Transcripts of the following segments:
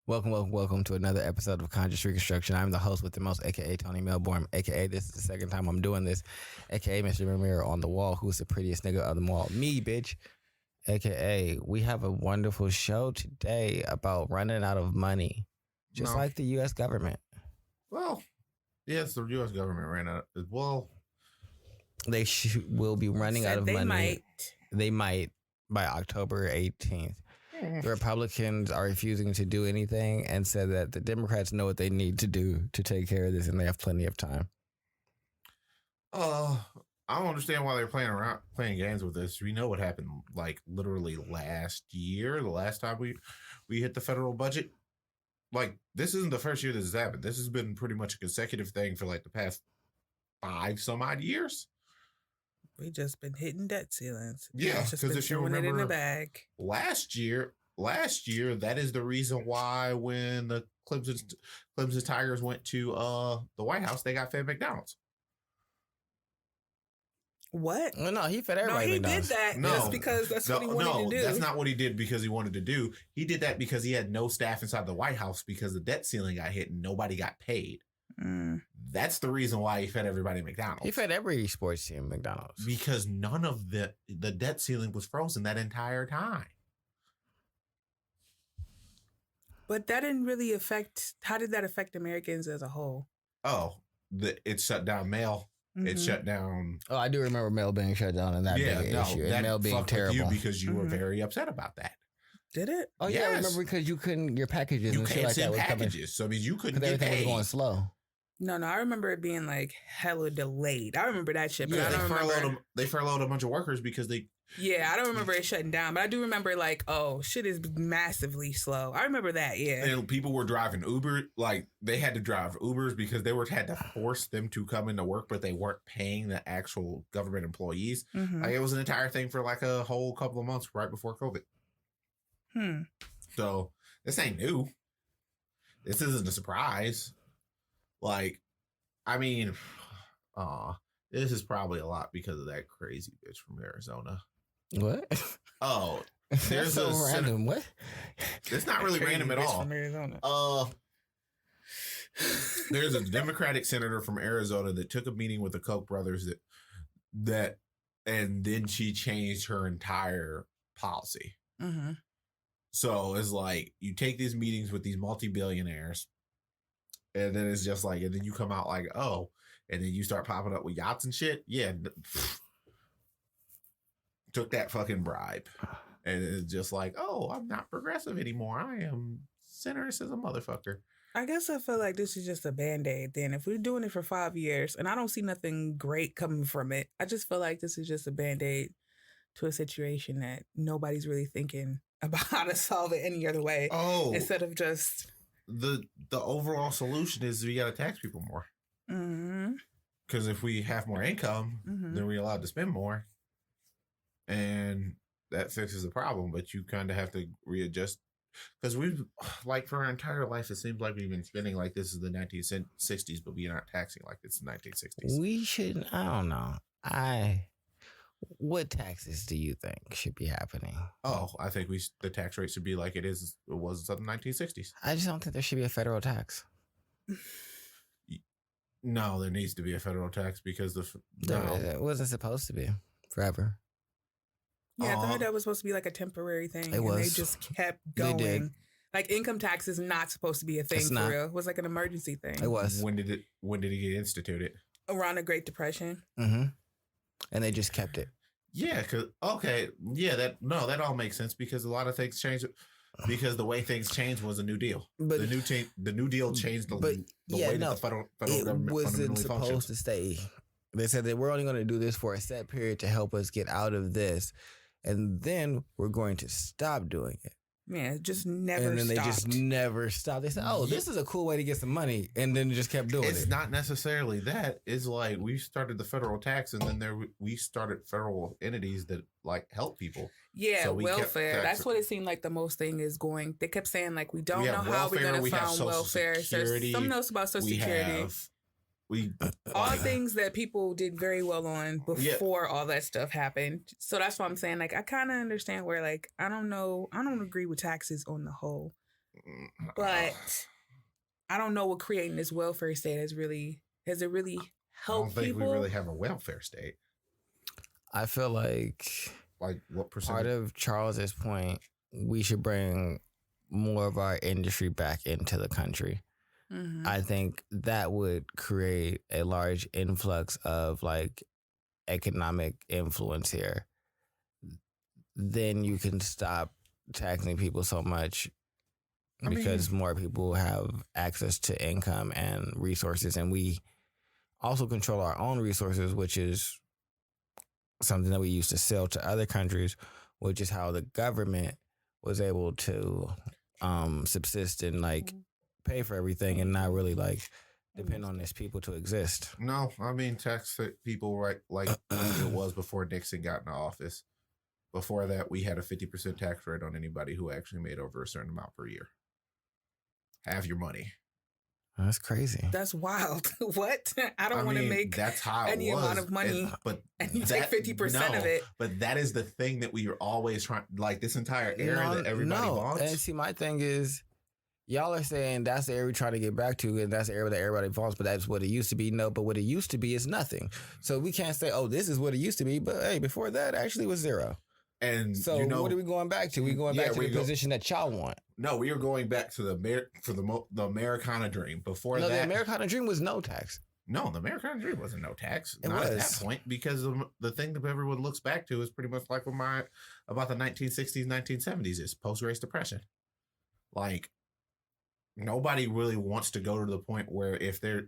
Welcome to another episode of Conscious Reconstruction. I'm the host with the most, aka Tony Melbourne, aka this is the second time I'm doing this, aka Mr. Ramiro on the wall, who's the prettiest nigga of them all. Me, bitch. AKA, we have a wonderful show today about running out of money, just like the U.S. government. Well, yes, the U.S. government ran out. Well, they will be running out of money. They might by October 18th. The Republicans are refusing to do anything and said that the Democrats know what they need to do to take care of this, and they have plenty of time. I don't understand why they're playing games with this. We know what happened, like literally last year, the last time we hit the federal budget. Like, this isn't the first year this has happened. This has been pretty much a consecutive thing for like the past 5 some odd years. We just been hitting debt ceilings. Yeah, because if you remember, it in the bag. last year, that is the reason why when the Clemson Tigers went to the White House, they got fed McDonald's. What? No, he fed everybody. No, he McDonald's. did that. No, just because that's what he wanted to do. That's not what he did because he wanted to do. He did that because he had no staff inside the White House because the debt ceiling got hit and nobody got paid. That's the reason why he fed everybody McDonald's. He fed every sports team McDonald's. Because none of the debt ceiling was frozen that entire time. But that didn't really affect, how did that affect Americans as a whole? Oh, it shut down mail. Mm-hmm. It shut down. Oh, I do remember mail being shut down in that big issue. And mail being terrible. You because you were very upset about that. Did it? Oh, yes. Yeah, I remember because you couldn't, your packages you and can't shit like that send packages. So, I mean, you couldn't get everything paid. was going slow. No, I remember it being like hella delayed. I remember that shit, but yeah, I don't remember. They furloughed a bunch of workers because they... Yeah, I don't remember it shutting down, but I do remember like, oh, shit is massively slow. I remember that, yeah. And people were driving Uber, like they had to drive Ubers because they had to force them to come into work, but they weren't paying the actual government employees. Mm-hmm. Like it was an entire thing for like a whole couple of months right before COVID. So this ain't new. This isn't a surprise. Like, I mean, this is probably a lot because of that crazy bitch from Arizona. What? Oh, there's so random. What? It's not really random at all. From Arizona. There's a Democratic senator from Arizona that took a meeting with the Koch brothers that, and then she changed her entire policy. Mm-hmm. So it's like you take these meetings with these multi-billionaires, and then it's just like, and then you come out like, oh, and then you start popping up with yachts and shit. Yeah. Took that fucking bribe. And it's just like, oh, I'm not progressive anymore. I am centrist as a motherfucker. I guess I feel like this is just a Band-Aid then. If we're doing it for 5 years and I don't see nothing great coming from it, I just feel like this is just a Band-Aid to a situation that nobody's really thinking about how to solve it any other way. Oh. Instead of just... The overall solution is we got to tax people more. Mm-hmm. Because if we have more income, then we're allowed to spend more. And that fixes the problem. But you kind of have to readjust. Because we've, like, for our entire life, it seems like we've been spending like this is the 1960s, but we aren't taxing like it's the 1960s. We shouldn't. I don't know. What taxes do you think should be happening? Oh, I think the tax rate should be like it was in the 1960s. I just don't think there should be a federal tax. No, there needs to be a federal tax because it wasn't supposed to be forever. Yeah, I thought that was supposed to be like a temporary thing. It was. And they just kept going. They did. Like income tax is not supposed to be a thing for real. It was like an emergency thing. It was. When did it get instituted? Around the Great Depression. Mm-hmm. And they just kept it. Yeah, that all makes sense because a lot of things changed because the way things changed was a New Deal. But the New Deal changed the way that the federal government wasn't fundamentally supposed to stay. They said that we're only going to do this for a set period to help us get out of this, and then we're going to stop doing it. Yeah, it just never stopped. And then they just never stopped. They said, oh, this is a cool way to get some money. And then just kept doing it. It's not necessarily that. It's like we started the federal tax and then we started federal entities that like help people. Yeah, so welfare. That's what it seemed like the most thing is going. They kept saying like, we don't know how we're going to fund welfare. There's something else about Social Security. All things that people did very well on before all that stuff happened. So that's why I'm saying, like, I kind of understand where, like, I don't agree with taxes on the whole. But I don't know what creating this welfare state has it really helped people? I don't think we really have a welfare state. I feel like what percentage? Part of Charles's point, we should bring more of our industry back into the country. Mm-hmm. I think that would create a large influx of like economic influence here. Then you can stop taxing people so much because more people have access to income and resources, and we also control our own resources, which is something that we used to sell to other countries, which is how the government was able to subsist and like pay for everything and not really like depend on its people to exist. No, I mean tax people right like it was before Nixon got into office. Before that, we had a 50% tax rate on anybody who actually made over a certain amount per year. Have your money. That's crazy. That's wild. What? I don't want to make that's how any amount of money, and you take 50% of it. But that is the thing that we are always trying, like this entire era that everybody wants. And see, my thing is, y'all are saying that's the area we're trying to get back to, and that's the area that everybody wants, but that's what it used to be. No, but what it used to be is nothing. So we can't say, oh, this is what it used to be, but hey, before that actually was zero. And so what are we going back to? We going back to the position that y'all want. No, we are going back to the Americana dream. Before that, the Americana dream was no tax. No, the Americana dream wasn't no tax. Not at that point, because the thing that everyone looks back to is pretty much like about the 1960s, 1970s is post-race depression. Like nobody really wants to go to the point where if things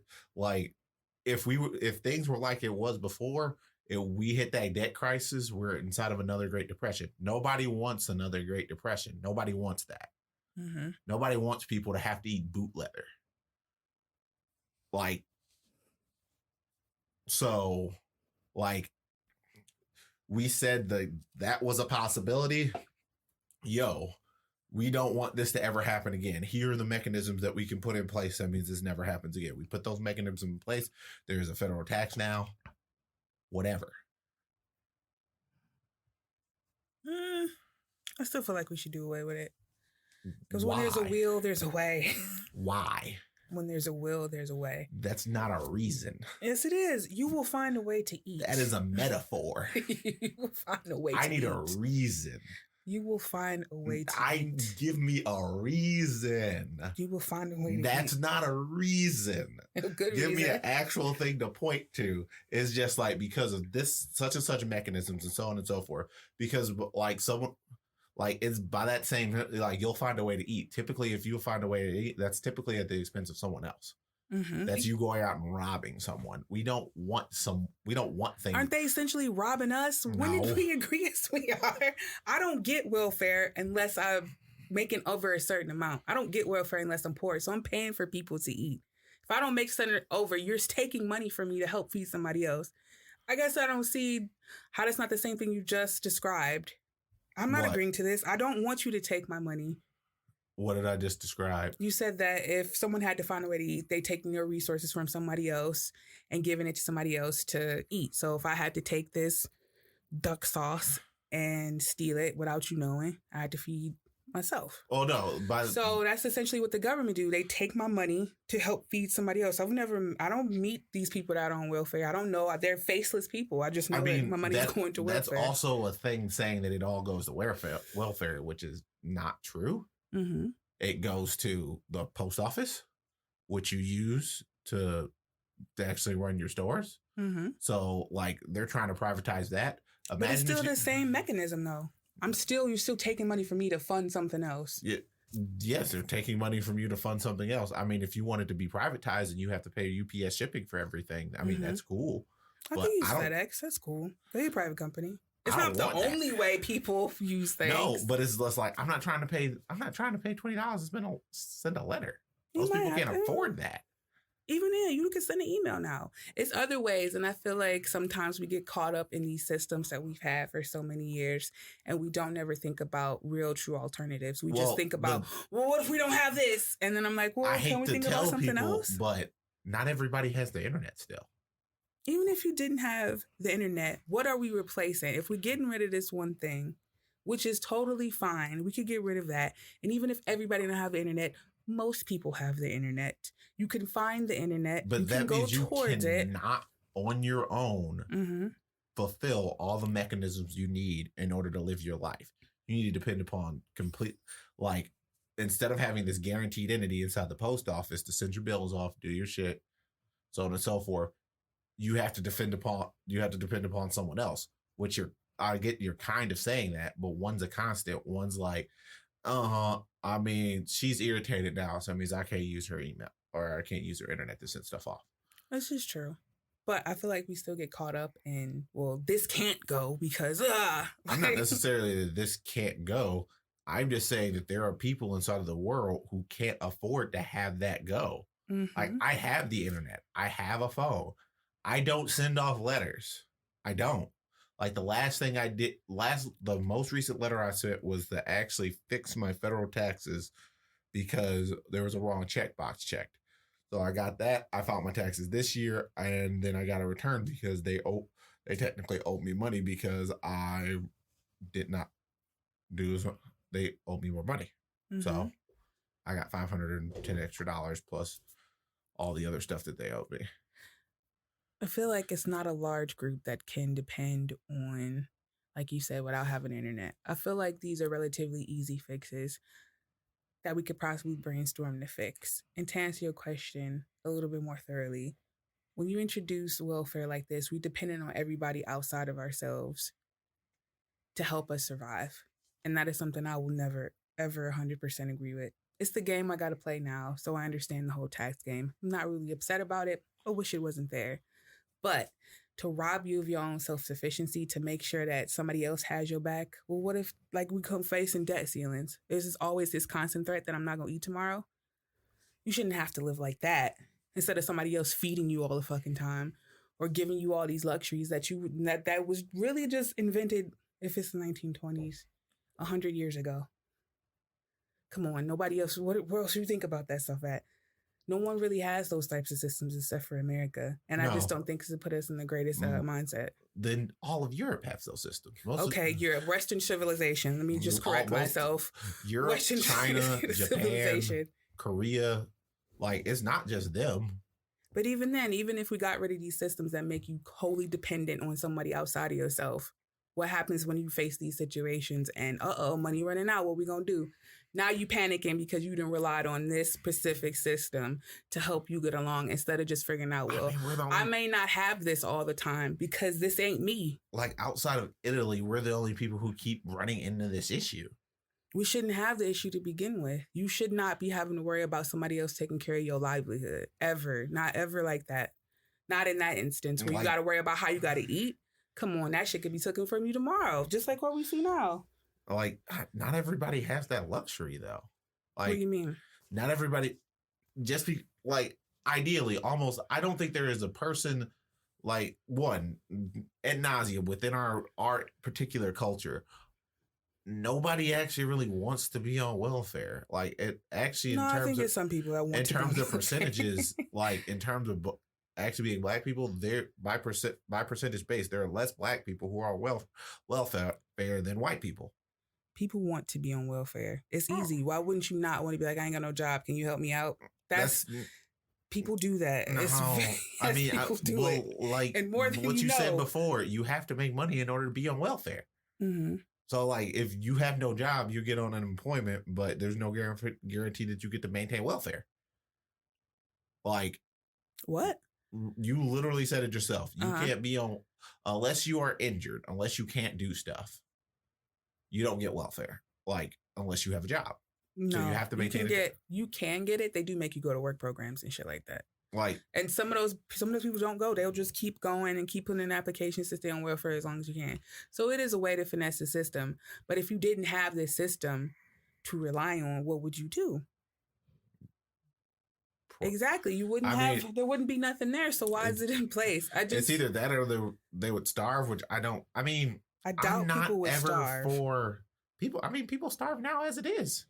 were like it was before. If we hit that debt crisis, we're inside of another Great Depression. Nobody wants another Great Depression. Nobody wants that. Mm-hmm. Nobody wants people to have to eat boot leather. We said that was a possibility. We don't want this to ever happen again. Here are the mechanisms that we can put in place. That means this never happens again. We put those mechanisms in place. There's a federal tax now. Whatever. I still feel like we should do away with it. Because when there's a will, there's a way. Why? When there's a will, there's a way. That's not a reason. Yes, it is. You will find a way to eat. That is a metaphor. You will find a way to eat. I need a reason. You will find a way to eat. Give me a reason. You will find a way to eat. That's not a reason. Give me an actual thing to point to. It's just like because of this such and such mechanisms and so on and so forth. Because like someone like it's by that same like you'll find a way to eat. Typically, if you find a way to eat, that's typically at the expense of someone else. Mm-hmm. That's you going out and robbing someone. We don't want things. Aren't they essentially robbing us? No. When did we agree as we are? I don't get welfare unless I'm making over a certain amount. I don't get welfare unless I'm poor. So I'm paying for people to eat. If I don't make something over, you're taking money from me to help feed somebody else. I guess I don't see how that's not the same thing you just described. I'm not agreeing to this. I don't want you to take my money. What did I just describe? You said that if someone had to find a way to eat, they taking their resources from somebody else and giving it to somebody else to eat. So if I had to take this duck sauce and steal it without you knowing, I had to feed myself. Oh, no. So that's essentially what the government do. They take my money to help feed somebody else. I don't meet these people that are on welfare. I don't know. They're faceless people. I just know that my money is going to welfare. That's also a thing saying that it all goes to welfare, which is not true. Mm-hmm. It goes to the post office, which you use to actually run your stores. Mm-hmm. So, like, they're trying to privatize that. But it's still the same mechanism, though. You're still taking money from me to fund something else. Yeah. Yes, they're taking money from you to fund something else. I mean, if you want it to be privatized and you have to pay UPS shipping for everything, I mean, that's cool. I can use FedEx. That's cool. They're a private company. It's not the only way people use things. No, but it's less like I'm not trying to pay $20 to send a letter. Most people can't afford that. Even then, you can send an email now. It's other ways, and I feel like sometimes we get caught up in these systems that we've had for so many years, and we don't ever think about real, true alternatives. We just think about, what if we don't have this? And then I'm like, can we think about something else? But not everybody has the internet still. Even if you didn't have the internet, what are we replacing? If we're getting rid of this one thing, which is totally fine, we could get rid of that. And even if everybody don't have the internet, Most people have the internet. You can find the internet. But that means you cannot, on your own, fulfill all the mechanisms you need in order to live your life. You need to depend upon instead of having this guaranteed entity inside the post office to send your bills off, do your shit, so on and so forth, you have to depend upon someone else, which I get you're kind of saying that, but one's a constant. One's like, I mean, she's irritated now, so it means I can't use her email or I can't use her internet to send stuff off. This is true. But I feel like we still get caught up in, well, this can't go because, I'm not necessarily that this can't go. I'm just saying that there are people inside of the world who can't afford to have that go. Like, I have the internet. I have a phone. I don't send off letters. I don't. Like, the last thing I did, the most recent letter I sent was to actually fix my federal taxes because there was a wrong checkbox checked. So I got that. I filed my taxes this year, and then I got a return because they technically owed me money because I did not do as they owed me more money. So I got $510 extra plus all the other stuff that they owed me. I feel like it's not a large group that can depend on, like you said, without having internet. I feel like these are relatively easy fixes that we could possibly brainstorm to fix. And to answer your question a little bit more thoroughly, when you introduce welfare like this, we depend on everybody outside of ourselves to help us survive. And that is something I will never, ever 100% agree with. It's the game I got to play now, so I understand the whole tax game. I'm not really upset about it. I wish it wasn't there. But to rob you of your own self-sufficiency, to make sure that somebody else has your back, well, what if, like, we come facing debt ceilings? There's always this constant threat that I'm not going to eat tomorrow. You shouldn't have to live like that instead of somebody else feeding you all the fucking time or giving you all these luxuries that was really just invented, if it's the 1920s, 100 years ago. Come on, nobody else, where else do you think about that stuff at? No one really has those types of systems except for America. And I just don't think it's put us in the greatest mindset. Then all of Europe has those systems. Europe, Western civilization. Let me just correct myself. Europe, Western China, Japan, Korea. Like, it's not just them. But even then, even if we got rid of these systems that make you wholly dependent on somebody outside of yourself, what happens when you face these situations and, money running out? What we going to do? Now you panicking because you done relied on this specific system to help you get along instead of just figuring out, I may not have this all the time because this ain't me. Like, outside of Italy, we're the only people who keep running into this issue. We shouldn't have the issue to begin with. You should not be having to worry about somebody else taking care of your livelihood. Ever. Not ever like that. Not in that instance where you got to worry about how you got to eat. Come on, that shit could be taken from you tomorrow, just like what we see now. Like, not everybody has that luxury, though. Like, what do you mean? Not everybody, ideally, almost, I don't think there is a person, like, one, ad nauseum within our particular culture, nobody actually really wants to be on welfare. Like, it actually, I think there's some people that want to. In terms of percentages, like, in terms of actually being black people, they're by percentage base, there are less black people who are welfare than white people. People want to be on welfare. It's easy. Why wouldn't you not want to be like, I ain't got no job. Can you help me out? That's people do that. No, people do it. Like, and more than what you said before, you have to make money in order to be on welfare. Mm-hmm. So, like, if you have no job, you get on unemployment, but there's no guarantee that you get to maintain welfare. Like, what? You literally said it yourself. You can't be on, unless you are injured, unless you can't do stuff, you don't get welfare. Like, unless you have a job. No, so you have to maintain it. You can get it. They do make you go to work programs and shit like that. Like, and some of those people don't go. They'll just keep going and keep putting in applications to stay on welfare as long as you can. So it is a way to finesse the system. But if you didn't have this system to rely on, what would you do? Exactly. You wouldn't there wouldn't be nothing there. So why is it in place? It's either that or they would starve, which I doubt people would starve. For people. I mean, people starve now as it is.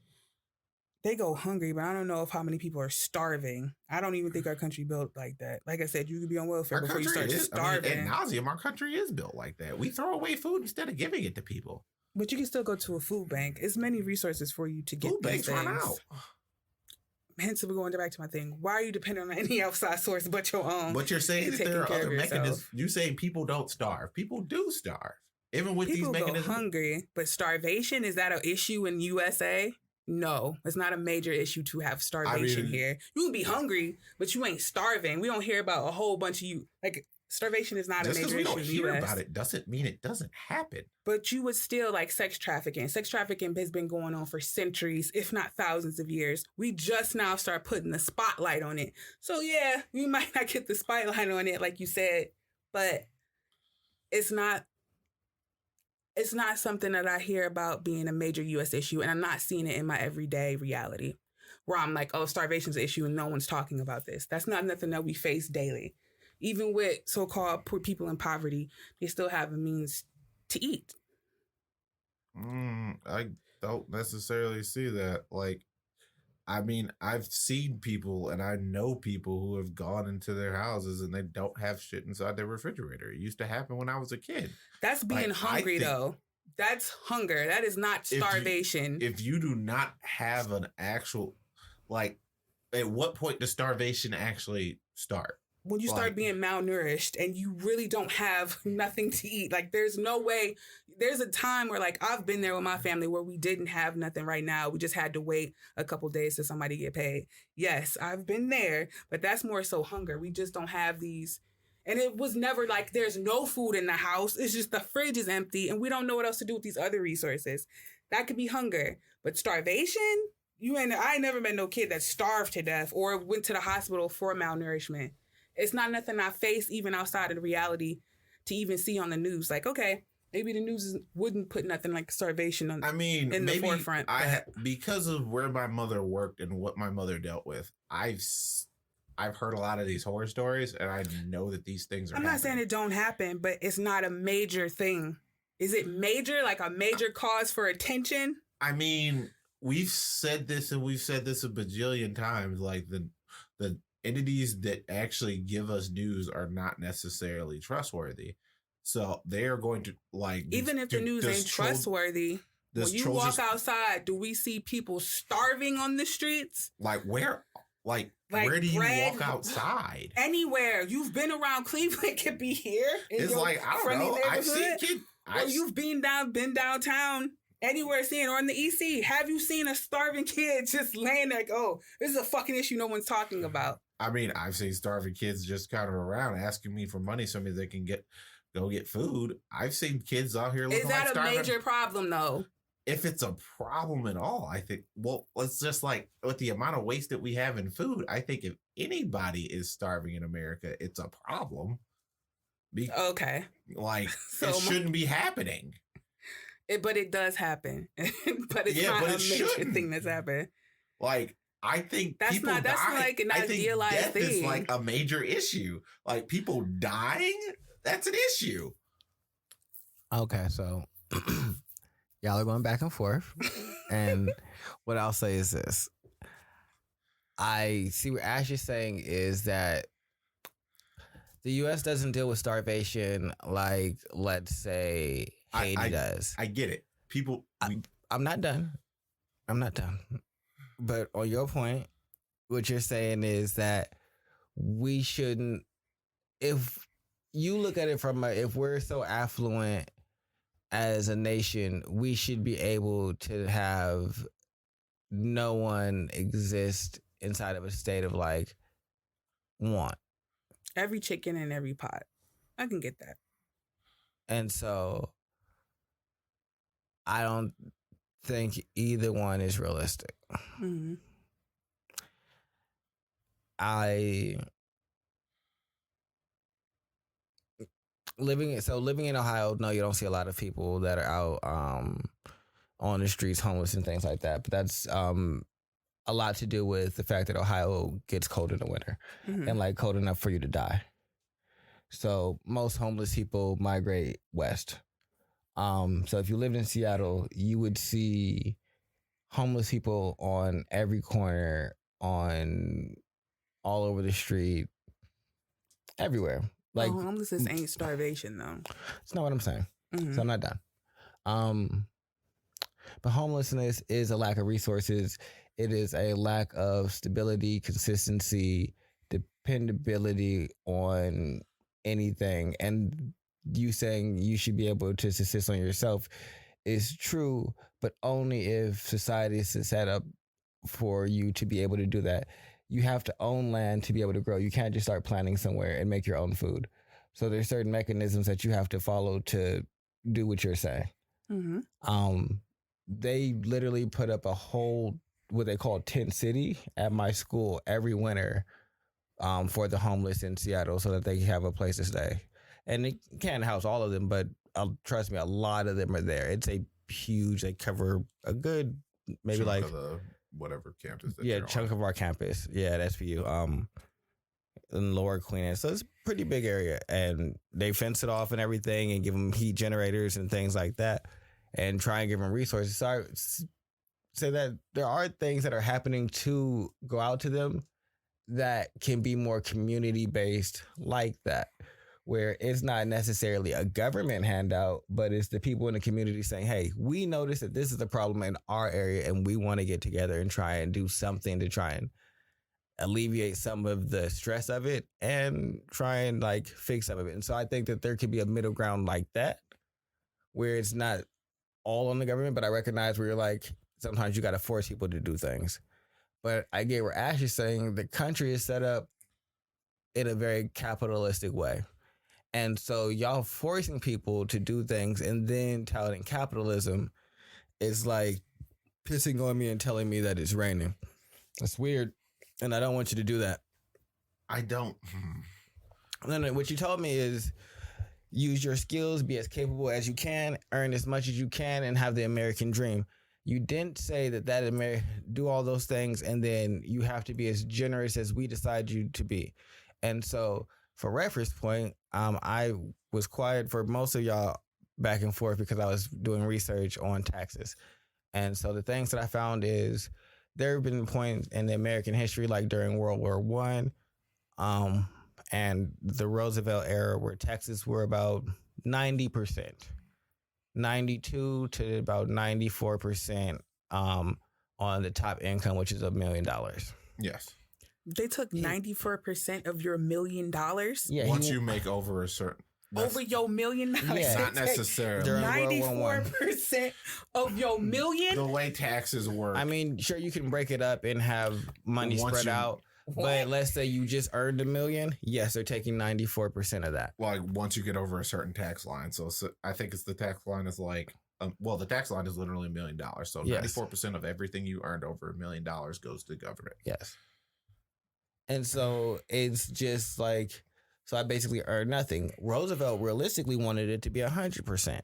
They go hungry, but I don't know how many people are starving. I don't even think our country built like that. Like I said, you could be on welfare before you start starving. Ad nauseum, our country is built like that. We throw away food instead of giving it to people. But you can still go to a food bank. It's many resources for you to get food banks run out. hence we're going back to my thing. Why are you dependent on any outside source but your own? But you're saying that there are other mechanisms. You say people don't starve. People do starve. Even with people these mechanisms. People go hungry, but starvation, is that an issue in USA? No, it's not a major issue to have starvation here. You can be hungry, but you ain't starving. We don't hear about a whole bunch of you. Like, starvation is not a major issue in the US. Just because we don't hear about it doesn't mean it doesn't happen. But you would still, like, sex trafficking. Sex trafficking has been going on for centuries, if not thousands of years. We just now start putting the spotlight on it. So, yeah, we might not get the spotlight on it, like you said, but it's not something that I hear about being a major U.S. issue, and I'm not seeing it in my everyday reality where I'm like, oh, starvation's an issue and no one's talking about this. That's not nothing that we face daily. Even with so-called poor people in poverty, they still have a means to eat. I don't necessarily see that. Like, I mean, I've seen people and I know people who have gone into their houses and they don't have shit inside their refrigerator. It used to happen when I was a kid. That's being hungry, though. That's hunger. That is not starvation. If you do not have an actual, like, at what point does starvation actually start? When you start being malnourished and you really don't have nothing to eat. Like, there's no way. There's a time where, like, I've been there with my family where we didn't have nothing right now. We just had to wait a couple days till somebody get paid. Yes, I've been there, but that's more so hunger. We just don't have these. And it was never like there's no food in the house. It's just the fridge is empty and we don't know what else to do with these other resources. That could be hunger. But starvation? I ain't never met no kid that starved to death or went to the hospital for malnourishment. It's not nothing I face even outside of the reality to even see on the news. Like, okay, maybe the news wouldn't put nothing like starvation in the forefront. Because of where my mother worked and what my mother dealt with, I've heard a lot of these horror stories, and I know that these things are happening. Not saying it don't happen, but it's not a major thing. Is it major, like a major cause for attention? I mean, we've said this a bajillion times. Like, the entities that actually give us news are not necessarily trustworthy. So they are going to, like... Even if the news ain't trustworthy, when you walk outside, do we see people starving on the streets? Like, where... Like where do you walk outside? Anywhere. You've been around Cleveland. It could be here. It's like, I don't know. I've seen kids... Or you've been downtown... Anywhere seeing, or in the EC, have you seen a starving kid just laying there like, oh, this is a fucking issue no one's talking about? I mean, I've seen starving kids just kind of around asking me for money so they can go get food. I've seen kids out here looking like starving. Is that a major problem, though? If it's a problem at all, I think, well, it's just like with the amount of waste that we have in food, I think if anybody is starving in America, it's a problem. Okay. Like, so it shouldn't be happening. But it does happen. But it's not a major thing that's happened. Like, I think that's like an idealized thing. Is like a major issue. Like, people dying, that's an issue. Okay, so y'all are going back and forth. And what I'll say is this. I see what Ash is saying is that the U.S. doesn't deal with starvation like, let's say, Haiti does. I get it. People... I'm not done. But on your point, what you're saying is that we shouldn't... If you look at it from if we're so affluent as a nation, we should be able to have no one exist inside of a state of, like, want. Every chicken in every pot. I can get that. And so I don't think either one is realistic. Mm-hmm. Living in Ohio, no, you don't see a lot of people that are out on the streets, homeless and things like that. But that's a lot to do with the fact that Ohio gets cold in the winter, mm-hmm. and like cold enough for you to die. So most homeless people migrate west. So if you lived in Seattle, you would see homeless people on every corner, on all over the street, everywhere. Like, homelessness ain't starvation, though. It's not what I'm saying. Mm-hmm. So I'm not done. But homelessness is a lack of resources. It is a lack of stability, consistency, dependability on anything. And you saying you should be able to subsist on yourself is true, but only if society is set up for you to be able to do that. You have to own land to be able to grow. You can't just start planting somewhere and make your own food. So there's certain mechanisms that you have to follow to do what you're saying. Mm-hmm. They literally put up a whole, what they call tent city at my school every winter for the homeless in Seattle so that they have a place to stay. And it can't house all of them, but trust me, a lot of them are there. It's a huge, they cover a good, maybe chunk like, of the whatever campus. That chunk of our campus. Yeah, that's for you. In Lower Queen. So it's a pretty big area. And they fence it off and everything and give them heat generators and things like that and try and give them resources. So I say that there are things that are happening to go out to them that can be more community-based like that, where it's not necessarily a government handout, but it's the people in the community saying, hey, we notice that this is a problem in our area and we want to get together and try and do something to try and alleviate some of the stress of it and try and like fix some of it. And so I think that there could be a middle ground like that where it's not all on the government, but I recognize where you're like, sometimes you got to force people to do things. But I get where Ash is saying the country is set up in a very capitalistic way. And so y'all forcing people to do things and then touting capitalism is like pissing on me and telling me that it's raining. That's weird. And I don't want you to do that. I don't. No, what you told me is use your skills, be as capable as you can, earn as much as you can, and have the American dream. You didn't say that do all those things and then you have to be as generous as we decide you to be. And so for reference point, I was quiet for most of y'all back and forth because I was doing research on taxes. And so the things that I found is there have been points in the American history, like during World War I, and the Roosevelt era where taxes were about 90%. 92 to about 94% on the top income, which is $1 million. Yes. They took 94% of your $1 million? Yeah. Once you make over a certain... Over your $1 million? Yeah. Not necessarily. 94% of your million? The way taxes work. I mean, sure, you can break it up and have money spread out. But let's say you just earned $1 million. Yes, they're taking 94% of that. Like once you get over a certain tax line. So I think it's the tax line is like, the tax line is literally $1 million. So yes. 94% of everything you earned over $1 million goes to government. Yes. And so it's just like, so I basically earned nothing. Roosevelt realistically wanted it to be 100%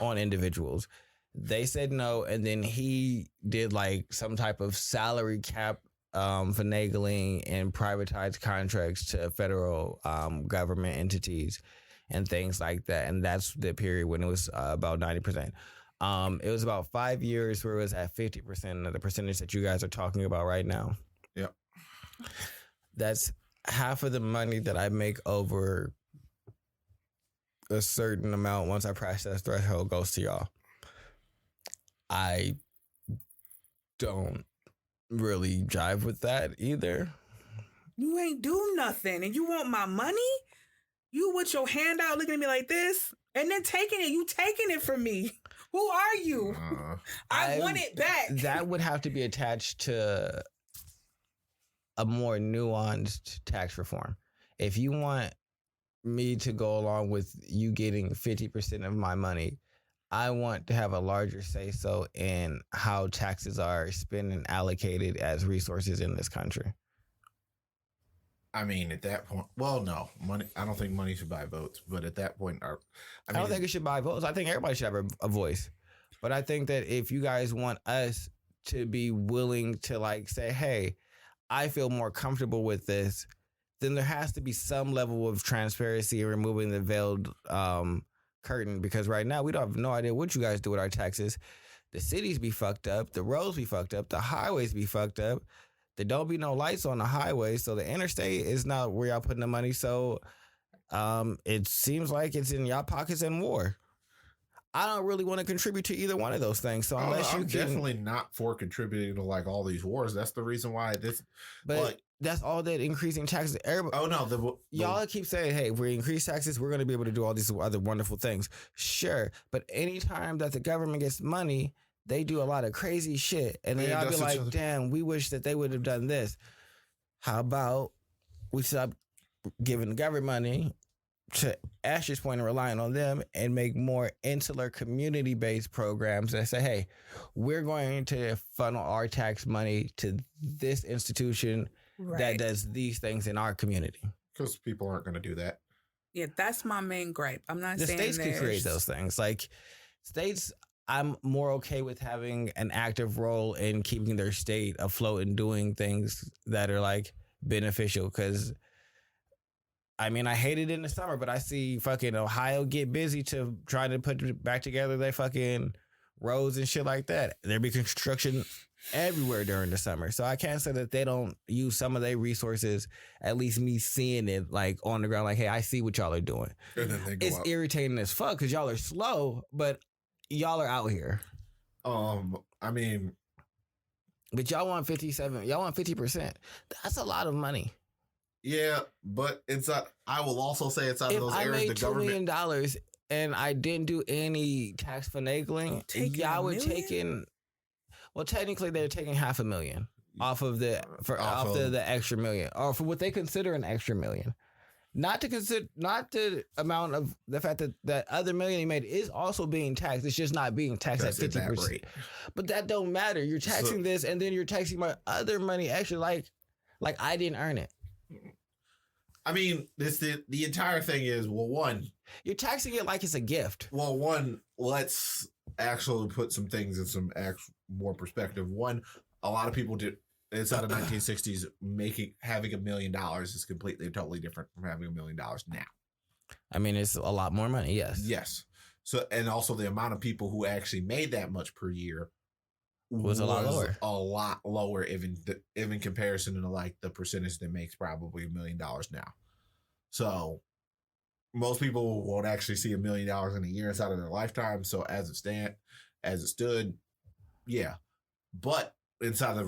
on individuals. They said no. And then he did like some type of salary cap finagling and privatized contracts to federal government entities and things like that. And that's the period when it was about 90%. It was about 5 years where it was at 50% of the percentage that you guys are talking about right now. Yep. That's half of the money that I make over a certain amount once I pass that threshold goes to y'all. I don't really jive with that either. You ain't do nothing and you want my money? You with your hand out looking at me like this and then taking it from me. Who are you? I want it back. That would have to be attached to a more nuanced tax reform. If you want me to go along with you getting 50% of my money, I want to have a larger say-so in how taxes are spent and allocated as resources in this country. I mean, at that point, well, no, money. I don't think money should buy votes, but at that point, I don't think it should buy votes. I think everybody should have a voice. But I think that if you guys want us to be willing to like say, hey, I feel more comfortable with this, then there has to be some level of transparency in removing the veiled curtain, because right now we don't have no idea what you guys do with our taxes. The cities be fucked up, the roads be fucked up, the highways be fucked up. There don't be no lights on the highway, so the interstate is not where y'all putting the money. So it seems like it's in y'all pockets in war. I don't really want to contribute to either one of those things. So unless I'm definitely not for contributing to like all these wars. That's the reason why this. But like, that's all that increasing taxes. Everybody, y'all keep saying, "Hey, if we increase taxes, we're going to be able to do all these other wonderful things." Sure, but anytime that the government gets money, they do a lot of crazy shit, and then y'all be like, "Damn, we wish that they would have done this." How about we stop giving the government money? To Asher's point, and relying on them and make more insular community-based programs that say, hey, we're going to funnel our tax money to this institution that does these things in our community. Because people aren't going to do that. Yeah, that's my main gripe. I'm not saying the states can create those things. Like states, I'm more okay with having an active role in keeping their state afloat and doing things that are like beneficial because I mean, I hate it in the summer, but I see fucking Ohio get busy to try to put back together their fucking roads and shit like that. There be construction everywhere during the summer. So I can't say that they don't use some of their resources, at least me seeing it like on the ground, like, hey, I see what y'all are doing. And then it's irritating as fuck because y'all are slow, but y'all are out here. I mean, but y'all want 50%. That's a lot of money. Yeah, but I will also say it's out of those areas the government. If I made $2 million and I didn't do any tax finagling, y'all would take in. Well, technically, they're taking $500,000 off of the extra million, or for what they consider an extra million. Not the amount of the fact that that other million he made is also being taxed. It's just not being taxed at 50%. But that don't matter. You're taxing this, and then you're taxing my other money extra. Like I didn't earn it. I mean, the entire thing is, well, one, you're taxing it like it's a gift. Well, one, let's actually put some things in some more perspective. One, a lot of people did inside of 1960s having $1 million is completely totally different from having $1 million now. I mean, it's a lot more money. Yes. So, and also the amount of people who actually made that much per year was a lot lower, even in comparison to like the percentage that makes probably $1 million now. So most people won't actually see $1 million in a year inside of their lifetime. So as it stood, yeah. But inside of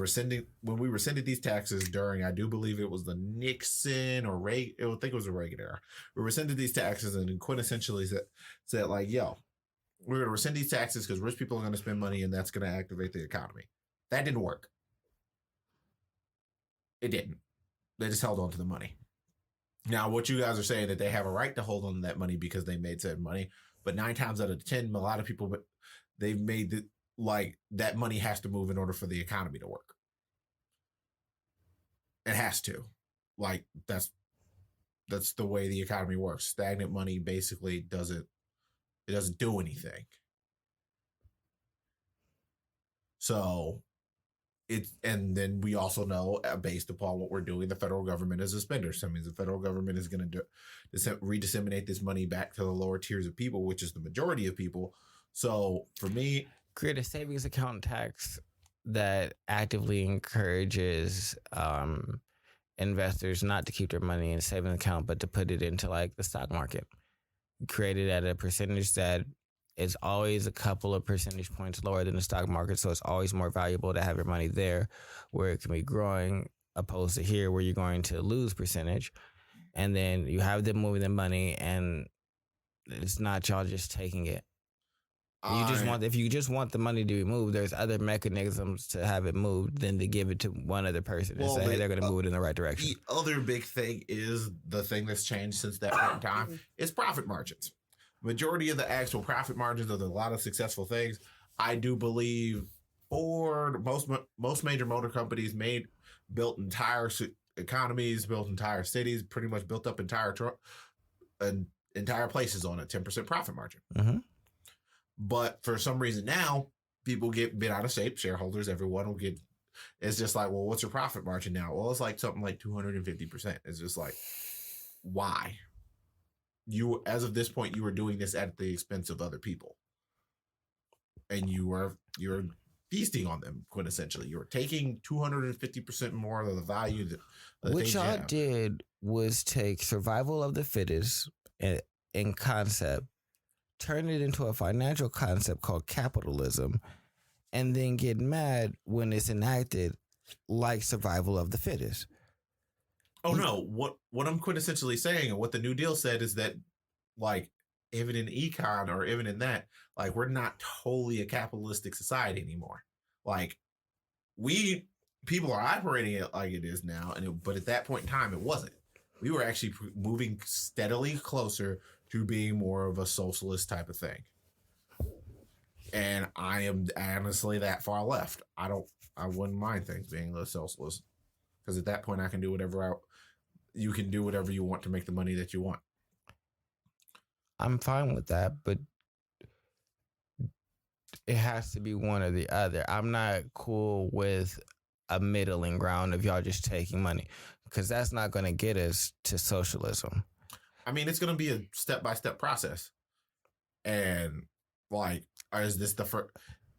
when we rescinded these taxes during, I do believe it was the Nixon or Reagan, I think it was the Reagan era. We rescinded these taxes and quintessentially said like, yo, we're going to rescind these taxes because rich people are going to spend money and that's going to activate the economy. That didn't work. It didn't. They just held on to the money. Now, what you guys are saying that they have a right to hold on to that money because they made said money, but 9 times out of 10, a lot of people, they've made it like that money has to move in order for the economy to work. It has to. Like that's the way the economy works. Stagnant money basically doesn't do anything. So and then we also know, based upon what we're doing, the federal government is a spender. So that means the federal government is going to redisseminate this money back to the lower tiers of people, which is the majority of people. So for me, create a savings account tax that actively encourages investors not to keep their money in a savings account, but to put it into like the stock market. Created at a percentage that is always a couple of percentage points lower than the stock market. So it's always more valuable to have your money there where it can be growing opposed to here where you're going to lose percentage. And then you have them moving the money and it's not y'all just taking it. If you just want the money to be moved, there's other mechanisms to have it moved than to give it to one other person and say, hey, they're going to move it in the right direction. The other big thing is the thing that's changed since that point in time is profit margins. Majority of the actual profit margins of a lot of successful things, I do believe Ford, most major motor companies built entire economies, built entire cities, pretty much built up entire places on a 10% profit margin. Mm-hmm. But for some reason now, people get bent out of shape. Shareholders, everyone will get. It's just like, well, what's your profit margin now? Well, it's like something like 250%. It's just like, why? As of this point, you were doing this at the expense of other people, and you're feasting on them. Quintessentially, you're taking 250% more of the value that what y'all did was take survival of the fittest in concept turn it into a financial concept called capitalism, and then get mad when it's enacted like survival of the fittest. Oh no, what I'm quintessentially saying and what the New Deal said is that, like, even in econ or even in that, like, we're not totally a capitalistic society anymore. Like, people are operating it like it is now, but at that point in time, it wasn't. We were actually moving steadily closer to being more of a socialist type of thing. And I am honestly that far left. I wouldn't mind things being a socialist, because at that point I can do whatever you can do whatever you want to make the money that you want. I'm fine with that, but it has to be one or the other. I'm not cool with a middling ground of y'all just taking money, because that's not going to get us to socialism. I mean, it's going to be a step-by-step process. And, like, is this the first?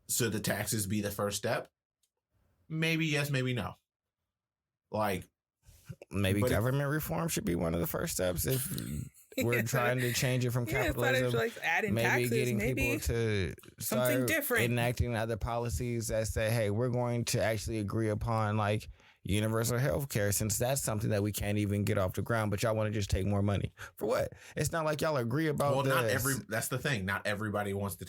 Should the taxes be the first step? Maybe yes, maybe no. Like, maybe government reform should be one of the first steps if we're trying to change it from capitalism. Like adding maybe taxes, getting people to something different, enacting other policies that say, hey, we're going to actually agree upon, like, universal health care, since that's something that we can't even get off the ground, but y'all want to just take more money. For what? It's not like y'all agree about this. That's the thing. Not everybody wants to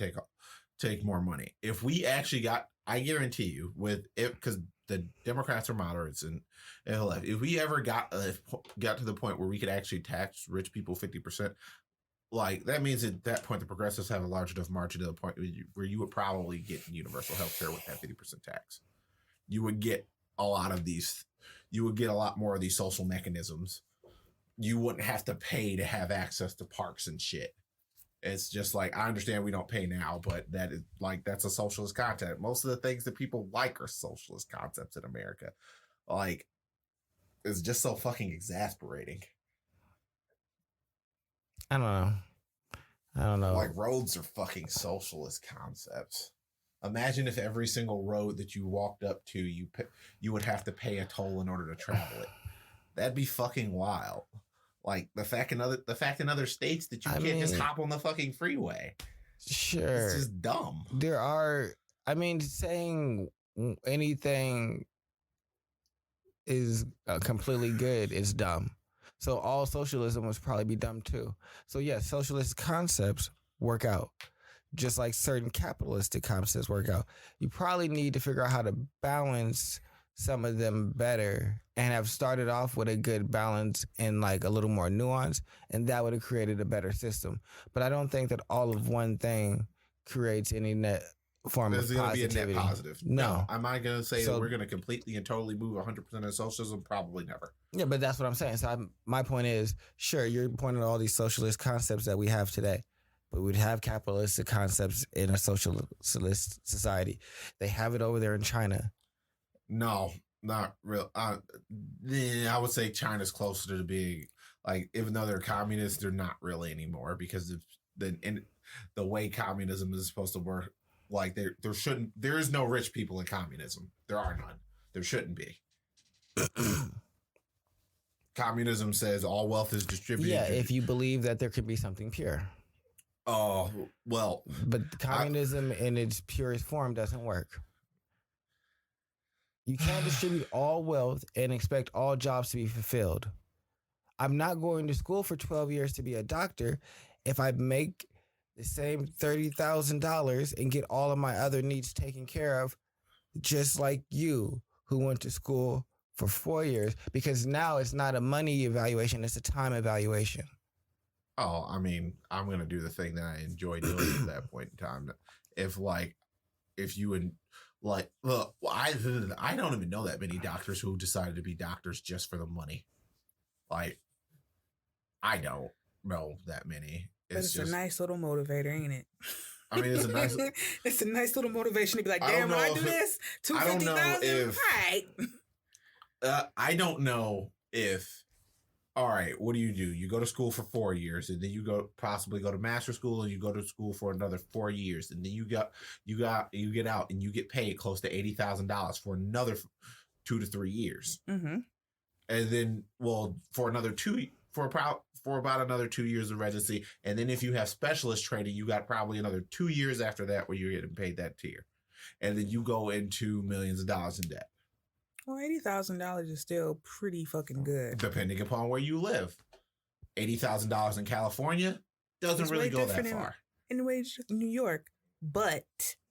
take more money. If we actually I guarantee you, because the Democrats are moderates and left, if we ever got to the point where we could actually tax rich people 50%, like, that means at that point the progressives have a large enough margin to the point where you would probably get universal health care with that 50% tax. You would get a lot more of these social mechanisms. You wouldn't have to pay to have access to parks and shit. It's just like, I understand we don't pay now, but that is like, that's a socialist concept. Most of the things that people like are socialist concepts in America. Like, it's just so fucking exasperating. I don't know. Like, roads are fucking socialist concepts. Imagine if every single road that you walked up to, you would have to pay a toll in order to travel it. That'd be fucking wild. Like, the fact in other states that you can't just hop on the fucking freeway. Sure. It's just dumb. Saying anything is completely good is dumb. So all socialism would probably be dumb too. So yes, socialist concepts work out, just like certain capitalistic concepts work out. You probably need to figure out how to balance some of them better and have started off with a good balance and, like, a little more nuance, and that would have created a better system. But I don't think that all of one thing creates any net form of positivity. There's going to be a net positive. No. Am I going to say that we're going to completely and totally move 100% of socialism? Probably never. Yeah, but that's what I'm saying. So my point is, sure, you're pointing at all these socialist concepts that we have today, but we'd have capitalistic concepts in a socialist society. They have it over there in China. No, not real. I would say China's closer to being, like, even though they're communists, they're not really anymore, because of the way communism is supposed to work. Like, there is no rich people in communism. There are none. There shouldn't be. Communism says all wealth is distributed. Yeah, if you believe that there could be something pure. Oh, well. But communism in its purest form doesn't work. You can't distribute all wealth and expect all jobs to be fulfilled. I'm not going to school for 12 years to be a doctor if I make the same $30,000 and get all of my other needs taken care of, just like you, who went to school for 4 years, because now it's not a money evaluation, it's a time evaluation. Oh, I mean, I'm going to do the thing that I enjoy doing at that point in time. If you would, like, look, I don't even know that many doctors who decided to be doctors just for the money. Like, I don't know that many. But it's just a nice little motivator, ain't it? I mean, it's a nice. It's a nice little motivation to be like, damn, when I do this, $250,000, right? I don't know if. All right, what do? You go to school for 4 years, and then you possibly go to master school, and you go to school for another 4 years, and then you get out, and you get paid close to $80,000 for another 2 to 3 years, mm-hmm. and then for another 2 for about another 2 years of residency. And then if you have specialist training, you got probably another 2 years after that where you're getting paid that tier. And then you go into millions of dollars in debt. Well, $80,000 is still pretty fucking good. Depending upon where you live. $80,000 in California doesn't really go that far. In New York, but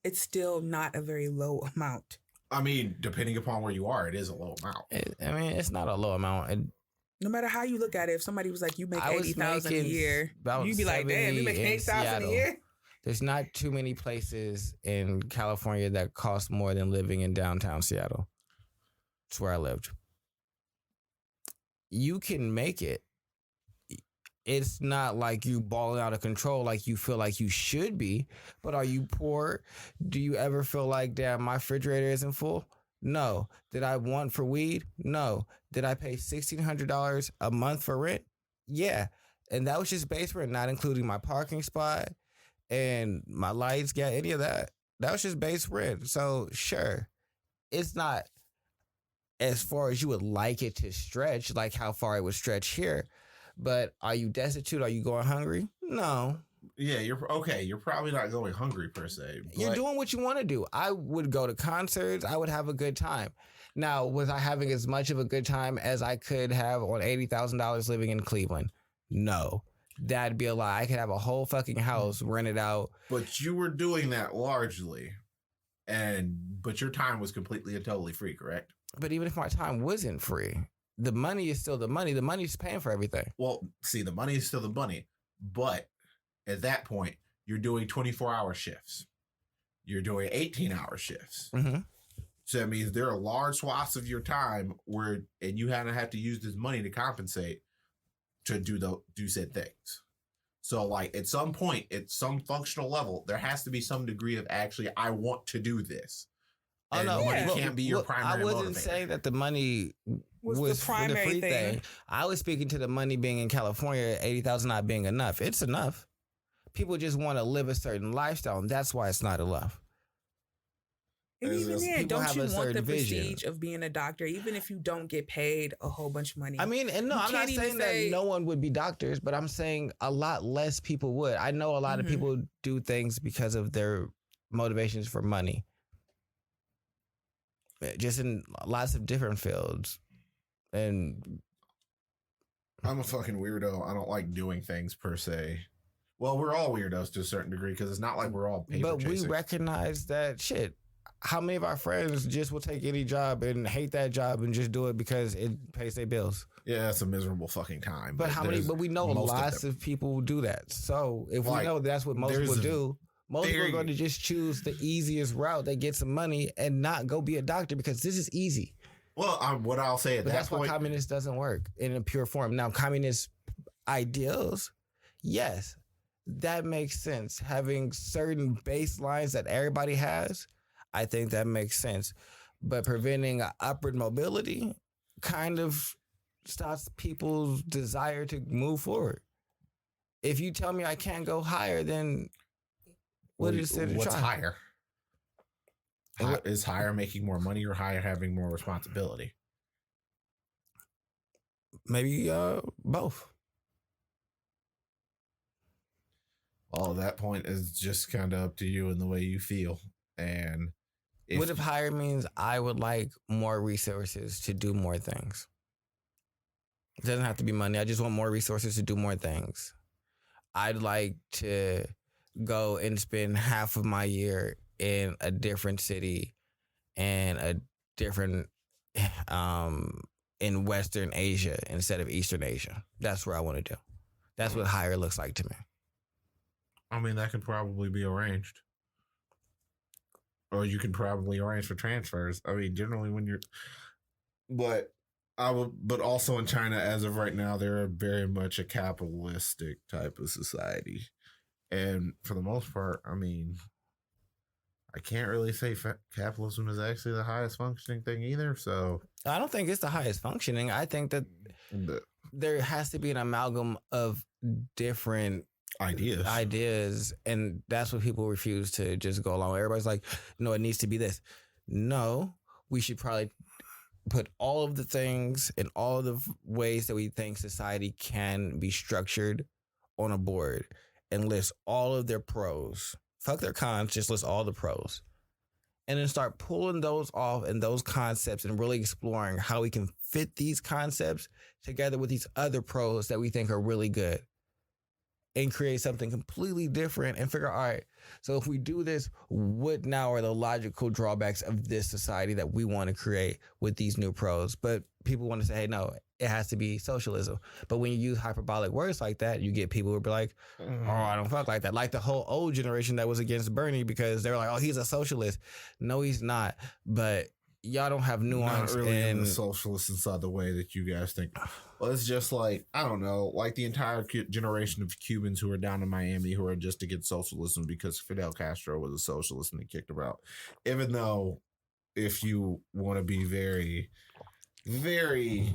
it's still not a very low amount. I mean, depending upon where you are, it is a low amount. It's not a low amount. No matter how you look at it, if somebody was like, you make $80,000 a year, you'd be like, damn, you make $80,000 a year? There's not too many places in California that cost more than living in downtown Seattle. It's where I lived. You can make it. It's not like you balling out of control like you feel like you should be. But are you poor? Do you ever feel like, damn, my refrigerator isn't full? No. Did I want for weed? No. Did I pay $1,600 a month for rent? Yeah. And that was just base rent, not including my parking spot and my lights, any of that. That was just base rent. So sure, it's not as far as you would like it to stretch, like how far it would stretch here. But are you destitute? Are you going hungry? No. Yeah, you're okay. You're probably not going hungry per se. You're doing what you want to do. I would go to concerts. I would have a good time. Now, was I having as much of a good time as I could have on $80,000 living in Cleveland? No. That'd be a lie. I could have a whole fucking house rented out. But you were doing that largely. But your time was completely and totally free, correct? But even if my time wasn't free, the money is still the money. The money's paying for everything. Well, see, the money is still the money. But at that point, you're doing 24-hour shifts. You're doing 18-hour shifts. Mm-hmm. So that means there are large swaths of your time and you have to use this money to compensate to do said things. So like at some point, at some functional level, there has to be some degree of actually, I want to do this. Oh, no, money can't be your primary motivator. I wasn't saying that the money was the primary free thing. I was speaking to the money being in California, $80,000 not being enough. It's enough. People just want to live a certain lifestyle, and that's why it's not enough. And even then, don't you want the prestige of being a doctor, even if you don't get paid a whole bunch of money? I mean, and no, I'm not saying that no one would be doctors, but I'm saying a lot less people would. I know a lot of people do things because of their motivations for money. Just in lots of different fields. And I'm a fucking weirdo. I don't like doing things per se. Well, we're all weirdos to a certain degree because it's not like we're all paper chasers. We recognize that shit. How many of our friends just will take any job and hate that job and just do it because it pays their bills? Yeah, it's a miserable fucking time. But we know lots of people do that. So if we know that's what most people do, most people are going to just choose the easiest route. They get some money and not go be a doctor because this is easy. Well, what I'll say at that point. That's why communist doesn't work in a pure form. Now, communist ideals, yes, that makes sense. Having certain baselines that everybody has, I think that makes sense. But preventing upward mobility kind of stops people's desire to move forward. If you tell me I can't go higher, then what is it? What's higher? Is higher making more money or higher having more responsibility? Maybe both. Well, that point is just kind of up to you and the way you feel. And what if higher means I would like more resources to do more things? It doesn't have to be money. I just want more resources to do more things. I'd like to go and spend half of my year in a different city and a different in Western Asia instead of Eastern Asia. That's where I want to do. That's what higher looks like to me. I mean, that could probably be arranged. Or you can probably arrange for transfers. I mean, generally when you're... But also in China, as of right now, they're very much a capitalistic type of society. And for the most part, I mean, I can't really say capitalism is actually the highest functioning thing either. So I don't think it's the highest functioning. I think that there has to be an amalgam of different ideas, and that's what people refuse to just go along with. Everybody's like, no, it needs to be this. No, we should probably put all of the things and all of the ways that we think society can be structured on a board and list all of their pros. Fuck their cons, just list all the pros. And then start pulling those off and those concepts and really exploring how we can fit these concepts together with these other pros that we think are really good and create something completely different and figure, all right, so if we do this, what now are the logical drawbacks of this society that we want to create with these new pros? But people want to say, hey, no, it has to be socialism. But when you use hyperbolic words like that, you get people who be like, oh, I don't fuck like that. Like the whole old generation that was against Bernie because they were like, oh, he's a socialist. No, he's not. But y'all don't have nuance. Not really in the socialist inside the way that you guys think. Well, it's just like, I don't know, like the entire generation of Cubans who are down in Miami who are just against socialism because Fidel Castro was a socialist and they kicked him out. Even though if you want to be very, very,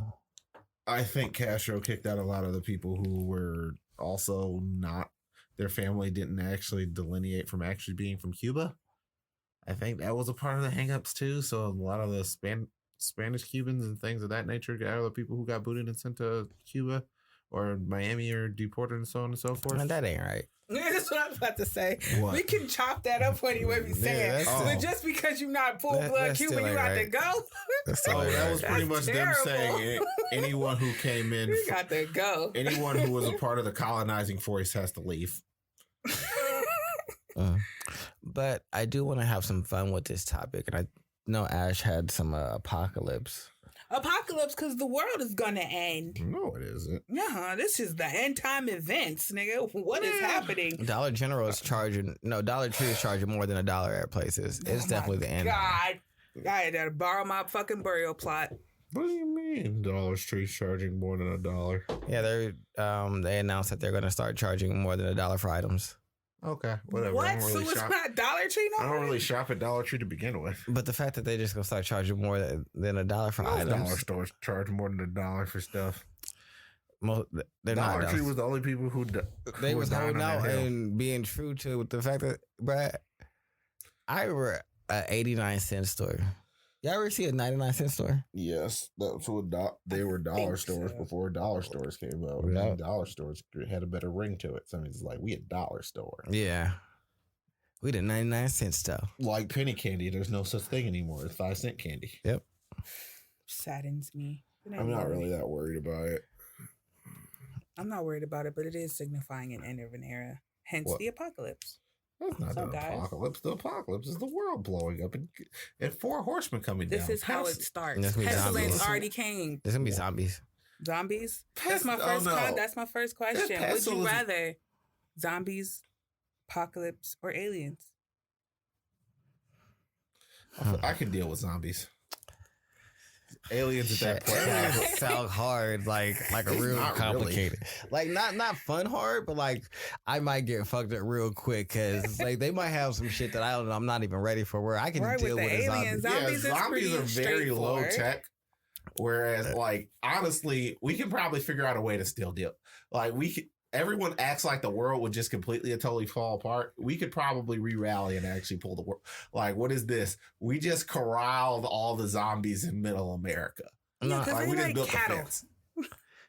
I think Castro kicked out a lot of the people who were also not, their family didn't actually delineate from actually being from Cuba. I think that was a part of the hangups too. So a lot of the Spanish Cubans and things of that nature are the people who got booted and sent to Cuba or Miami or deported and so on and so forth. And that ain't right. Yeah, that's what I was about to say. What? We can chop that up any way we say it. But just because you're not full-blood Cuban, you got to go. That was pretty much terrible. Them saying anyone who came in. You got to go. Anyone who was a part of the colonizing force has to leave. But I do want to have some fun with this topic. And I know Ash had some apocalypse. Apocalypse because the world is going to end. No, it isn't. Yeah, this is the end time events, nigga. What is happening? Dollar General is charging, Dollar Tree is charging more than $1 at places. It's definitely the end. God, I had to borrow my fucking burial plot. What do you mean Dollar Tree's charging more than $1? Yeah, they announced that they're going to start charging more than $1 for items. Okay, whatever. What? So it's not Dollar Tree no more? I don't really shop at Dollar Tree to begin with. But the fact that they're just going to start charging more than $1 for items. Dollar stores charge more than $1 for stuff. They're Dollar Tree was the only people who they was holding out and being true to the fact that, Brad, I remember an 89-cent store. Y'all ever see a 99-cent store? Yes, that's what they were dollar stores before dollar stores came out. Yeah. Dollar stores had a better ring to it. So it's like we a dollar store. Yeah, we the 99-cent stuff. Like penny candy, there's no such thing anymore. It's 5-cent candy. Yep. Saddens me. I'm not really that worried about it. I'm not worried about it, but it is signifying an end of an era. Hence the apocalypse. That's not the apocalypse. The apocalypse is the world blowing up and 4 horsemen coming down. This is how it starts. Pestilence already came. There's gonna be zombies. Zombies? That's my first. That's my first question. Would you rather zombies, apocalypse, or aliens? I can deal with zombies. Aliens at that point aliens sound hard, like a real complicated, really. Like not fun hard, but like I might get fucked up real quick because like they might have some shit that I don't know. I'm not even ready for where I can deal with a zombie. Zombies are very low tech. Whereas, like honestly, we can probably figure out a way to still deal. Like everyone acts like the world would just completely and totally fall apart. We could probably re-rally and actually pull the world. Like, what is this? We just corralled all the zombies in Middle America. Yeah, like, we just built cattle. The fence.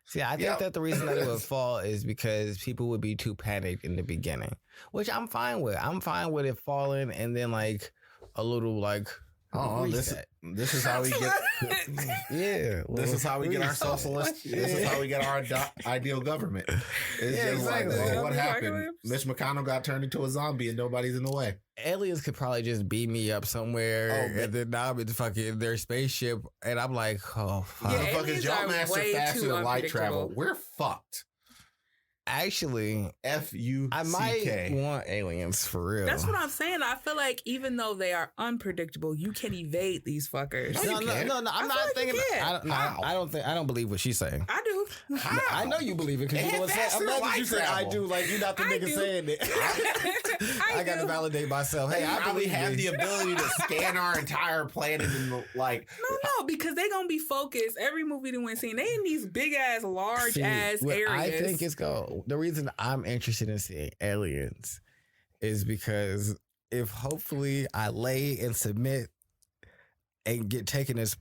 See, I think that the reason that it would fall is because people would be too panicked in the beginning, which I'm fine with. I'm fine with it falling and then like a little like. Oh, this is how we get. Yeah, this is how we get our socialist. This is how we get our ideal government. It's just exactly. Like, well, what happened? Mitch McConnell got turned into a zombie, and nobody's in the way. Aliens could probably just beam me up somewhere, and then now I'm in fucking their spaceship, and I'm like, oh, fuck. Yeah, motherfuckers, y'all master faster than light travel. We're fucked. Actually, F-U-C-K. I might want aliens for real. That's what I'm saying. I feel like even though they are unpredictable, you can evade these fuckers. No, I'm not thinking. I don't believe what she's saying. I do. I know you believe it because you know what I'm glad you said I do. Like you're not the nigga saying it. I got to validate myself. Hey, I probably have the ability to scan our entire planet and like. No, because they gonna be focused. Every movie that we're seeing, they in these big ass, large ass areas. I think it's go. The reason I'm interested in seeing aliens is because if hopefully I lay and submit and get taken as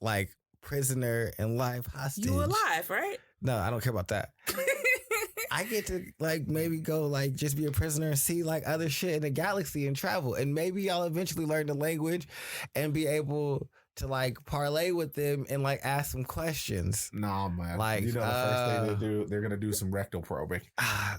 like prisoner and life hostage. You alive, right? No, I don't care about that. I get to like maybe go like just be a prisoner and see like other shit in the galaxy and travel, and maybe I'll eventually learn the language and be able to like parlay with them and like ask some questions. Nah, man. Like, you know, the first thing they do, they're gonna do some rectal probing.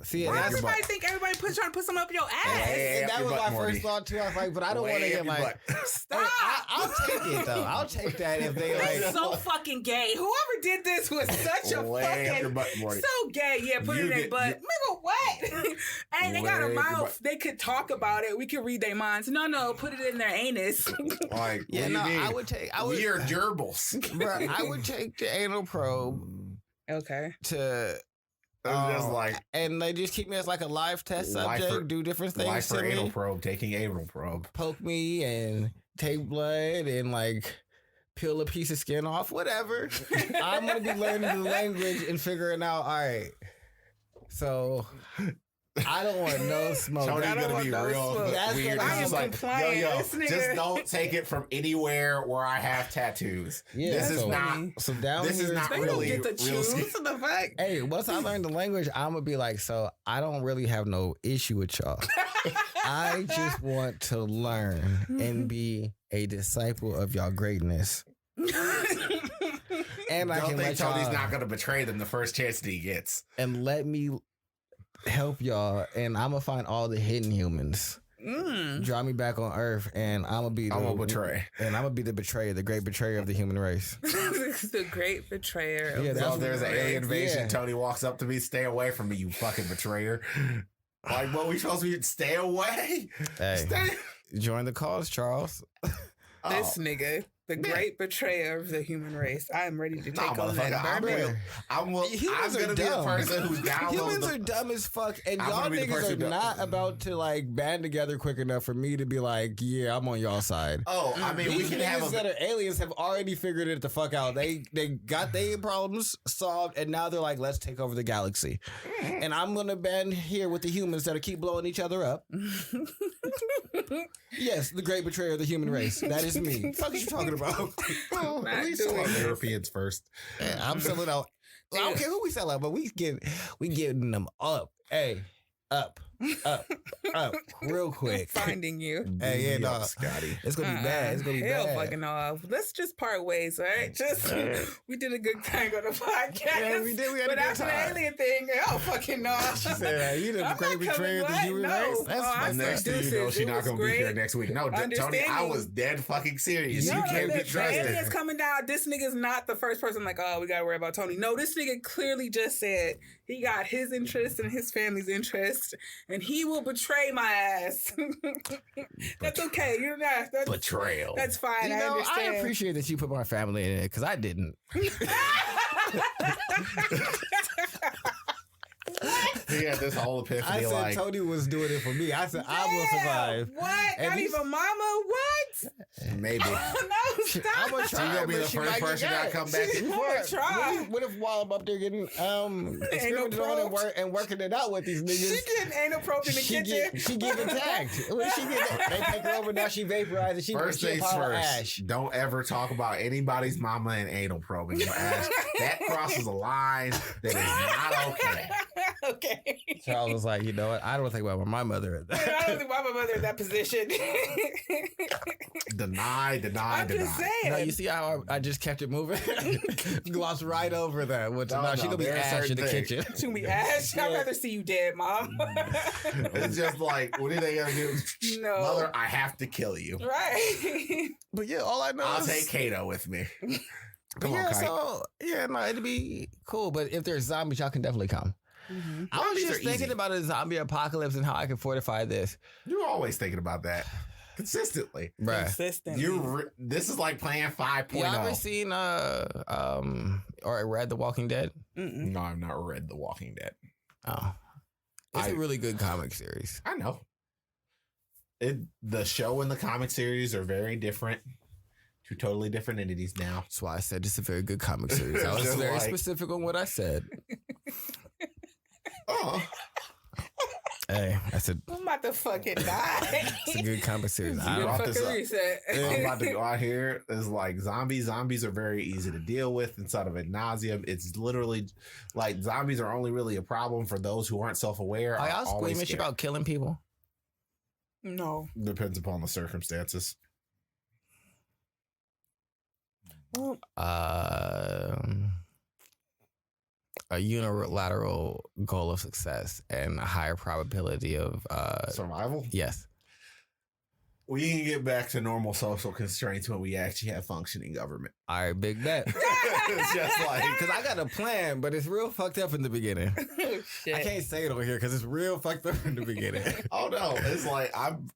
See, why everybody think everybody trying to put something up your ass? And that was my first thought too. I was like, but I don't want to get like. Stop. I'll take it though. I'll take that if they like. That's so fucking gay. Whoever did this was such a fucking so gay. Yeah, put it in their butt. Nigga, what? And they got a mouth. They could talk about it. We could read their minds. No, put it in their anus. Like, yeah, no, I would take. We are gerbils. Bro, I would take the anal probe. Okay. To just like, and they just keep me as like a live test subject, do different things. Life for anal probe, taking anal probe, poke me and take blood and like peel a piece of skin off, whatever. I'm gonna be learning the language and figuring out. All right, so. I don't want no smoke. Tony's gonna be real weird. I am compliant. Yo, just don't take it from anywhere where I have tattoos. Yeah, this is not. So down this here, is not they really don't get to choose the fact. Hey, once I learn the language, I'm gonna be like, so I don't really have no issue with y'all. I just want to learn and be a disciple of y'all greatness. And I can think Tony's not gonna betray them the first chance that he gets. And let me help y'all, and I'm gonna find all the hidden humans. Draw me back on Earth, and I'm gonna be betray, and I'm gonna be the betrayer, the great betrayer of the human race. The great betrayer. Yeah, that's there's an alien invasion. Yeah. Tony walks up to me, stay away from me, you fucking betrayer. Like, what we supposed to be? Stay away. Hey, join the cause, Charles. This nigga. The great betrayer of the human race. I am ready to take on that. I'm going to be the person who downloads. Humans are dumb as fuck, and y'all niggas are not about to like band together quick enough for me to be like, yeah, I'm on y'all side. Oh, I mean, we can have that are aliens have already figured it the fuck out. They got their problems solved, and now they're like, let's take over the galaxy. And I'm gonna band here with the humans that'll keep blowing each other up. Yes, the great betrayer of the human race. That is me. What the fuck are you talking about? We sell out Europeans first. Yeah, I'm selling out. I don't care who we sell out, but we getting them up. Hey, up, real quick. Finding you. Hey, yeah, dog. Scotty. It's gonna be bad. It's gonna be bad. Hell fucking off. Let's just part ways, all right? Just we did a good thing on the podcast. Yeah, we did. We had but a good after time. the alien thing, hell fucking no. She said, "You the great betrayer of the human race." That's next thing you know, she's not gonna be here next week. No, Tony, I was dead fucking serious. No, you can't get trusted. The aliens coming down. This nigga's not the first person like, oh, we gotta worry about Tony. No, this nigga clearly just said he got his interest and his family's interest, and he will betray my ass. That's okay. You're not. That's, betrayal. That's fine. I understand. I appreciate that you put my family in it because I didn't. He had this whole epiphany. I said Tony was doing it for me. I said I will survive. What? And not even mama? What? Maybe. Oh, no, stop. I'm gonna try. She's gonna be the first person that come back. What if while I'm up there getting experimented on and working it out with these niggas? She getting anal probed in the kitchen. She get attacked. They take her over now. She vaporized. And first things first. Don't ever talk about anybody's mama and anal probing your ass. That crosses a line that is not okay. Okay. Charles was like, you know what? I don't think about my mother. I don't think about my mother in that position. Deny. I'm just saying. No, you see how I just kept it moving? Glossed right over that. She's gonna be ash in the kitchen. She's gonna be ash. I'd rather see you dead, Mom. It's just like, what are they gonna do? No. Mother, I have to kill you. Right. But yeah, all I know I'll take Kato with me. Come on, so it'd be cool. But if there's zombies, y'all can definitely come. Mm-hmm. I was just thinking about a zombie apocalypse and how I can fortify this. You're always thinking about that. Consistently. Right. Consistently. This is like playing 5.0. You ever seen or read The Walking Dead? Mm-mm. No, I've not read The Walking Dead. Oh. It's a really good comic series. I know. The show and the comic series are very different. Two totally different entities now. That's why I said it's a very good comic series. I was very specific on what I said. Oh. Hey, I'm about to fucking die. It's a good conversation. I'm about to go out here. It's like zombies. Zombies are very easy to deal with inside of ad nauseum. It's literally like zombies are only really a problem for those who aren't self-aware. Are y'all squeamish about killing people? No. Depends upon the circumstances. A unilateral goal of success and a higher probability of survival. Yes, we can get back to normal social constraints when we actually have functioning government. All right, big bet. It's just like because I got a plan, but it's real fucked up in the beginning. Shit. I can't say it over here because it's real fucked up in the beginning. Oh no, it's like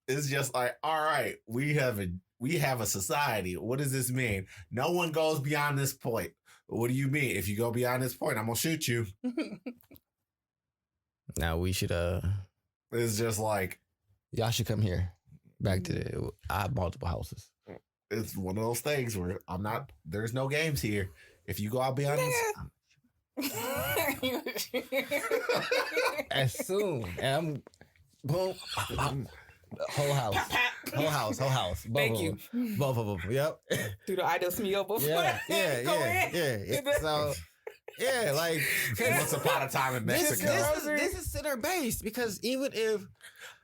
It's just like, all right, we have a society. What does this mean? No one goes beyond this point. What do you mean? If you go beyond this point, I'm gonna shoot you. Now we should It's just like y'all should come here. Back to I have multiple houses. It's one of those things where there's no games here. If you go out beyond this, as soon and boom. Whole house. Thank you. Both of them. Yep. Do the idos mio before. Yeah. So, yeah, like once upon a time in Mexico. This is center based because even if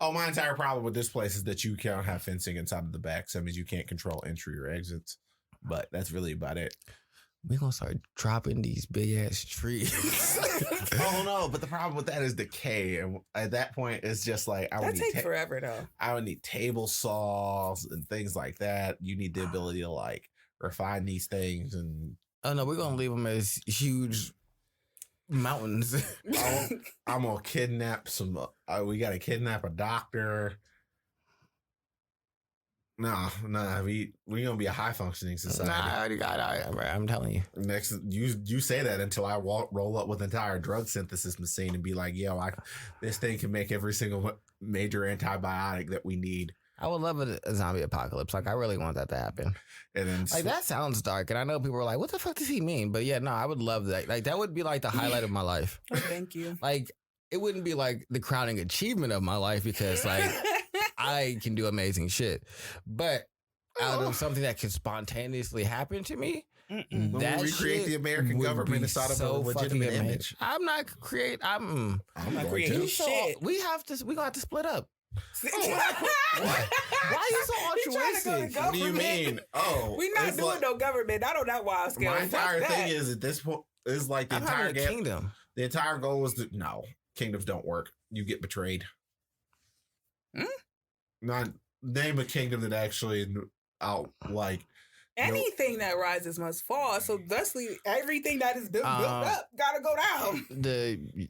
my entire problem with this place is that you can't have fencing inside of the back, so that means you can't control entry or exits. But that's really about it. We're gonna start dropping these big ass trees. Oh no, but the problem with that is decay. And at that point, it's just like that takes forever though. I would need table saws and things like that. You need the ability to like refine these things and oh no, we're gonna leave them as huge mountains. I'm gonna kidnap we gotta kidnap a doctor. Nah, we gonna be a high functioning society. Nah, I already got it. I'm telling you. Next, you say that until I roll up with an entire drug synthesis machine and be like, yo, this thing can make every single major antibiotic that we need. I would love a zombie apocalypse. Like I really want that to happen. And then like that sounds dark, and I know people are like, "What the fuck does he mean?" But yeah, no, I would love that. Like that would be like the highlight of my life. Oh, thank you. Like it wouldn't be like the crowning achievement of my life because like. I can do amazing shit, but out of something that can spontaneously happen to me, that we recreate the American government inside of a legitimate image. I'm not creating. I'm not creating shit. We're gonna have to split up. Why are you so altruistic? What do you mean? We're not doing no government. Not on that wild scale. My entire thing is at this point is like the entire kingdom. The entire goal is kingdoms don't work. You get betrayed. Not name a kingdom that actually like anything that rises must fall. So thusly, everything that is built up gotta go down. The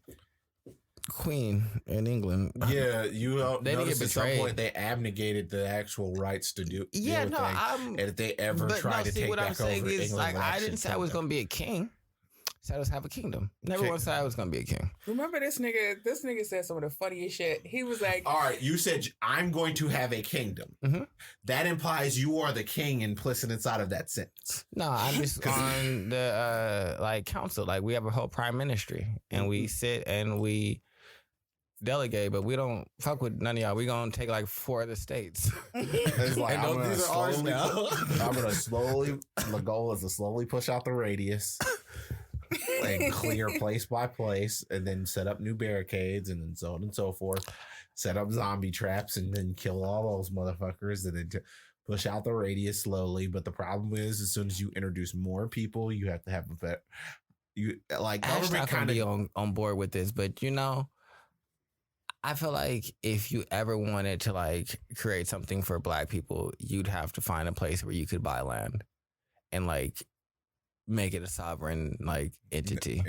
Queen in England, yeah, they didn't get betrayed. At some point, they abnegated the actual rights to do. Yeah, no, and if they ever tried to take what back I'm saying over is, England, like, I didn't say I was going to be a king. I was have a kingdom. Never once said I was gonna be a king. Remember this nigga? This nigga said some of the funniest shit. He was like, "All right, you said I'm going to have a kingdom. Mm-hmm. That implies you are the king implicit inside of that sentence." No, I'm just on the council. Like we have a whole prime ministry, and we sit and we delegate, but we don't fuck with none of y'all. We gonna take like 4 of the states. It's like I'm gonna slowly. The goal is to slowly push out the radius. And clear place by place, and then set up new barricades, and then so on and so forth. Set up zombie traps, and then kill all those motherfuckers, and then push out the radius slowly. But the problem is, as soon as you introduce more people, you have to have government kind of be on board with this. But I feel like if you ever wanted to like create something for Black people, you'd have to find a place where you could buy land and like. Make it a sovereign like entity.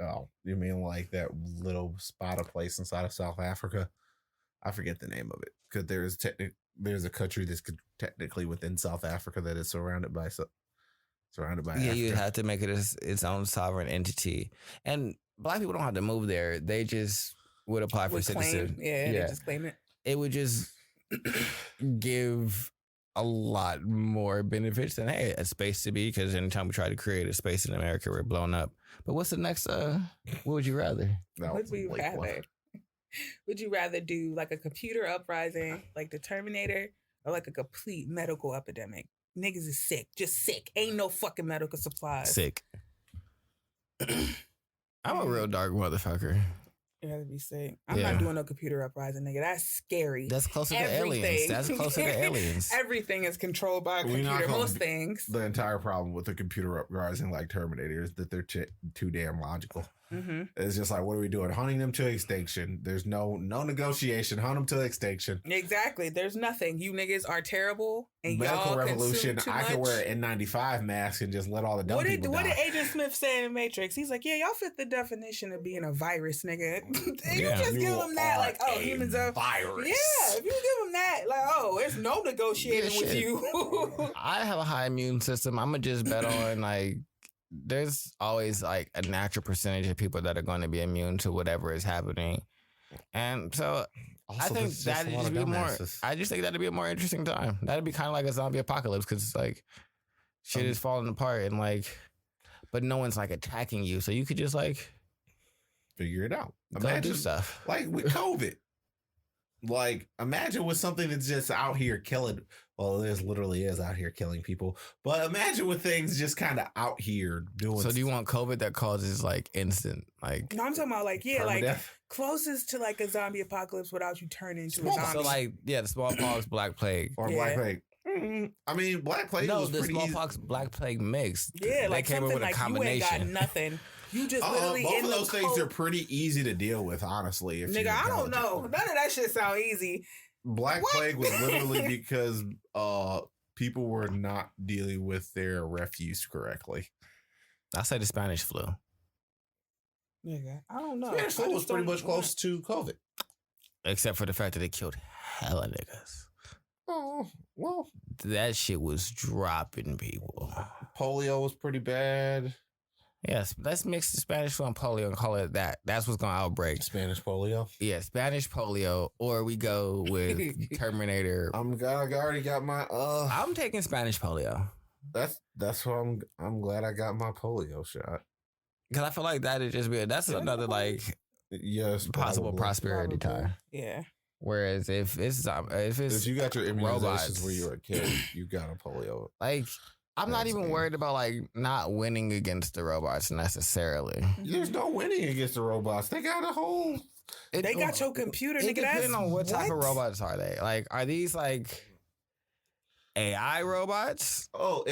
Oh, you mean like that little spot of place inside of South Africa? I forget the name of it because there's a country that's technically within South Africa that is surrounded by. Yeah, Africa. You'd have to make it its own sovereign entity, and Black people don't have to move there. They just would apply for citizenship. Yeah, they just claim it. It would just give. A lot more benefits than a space to be, because anytime we try to create a space in America, we're blown up. But what's the next? What would you rather? What would you rather? Would you rather do like a computer uprising, like the Terminator, or like a complete medical epidemic? Niggas is sick, just sick. Ain't no fucking medical supplies. Sick. I'm a real dark motherfucker. You have to be sick. I'm not doing no computer uprising, nigga. That's scary. That's closer to aliens. That's closer to aliens. Everything is controlled by a computer. Most things. The entire problem with the computer uprising like Terminator is that they're too damn logical. Mm-hmm. It's just like, what are we doing? Hunting them to extinction. There's no negotiation. Hunt them to extinction. Exactly. There's nothing. You niggas are terrible. And medical y'all revolution. I can wear an N95 mask and just let all the dumb people die. What did Agent Smith say in Matrix? He's like, yeah, y'all fit the definition of being a virus, nigga. You just give them that, like, oh, humans are virus. Yeah, if you give them that, like, oh, there's no negotiating with you. I have a high immune system. I'm gonna just bet on like. There's always like a natural percentage of people that are going to be immune to whatever is happening. And so also, I think that'd just be more, I just think that'd be a more interesting time. That'd be kind of like a zombie apocalypse because it's like shit is falling apart and like, but no one's like attacking you. So you could just like figure it out. Imagine do stuff. Like with COVID. Like, imagine with something that's just out here killing. Well, it literally is out here killing people. But imagine with things just kind of out here doing. So, do you want COVID that causes like instant, like? No, I'm talking about like like death? Closest to like a zombie apocalypse without you turning into a zombie. So, like, the smallpox, Black Plague, or Black Plague. Mm-hmm. I mean, Black Plague. No, was the smallpox, Black Plague mix. Yeah, like came something with a combination. You ain't got nothing. You just literally both of those things are pretty easy to deal with, honestly. If nigga, I don't know. None of that shit sound easy. Black Plague was literally because people were not dealing with their refuse correctly. I say the Spanish flu. Nigga, I don't know. Spanish flu was pretty much close to COVID. Except for the fact that it killed hella niggas. Oh, well. That shit was dropping people. Polio was pretty bad. Yes, let's mix the Spanish flu and polio and call it that. That's what's going to outbreak. Spanish polio? Yeah, Spanish polio, or we go with Terminator. I already got my I'm taking Spanish polio. That's why I'm glad I got my polio shot. Because I feel like that'd just be another like possible prosperity time. Yeah. Whereas if you got your immunizations robots, where you were a kid, you got a polio. Like, I'm not even worried about like not winning against the robots necessarily. There's no winning against the robots. They got a whole. They got your computer. It depends on what type of robots are they. Like, are these like AI robots? Oh,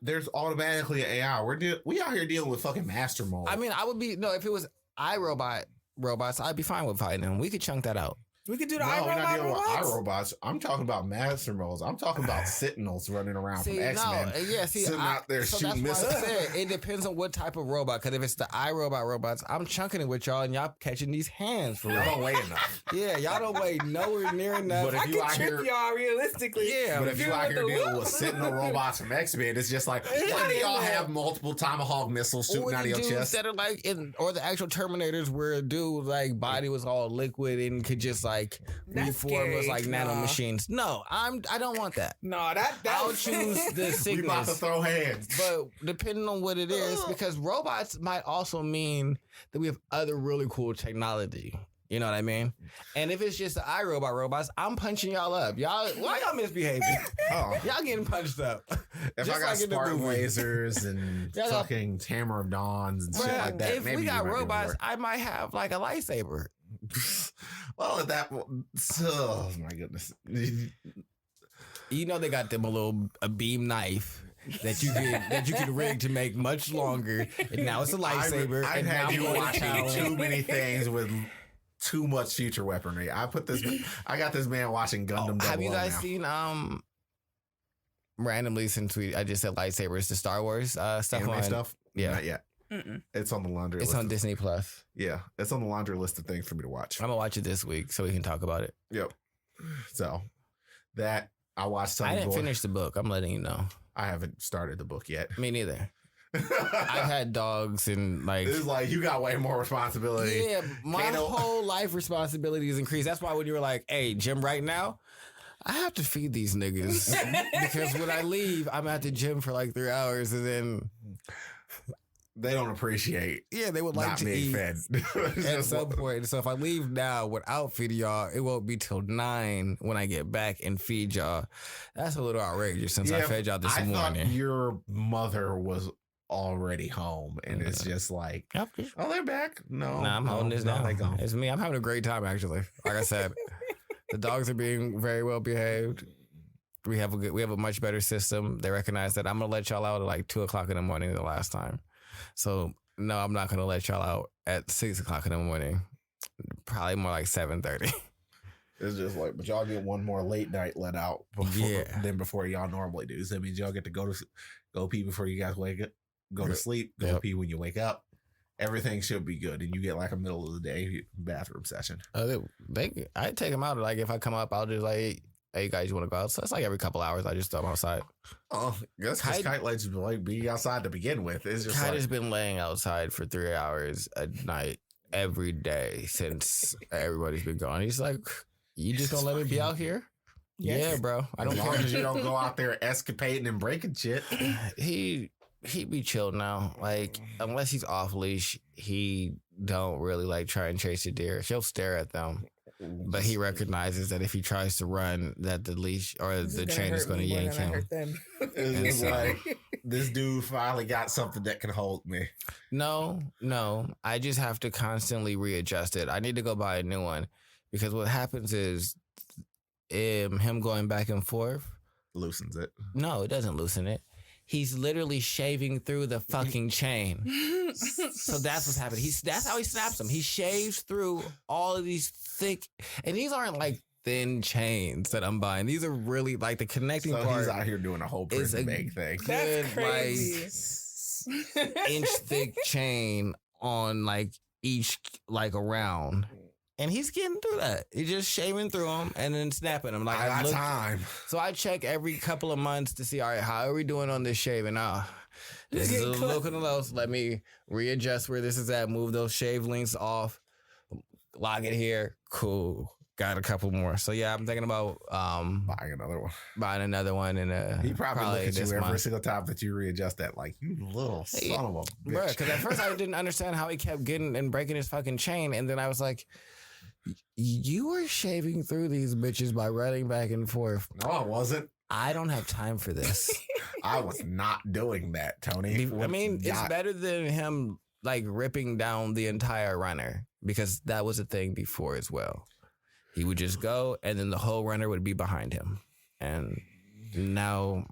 there's automatically an AI. We out here dealing with fucking master mold. I mean, if it was robots, I'd be fine with fighting them. We could chunk that out. We could do the iRobot. We're not dealing with iRobots. I'm talking about master molds. I'm talking about Sentinels running around from X-Men. Sitting out there shooting missiles. It depends on what type of robot. Because if it's the iRobot robots, I'm chunking it with y'all and y'all catching these hands for real. Y'all don't weigh enough. Yeah, y'all don't weigh nowhere near enough. But if I can trip y'all realistically. Yeah, but if you out here dealing with Sentinel robots from X-Men, it's just like, why do y'all have multiple Tomahawk missiles shooting out of your chest? That are like or the actual Terminators where a dude like body was all liquid and could just like reform was like nanomachines. No, I don't want that. No, I'll choose the sickness. We about to throw hands. But depending on what it is, because robots might also mean that we have other really cool technology. You know what I mean? And if it's just the iRobot robots, I'm punching y'all up. Y'all, why y'all misbehaving? Y'all getting punched up. If just I got like Spartan lasers and fucking Hammer of Dawns and shit like that, if maybe we got robots, I might have like a lightsaber. Well, at that, oh my goodness! You know they got them a beam knife that you can rig to make much longer, and now it's a lightsaber. I've had you watching too many things with too much future weaponry. I got this man watching Gundam. Have you guys seen randomly since I just said lightsabers, the Star Wars stuff? Anime stuff? Yeah, not yet. Mm-mm. It's on the laundry list. It's on Disney Plus. Yeah, it's on the laundry list of things for me to watch. I'm going to watch it this week so we can talk about it. Yep. So, that, I watched I didn't finish the book. I'm letting you know. I haven't started the book yet. Me neither. I've had dogs and like... It's like, you got way more responsibility. Yeah, my whole life responsibility is increased. That's why when you were like, hey, gym right now, I have to feed these niggas. Because when I leave, I'm at the gym for like 3 hours and then... They don't appreciate. Yeah, they would like to eat fed at some point. So if I leave now without feeding y'all, it won't be till 9 when I get back and feed y'all. That's a little outrageous since I fed y'all this morning. I thought your mother was already home, and it's just like, oh, they're back. No, I'm holding this down. It's me. I'm having a great time, actually. Like I said, the dogs are being very well behaved. We have a much better system. They recognize that I'm gonna let y'all out at like 2:00 in the morning the last time. So no, I'm not gonna let y'all out at 6:00 in the morning. Probably more like 7:30. It's just like, but y'all get one more late night let out before y'all normally do. So that means y'all get to go pee before you guys wake up, go to sleep, go pee when you wake up. Everything should be good, and you get like a middle of the day bathroom session. I take them out. Like if I come up, I'll just like, hey, you guys, you want to go out? So it's like every couple hours, I just throw them outside. Oh, that's because Kite likes to like be outside to begin with. It's just Kite has been laying outside for 3 hours a night every day since everybody's been gone. He's like, you just gonna let me be out here? Yes. Yeah, bro. I don't care as you don't go out there escapading and breaking shit. He be chill now. Like unless he's off leash, he don't really like try and chase a deer. He'll stare at them. But he recognizes that if he tries to run, that the leash or the chain is going to yank him. It's like, this dude finally got something that can hold me. No. I just have to constantly readjust it. I need to go buy a new one because what happens is him going back and forth loosens it. No, it doesn't loosen it. He's literally shaving through the fucking chain. So that's what's happening. That's how he snaps them. He shaves through all of these thick, and these aren't like thin chains that I'm buying. These are really like the connecting part. He's out here doing a whole prison bag thing. That's crazy. Like, inch thick chain on like each like around. And he's getting through that. He's just shaving through them and then snapping them. Like I got time. So I check every couple of months to see, all right, how are we doing on this shaving? This is a little close. Let me readjust where this is at. Move those shave links off. Lock it here. Cool. Got a couple more. So yeah, I'm thinking about buying another one. And he probably look at you every single time that you readjust that, like, you little son of a bitch. Bro, because at first I didn't understand how he kept getting and breaking his fucking chain, and then I was like, you were shaving through these bitches by running back and forth. No, I wasn't. I don't have time for this. I was not doing that, Tony. I mean, it's better than him like ripping down the entire runner, because that was a thing before as well. He would just go and then the whole runner would be behind him. And now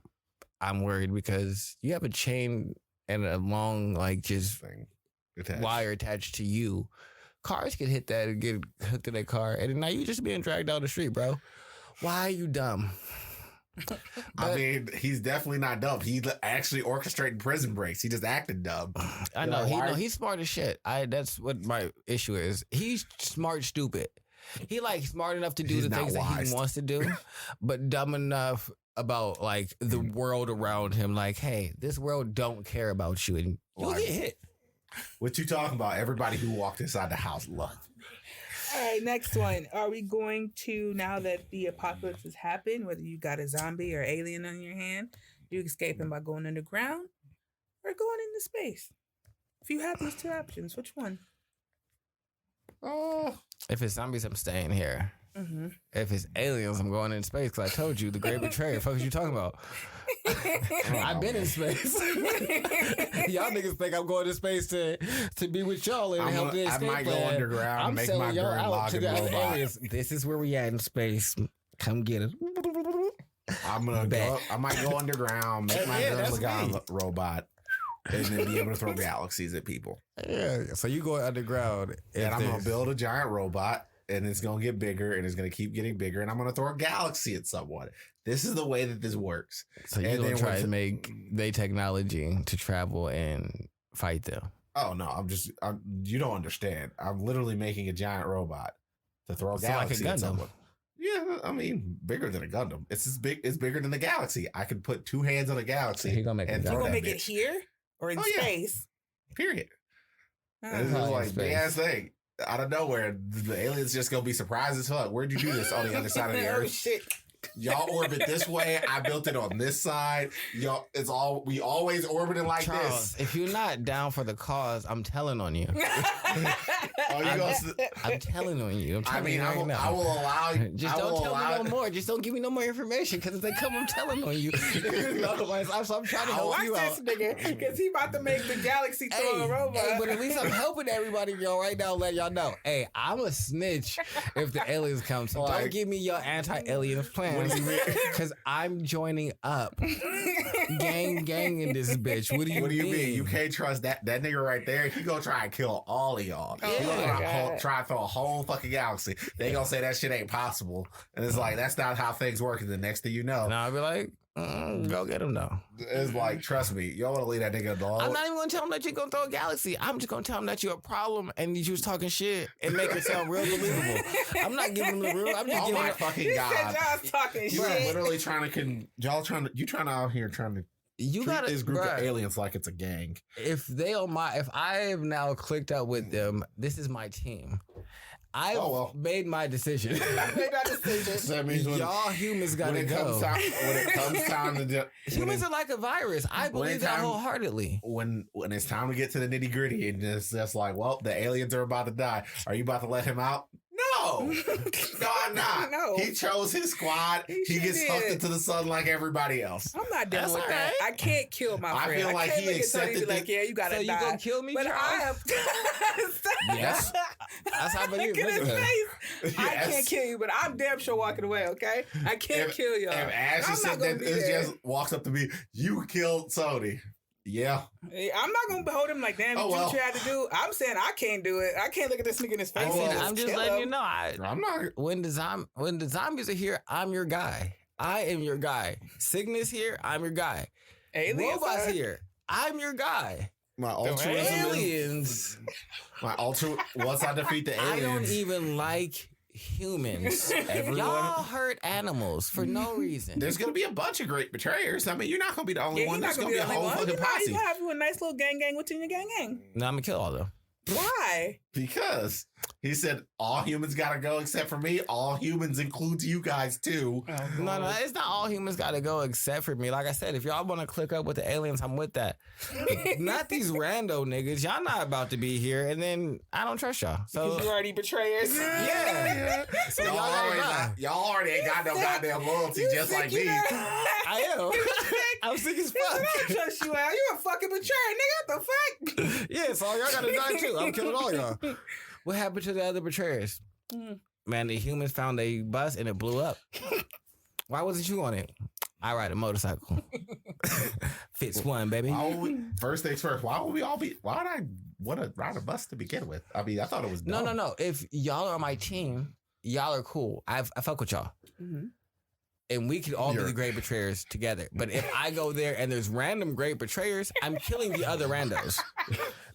I'm worried because you have a chain and a long like just wire attached to you. Cars can hit that and get hooked in a car, and now you just being dragged down the street, bro. Why are you dumb? I mean, he's definitely not dumb. He's actually orchestrating prison breaks. He just acted dumb. I know. He's smart as shit. That's what my issue is. He's smart, stupid. He like smart enough to do the things that he wants to do, but dumb enough about like the world around him. Like, hey, this world don't care about you, and you'll get hit. What you talking about? Everybody who walked inside the house loved me. All right, next one. Are we going to, now that the apocalypse has happened, whether you got a zombie or alien on your hand, you escape him by going underground or going into space? If you have these two options, which one? Oh, if it's zombies, I'm staying here. Mm-hmm. If it's aliens, I'm going in space, because I told you, the great betrayer. What the fuck is you talking about? I've been in space. Y'all niggas think I'm going to space to be with y'all and help the escape plan. I might go underground and make my Gurren Lagann robot. Aliens. This is where we at in space. Come get it. I'm gonna go. I might go underground, make my Gurren Lagann robot, and then be able to throw galaxies at people. Yeah. So you go underground, and I'm gonna build a giant robot. And it's going to get bigger, and it's going to keep getting bigger, and I'm going to throw a galaxy at someone. This is the way that this works. So you're going to try and make the technology to travel and fight them. Oh, no. You don't understand. I'm literally making a giant robot to throw a galaxy like a at someone. Yeah, I mean, bigger than a Gundam. It's bigger than the galaxy. I could put two hands on a galaxy. You're going to make it here or in space? Yeah. Period. This is like big ass thing. Out of nowhere, the aliens just gonna be surprised as fuck. Where'd you do this on the other side of the earth? Shit. Y'all orbit this way. I built it on this side. Y'all, we always orbiting like Charles, this. If you're not down for the cause, I'm telling on you. I'm telling on you. I will allow you. Just don't tell me no more. Just don't give me no more information because if they come, I'm telling on you. So I'm trying to help you out. Watch this nigga because he about to make the galaxy throw a robot. Hey, but at least I'm helping everybody, yo, right now. Let y'all know. Hey, I'm a snitch if the aliens come. So don't give me your anti-aliens plans because I'm joining up. gang in this bitch. What do you mean? You can't trust that nigga right there. He gonna try and kill all of y'all. He gonna try to throw a whole fucking galaxy. They gonna say that shit ain't possible. And it's like, that's not how things work. And the next thing you know. And I'll be like, go get him though. It's like, trust me, you don't want to leave that nigga alone. I'm not even gonna tell him that you're gonna throw a galaxy. I'm just gonna tell him that you're a problem and you was talking shit and make it sound real believable. I'm not giving him the real. I'm just giving him fucking God. Y'all talking shit. Literally trying to out here trying to. You got this group of aliens like it's a gang. If I have now clicked up with them, this is my team. I've made my decision. So that means y'all humans gotta go. When it comes time to humans are like a virus. I believe that wholeheartedly. When it's time to get to the nitty gritty, and it's just like, well, the aliens are about to die. Are you about to let him out? No, I'm not. No. He chose his squad. He gets hooked into the sun like everybody else. I'm not dealing with that. I can't kill my friend. I feel like he accepted like, yeah, you gotta die. So you gonna kill me, but Charles? I am. Yes. That's how I believe. Look at his face. Yes. I can't kill you, but I'm damn sure walking away. Okay, I can't kill y'all. If Ashley said that, it just walks up to me. You killed Sony. Yeah. I'm not going to hold him like, damn, you tried to do. I'm saying I can't do it. I can't look at this nigga in his face. I'm just letting you know. I'm not. When the zombies are here, I'm your guy. I am your guy. Cygnus here, I'm your guy. Robots here, I'm your guy. My aliens. Once I defeat the aliens. I don't even like humans. Y'all hurt animals for no reason. There's gonna be a bunch of great betrayers. I mean, you're not gonna be the only one. There's gonna be a whole fucking posse. You have you a nice little gang within your gang. No, I'm gonna kill all of them. Why? Because he said all humans gotta go except for me. All humans includes you guys too. No, it's not all humans gotta go except for me. Like I said, if y'all want to click up with the aliens, I'm with that. Not these rando niggas. Y'all not about to be here, and then I don't trust y'all. So because you already betrayers. Yeah. So y'all already ain't got no goddamn loyalty, just like me. I am. I'm sick as fuck. I don't trust you, Al. You a fucking betrayer, nigga. What the fuck? Yeah, so y'all gotta die too. I'm killing all y'all. What happened to the other betrayers? Man, the humans found a bus and it blew up. Why wasn't you on it? I ride a motorcycle. Fits one, baby. First things first. Why would we all be? Why would I want to ride a bus to begin with? I mean, I thought it was dumb. No. If y'all are on my team, y'all are cool. I fuck with y'all. Mm-hmm. And we could all be the great betrayers together. But if I go there and there's random great betrayers, I'm killing the other randos.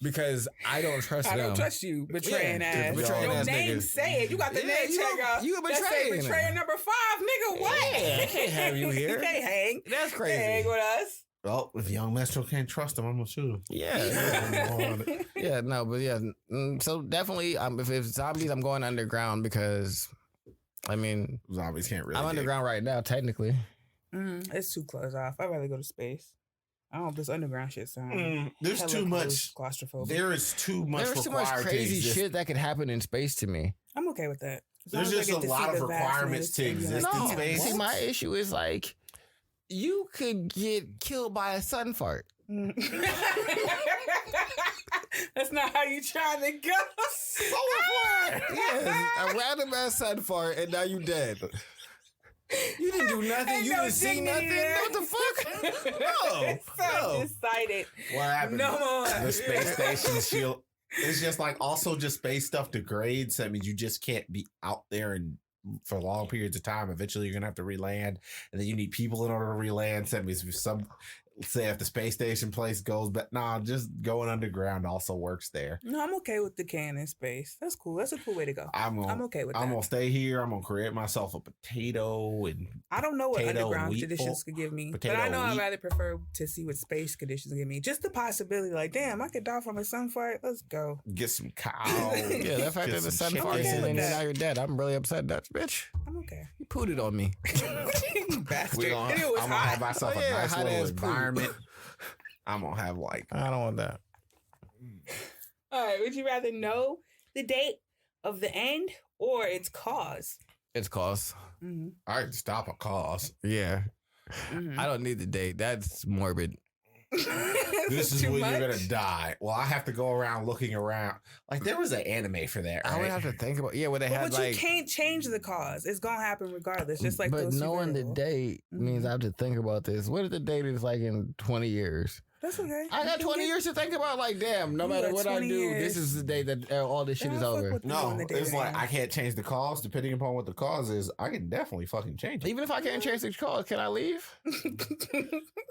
Because I don't trust them. I don't trust you, betraying ass. Betraying ass name niggas. Say it. You got the name checker. You a betrayer. Betrayer number 5, nigga. What? Yeah, they can't have you here. You can't hang. That's crazy. Can't hang with us. Well, if young Metro can't trust him, I'm gonna shoot him. Yeah. No, but yeah. So definitely, if zombies, I'm going underground because... I mean, zombies can't really. I'm underground right now, technically. It's too closed off. I'd rather go to space. I don't know if this underground shit sounds. There's too much claustrophobic. There is too much. There's too much crazy shit that could happen in space to me. I'm okay with that. There's just a lot of requirements to exist in space. See, my issue is like, you could get killed by a sun fart. That's not how you trying to go. Yes, a random ass sun fart, and now you dead. You didn't do nothing. Ain't you didn't see nothing. What the fuck? No. Decided. What happened? No more. The space station shield. It's just like also just space stuff degrades. So that means you just can't be out there and for long periods of time. Eventually, you're gonna have to re-land, and then you need people in order to re-land. So that means say if the space station place goes, but nah, just going underground also works there. No, I'm okay with the can in space. That's cool. That's a cool way to go. I'm okay with that. I'm gonna stay here. I'm gonna create myself a potato and I don't know what underground conditions could give me, but I know I'd rather prefer to see what space conditions give me. Just the possibility, like, damn, I could die from a sun fart. Let's go. Get some cow. Yeah, that fact that the sun farts and now you're dead. I'm really upset, Dutch bitch. I'm okay. You pooted on me. Bastard. I'm gonna have myself a nice little environment. I'm gonna have I don't want that. All right. Would you rather know the date of the end or its cause? Its cause. Mm-hmm. I can stop a cause. Yeah. Mm-hmm. I don't need the date. That's morbid. This is when you're gonna die. Well, I have to go around looking around. Like there was an anime for that. Right? I would have to think about. Yeah, where they had but you can't change the cause. It's gonna happen regardless. Just like. But knowing the date means I have to think about this. What if the date is like in 20 years? That's okay. I got 20 years to think about. Like, damn, no matter what I do, this is the day that all this shit is over. No, it's like I can't change the cause. Depending upon what the cause is, I can definitely fucking change it. Even if I can't change the cause, can I leave?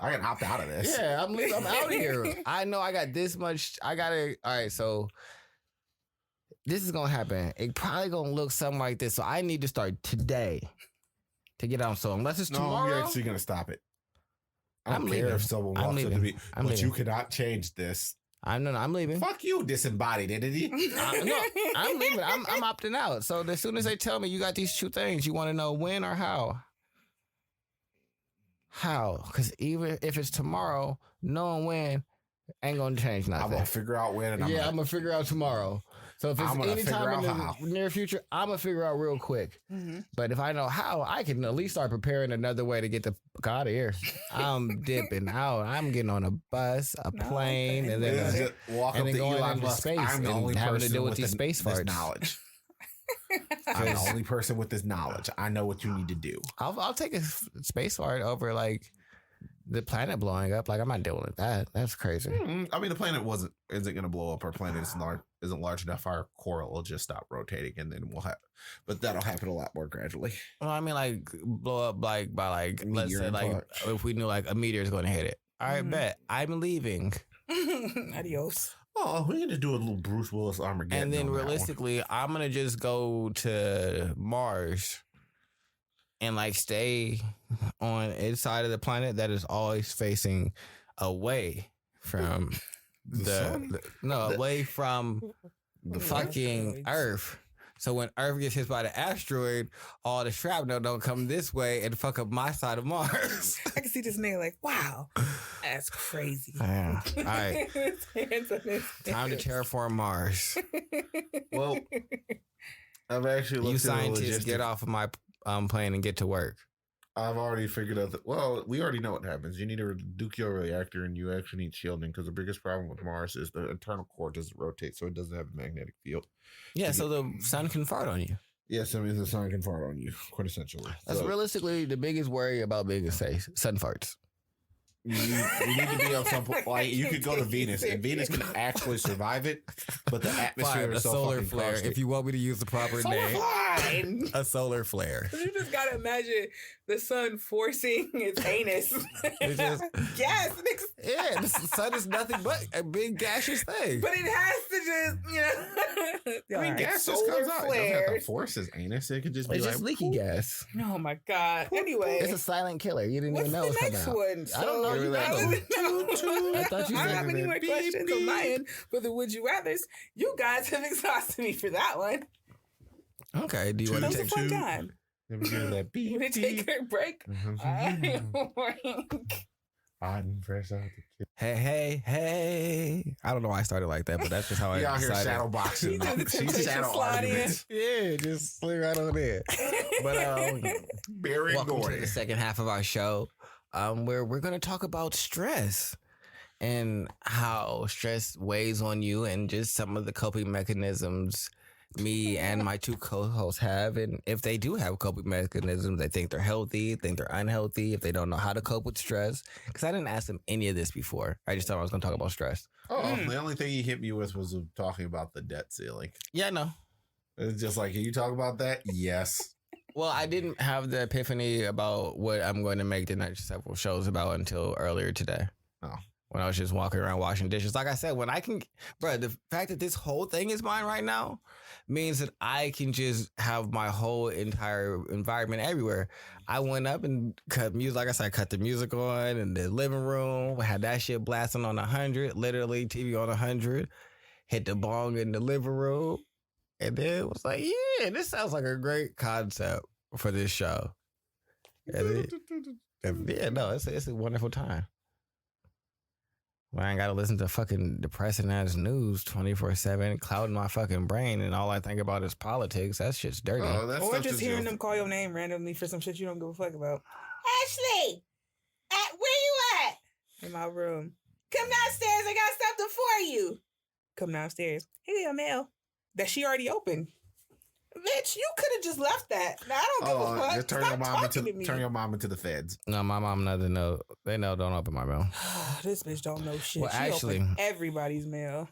I can opt out of this. Yeah, I'm out of here. I know I got this much. All right, so this is going to happen. It probably going to look something like this. So I need to start today to get on. So unless it's tomorrow. You're actually going to stop it. I don't care if someone walks up to me, but you cannot change this. I'm leaving. Fuck you, disembodied entity. I'm leaving. I'm opting out. So as soon as they tell me you got these two things, you want to know when or how? How? Because even if it's tomorrow, knowing when ain't gonna change nothing. I'm gonna figure out when. And I'm gonna figure out tomorrow. So if it's any time in the near future, I'm gonna figure out real quick. Mm-hmm. But if I know how, I can at least start preparing another way to get the fuck out of here. I'm dipping out. I'm getting on a bus, a plane, and then going into space and having to deal with these space farts. Knowledge. I'm the only person with this knowledge. I know what you need to do. I'll take a space fart over like the planet blowing up. Like I'm not dealing with that. That's crazy. I mean, the planet isn't going to blow up. Our planet isn't large enough. Our core will just stop rotating, and then we'll have. But that'll happen a lot more gradually. Well, I mean, like blow up like by like let's say like if we knew like a meteor is going to hit it. All right, bet I'm leaving. Adios. Oh, we're gonna do a little Bruce Willis Armageddon. And then realistically, I'm gonna just go to Mars and like stay on its side of the planet that is always facing away from away from the fucking Earth. So when Earth gets hit by the asteroid, all the shrapnel don't come this way and fuck up my side of Mars. I can see this nigga like, wow, that's crazy. Yeah. All right. Time to terraform Mars. Well, I've actually looked you scientists get off of my plane and get to work. I've already figured out that, we already know what happens. You need a nuclear reactor and you actually need shielding because the biggest problem with Mars is the internal core doesn't rotate, so it doesn't have a magnetic field. Yeah, so the sun can fart on you. Yes, I mean, the sun can fart on you, quintessentially. That's realistically the biggest worry about being a space. Sun farts. You need to be on some point. Like you could go to Venus, and Venus can actually survive it, but the atmosphere is so solar flare. Caustic. If you want me to use the proper name, a solar flare. You just gotta imagine the sun forcing its anus. Gas. Yeah, the sun is nothing but a big gaseous thing. But it has to just, I mean, gas just comes out. It doesn't have to force its anus. It could just be it's just leaky gas. Oh my god. Anyway, it's a silent killer. You didn't even know it's coming out. One? I don't know. I thought you I don't have any more questions on my end for the would you rathers. You guys have exhausted me for that one. Okay. Do you want to take two? Time. Let me hear that beep. You want to take a break? Hey. I don't know why I started like that, but that's just how I decided. Out here shadow boxing. She's shadow arguments. Yeah, just slid right on there. But welcome to the second half of our show. Where we're going to talk about stress and how stress weighs on you and just some of the coping mechanisms me and my two co-hosts have. And if they do have coping mechanisms, they think they're healthy, think they're unhealthy, if they don't know how to cope with stress. Because I didn't ask them any of this before. I just thought I was going to talk about stress. The only thing he hit me with was talking about the debt ceiling. Yeah, I know. It's just like, can you talk about that? Yes. Well, I didn't have the epiphany about what I'm going to make the next several shows about until earlier today. Oh. When I was just walking around washing dishes. Like I said, when I can, bro, the fact that this whole thing is mine right now means that I can just have my whole entire environment everywhere. I went up and cut music. Like I said, I cut the music on in the living room. Had that shit blasting on 100, literally TV on 100. Hit the bong in the living room. And then it was like, yeah, this sounds like a great concept for this show. It's a wonderful time. When I ain't got to listen to fucking depressing ass news 24/7, clouding my fucking brain, and all I think about is politics. That shit's dirty. Or just hearing them call your name randomly for some shit you don't give a fuck about. Ashley, where you at? In my room. Come downstairs. I got something for you. Come downstairs. Here your mail that she already opened. Bitch, you could have just left that. Now, I don't give a fuck. Just turn your mom into the feds. No, my mom doesn't know. They know don't open my mail. This bitch don't know shit. Well, she actually, everybody's mail.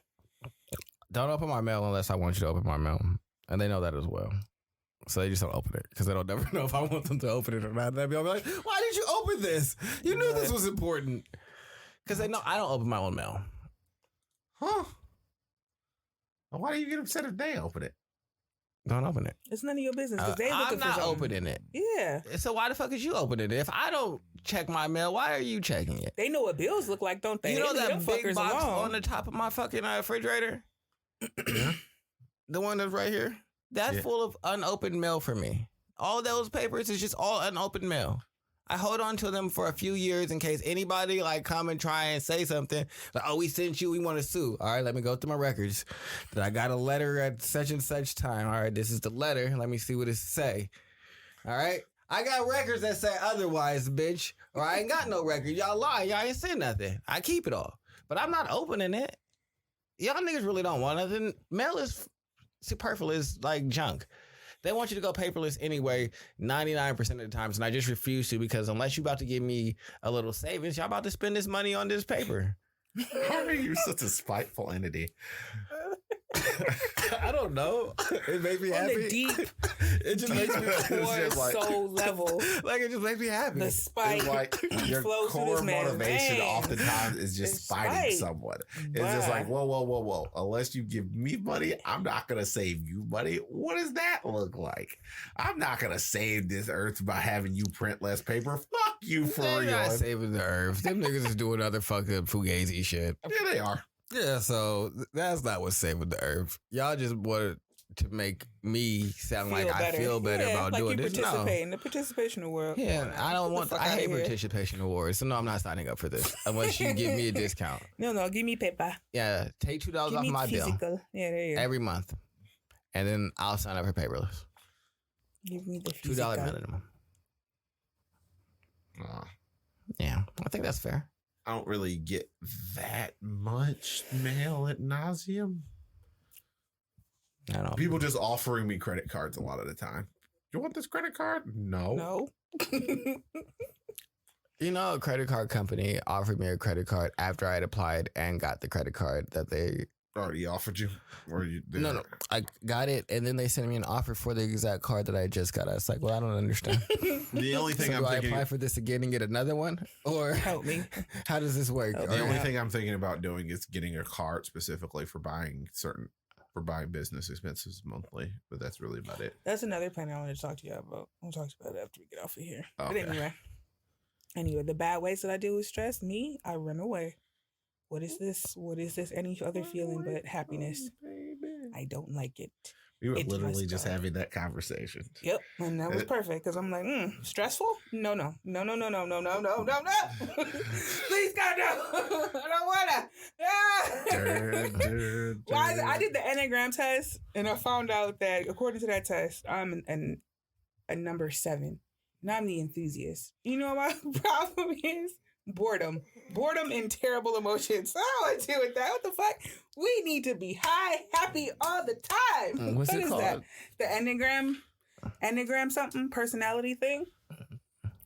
Don't open my mail unless I want you to open my mail. And they know that as well. So they just don't open it because they don't never know if I want them to open it or not. They'll be like, why did you open this? You knew this was important. Because they know I don't open my own mail. Huh? Why do you get upset if they open it? Don't open it. It's none of your business. I'm not opening it. Yeah. So why the fuck is you opening it? If I don't check my mail, why are you checking it? They know what bills look like, don't they? You know that big box on the top of my fucking refrigerator? The one that's right here? That's full of unopened mail for me. All those papers is just all unopened mail. I hold on to them for a few years in case anybody like come and try and say something. Like, oh, we sent you, we want to sue. All right, let me go through my records. That I got a letter at such and such time. All right, this is the letter. Let me see what it say. All right. I got records that say otherwise, bitch. Or I ain't got no record. Y'all lie. Y'all ain't saying nothing. I keep it all. But I'm not opening it. Y'all niggas really don't want nothing. Mail is superfluous, like junk. They want you to go paperless anyway, 99% of the times, and I just refuse to because unless you about to give me a little savings, y'all about to spend this money on this paper. How are you such a spiteful entity? I don't know. It makes me happy. On the deep, it just makes me core soul level. Like it just makes me happy. The spite like your core motivation oftentimes is just spiting someone. It's just like, whoa. Unless you give me money, I'm not gonna save you money. What does that look like? I'm not gonna save this earth by having you print less paper. Fuck you for real. They're not saving the earth. Them niggas is doing other fucking fugazi shit. Yeah, they are. Yeah, so that's not what's saving the earth. Y'all just wanted to make me sound like I feel better about like doing this. Participate in the participation award. Yeah, I don't want. I hate participation awards, so no, I'm not signing up for this unless you give me a discount. No, give me paper. Yeah, take $2 off my bill. Yeah, there you go. Every month, and then I'll sign up for paperless. Give me the physical. $2 minimum. Yeah, I think that's fair. I don't really get that much mail at nauseum. I don't. People just offering me credit cards a lot of the time. You want this credit card? No. You know, a credit card company offered me a credit card after I had applied and got the credit card that they already offered you? Or you No. I got it, and then they sent me an offer for the exact card that I just got. I was like, well, I don't understand. The only thing I'm thinking, do I apply for this again and get another one? Or help me. How does this work? The only thing I'm thinking about doing is getting a card specifically for buying business expenses monthly, but that's really about it. That's another plan I want to talk to you about. We'll talk about it after we get off of here. Okay. But anyway, the bad ways that I deal with stress, I run away. What is this? What is this? Any other feeling but happiness? I don't like it. We were literally just having that conversation. Yep, and that was perfect because I'm like, stressful? No. Please God, no. I don't wanna. I did the Enneagram test, and I found out that according to that test, I'm a number 7. And I'm the enthusiast. You know what my problem is? Boredom and terrible emotions. I don't want to deal with that. What the fuck? We need to be happy all the time. What's it called? That? The Enneagram something personality thing.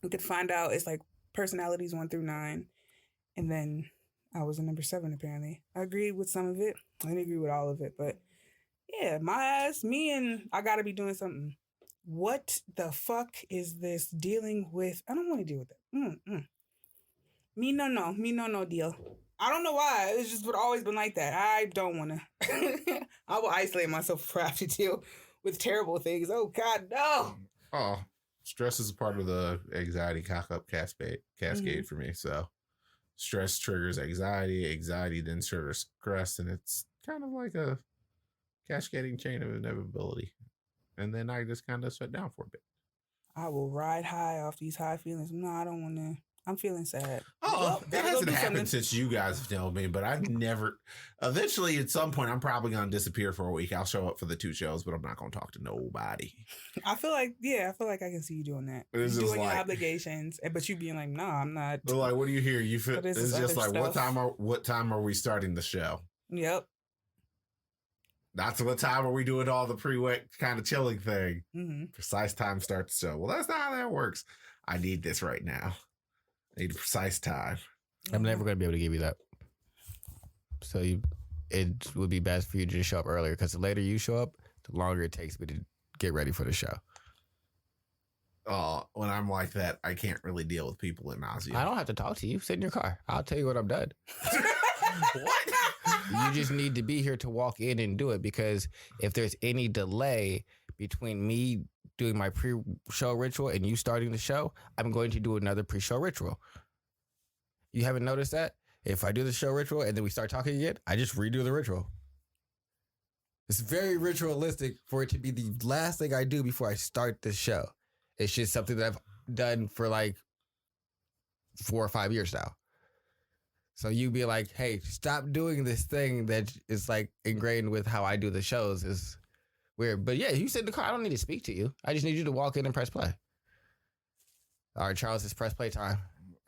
We could find out it's like personalities 1 through 9, and then I was a number 7 apparently. I agreed with some of it. I didn't agree with all of it, but yeah, I gotta be doing something. What the fuck is this dealing with? I don't want to deal with that. Me no deal. I don't know why. It's just always been like that. I don't want to. I will isolate myself before I have to deal with terrible things. Oh, God, no. Oh, stress is a part of the anxiety cock-up cascade for me. So stress triggers anxiety then triggers stress, and it's kind of like a cascading chain of inevitability. And then I just kind of shut down for a bit. I will ride high off these high feelings. No, I don't want to. I'm feeling sad. Oh, that hasn't happened since you guys have told me, but I've never. Eventually, at some point, I'm probably going to disappear for a week. I'll show up for the 2 shows, but I'm not going to talk to nobody. I feel like I can see you doing that. It's doing your obligations, but you being like, no, I'm not. But like, what do you hear? You feel it's just like, stuff. What time are we starting the show? Yep. That's what time are we doing all the pre-wet kind of chilling thing? Mm-hmm. Precise time starts the show. Well, that's not how that works. I need this right now. I need a precise time. I'm never going to be able to give you that. So it would be best for you to just show up earlier, because the later you show up, the longer it takes me to get ready for the show. When I'm like that, I can't really deal with people in nausea. I don't have to talk to you. Sit in your car. I'll tell you when I'm done. What? You just need to be here to walk in and do it, because if there's any delay between me doing my pre-show ritual and you starting the show, I'm going to do another pre-show ritual. You haven't noticed that? If I do the show ritual and then we start talking again, I just redo the ritual. It's very ritualistic for it to be the last thing I do before I start the show. It's just something that I've done for like 4 or 5 years now. So you be like, hey, stop doing this thing that is like ingrained with how I do the shows is weird. But yeah, you sit in the car. I don't need to speak to you. I just need you to walk in and press play. All right, Charles, it's press play time.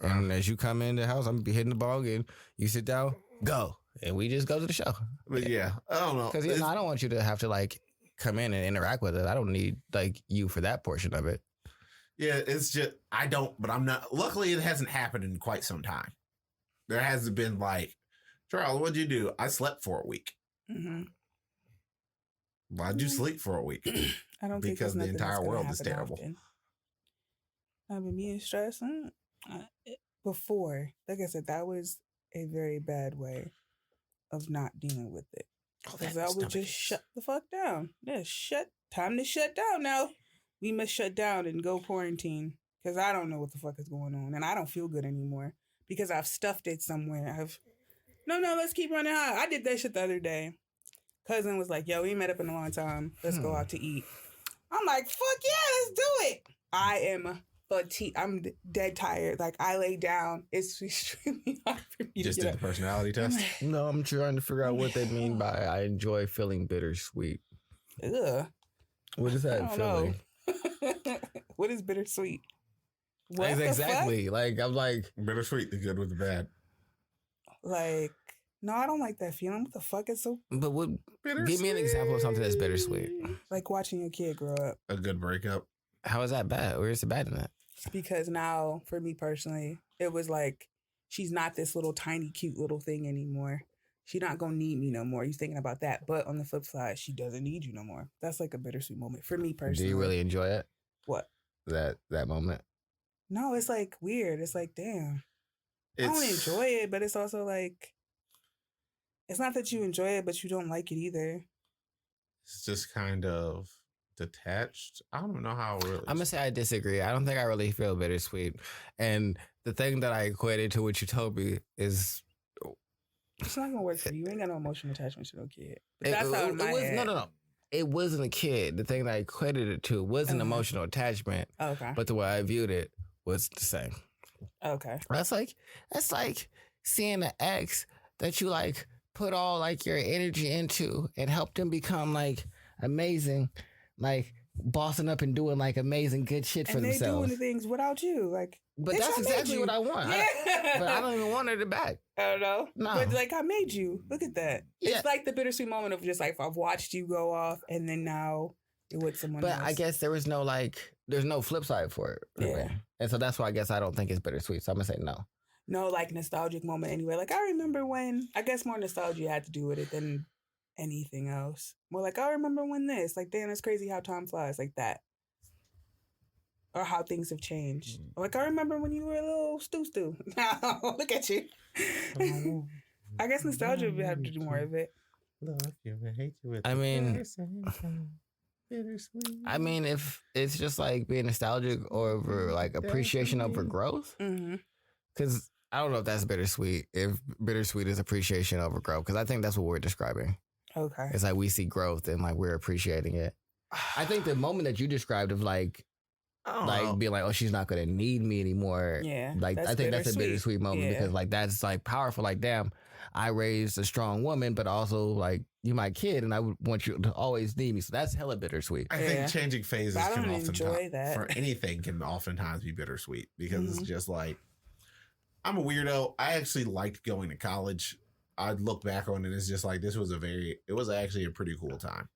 And as you come in the house, I'm hitting the ball again. You sit down, go. And we just go to the show. But yeah, I don't know. Because I don't want you to have to like come in and interact with it. I don't need like you for that portion of it. Yeah, it's just, I don't, but I'm not. Luckily, it hasn't happened in quite some time. There hasn't been like, Charles, what'd you do? I slept for a week. Mm-hmm. Why'd you sleep for a week? I don't think because the entire world is terrible. Often. I've been being stressed before. Like I said, that was a very bad way of not dealing with it. Because I would just shut the fuck down. Yeah, time to shut down now. We must shut down and go quarantine. Because I don't know what the fuck is going on. And I don't feel good anymore. Because I've stuffed it somewhere. No, let's keep running high. I did that shit the other day. Cousin was like, yo, we met up in a long time. Let's go out to eat. I'm like, fuck yeah, let's do it. I am fatigued. I'm dead tired. Like, I lay down. It's extremely hard for me just to get did the personality test? No, I'm trying to figure out what they mean by I enjoy feeling bittersweet. Ugh. What is that feeling? What is bittersweet? What exactly? Like, I'm like, bittersweet, the good with the bad. Like, no, I don't like that feeling. What the fuck is so? But give me an example of something that's bittersweet. Like watching your kid grow up. A good breakup. How is that bad? Where is it bad in that? Because now, for me personally, it was like, she's not this little tiny, cute little thing anymore. She's not gonna need me no more. You're thinking about that. But on the flip side, she doesn't need you no more. That's like a bittersweet moment for me personally. Do you really enjoy it? What? That moment? No, it's like weird. It's like, damn. I don't enjoy it, but it's also like, it's not that you enjoy it, but you don't like it either. It's just kind of detached. I don't know how really. I'm gonna say I disagree. I don't think I really feel bittersweet. And the thing that I equated to what you told me is, it's not gonna work for you. You ain't got no emotional attachment to no kid. But that's how in my head. No. It wasn't a kid. The thing that I equated it to wasn't emotional attachment. Okay. But the way I viewed it was the same. Okay. That's like seeing an ex that you like put all like your energy into and help them become like amazing, like bossing up and doing like amazing good shit for themselves. And they doing the things without you, like. But that's exactly what I want. Yeah. But I don't even want it back. I don't know. No. But like, I made you. Look at that. Yeah. It's like the bittersweet moment of just like, I've watched you go off and then now you're with someone else. But I guess there's no flip side for it. Yeah. And so that's why I guess I don't think it's bittersweet. So I'm going to say no. No, like nostalgic moment anyway. Like, I remember when, I guess more nostalgia had to do with it than anything else. More like, I remember when this. Like, damn, it's crazy how time flies. Like that. or how things have changed. Like, I remember when you were a little stew. Now, look at you. I guess nostalgia would have to do more of it. I mean, if it's just like being nostalgic over like appreciation over growth, because I don't know if that's bittersweet. If bittersweet is appreciation over growth, because I think that's what we're describing. Okay, it's like we see growth and like we're appreciating it. I think the moment that you described of like being like, oh, she's not gonna need me anymore. Yeah, like I think that's a bittersweet moment because like that's like powerful. Like, damn, I raised a strong woman, but also like you're my kid, and I would want you to always need me. So that's hella bittersweet. I think changing phases can oftentimes for anything can oftentimes be bittersweet because it's just like, I'm a weirdo. I actually liked going to college. I'd look back on it, it's just like it was actually a pretty cool time.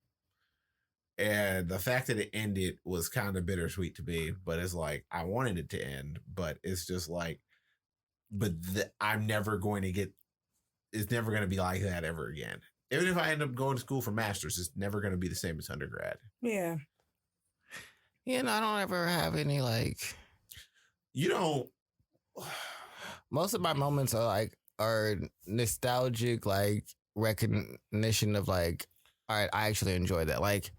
And the fact that it ended was kind of bittersweet to me, but it's like, I wanted it to end, but it's just like, I'm never going to get, it's never going to be like that ever again. Even if I end up going to school for master's, it's never going to be the same as undergrad. Yeah. I don't ever have any like, most of my moments are nostalgic, like recognition of like, all right, I actually enjoyed that. Like,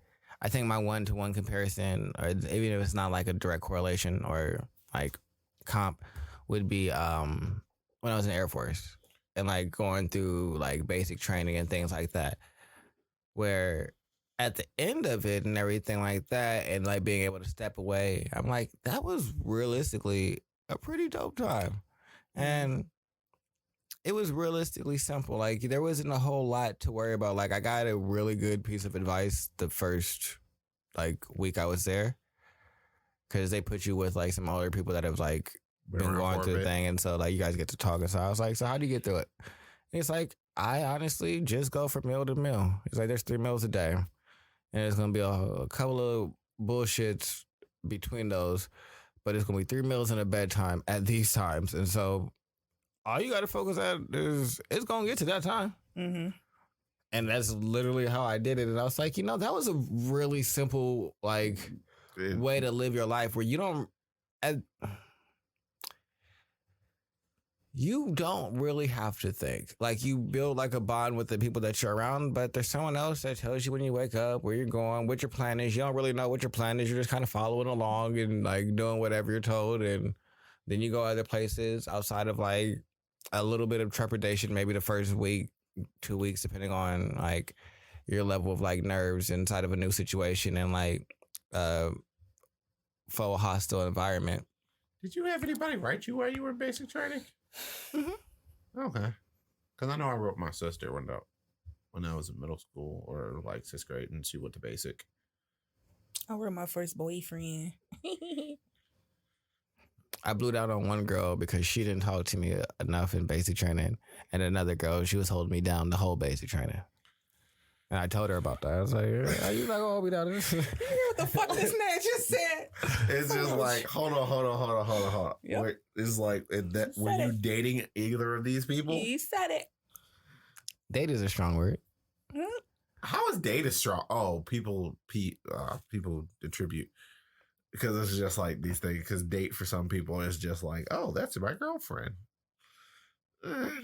I think my 1-to-1 comparison, or even if it's not like a direct correlation or like comp, would be when I was in the Air Force and like going through like basic training and things like that, where at the end of it and everything like that, and like being able to step away, I'm like, that was realistically a pretty dope time. And it was realistically simple. Like, there wasn't a whole lot to worry about. Like, I got a really good piece of advice the first like week I was there, because they put you with like some older people that have like been going through the thing, and so like you guys get to talk. And so I was like, so how do you get through it? And it's like, I honestly just go from meal to meal. It's like there's 3 meals a day, and there's gonna be a couple of bullshits between those, but it's gonna be 3 meals and a bedtime at these times, and so all you got to focus on is it's going to get to that time. And that's literally how I did it. And I was like, that was a really simple, like, way to live your life where you don't really have to think. Like, you build like a bond with the people that you're around, but there's someone else that tells you when you wake up, where you're going, what your plan is. You don't really know what your plan is. You're just kind of following along and like doing whatever you're told. And then you go other places outside of like a little bit of trepidation, maybe the first week, 2 weeks, depending on like your level of like nerves inside of a new situation and like faux hostile environment. Did you have anybody write you while you were in basic training? Okay. Because I know I wrote my sister when I was in middle school or like 6th grade, and she went to basic. I wrote my first boyfriend. I blew down on one girl because she didn't talk to me enough in basic training, and another girl, she was holding me down the whole basic training. And I told her about that. I was like, are you not gonna hold me down? You hear what the fuck this man just said? It's just like, hold on. Yep. Wait, it's like, were you dating either of these people? He said it. Date is a strong word. How is date a strong? Oh, people attribute. Because it's just like these things. Because date for some people is just like, oh, that's my girlfriend.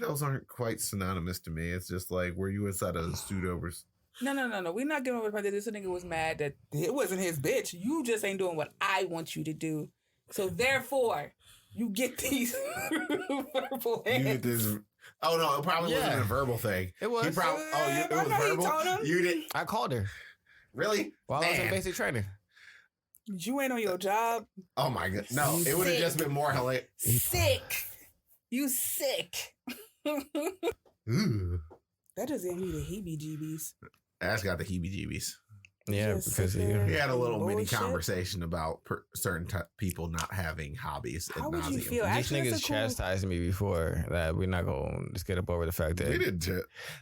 Those aren't quite synonymous to me. It's just like, were you inside a pseudo? No. We're not getting over the fact that this nigga was mad that it wasn't his bitch. You just ain't doing what I want you to do. So therefore, you get these verbal hands. You get this. Oh no, it probably wasn't a verbal thing. It was. It was verbal. You didn't. I called her. Really? While I was in basic training. You ain't on your job. Oh my god. No, it would have just been more hilarious. Sick. You sick. Ooh. That just gave me the heebie-jeebies. That's got the heebie-jeebies. Yeah, just because he had a little mini conversation about certain people not having hobbies. How would you feel? These niggas chastised me before that. We're not going to just get up over the fact that we didn't.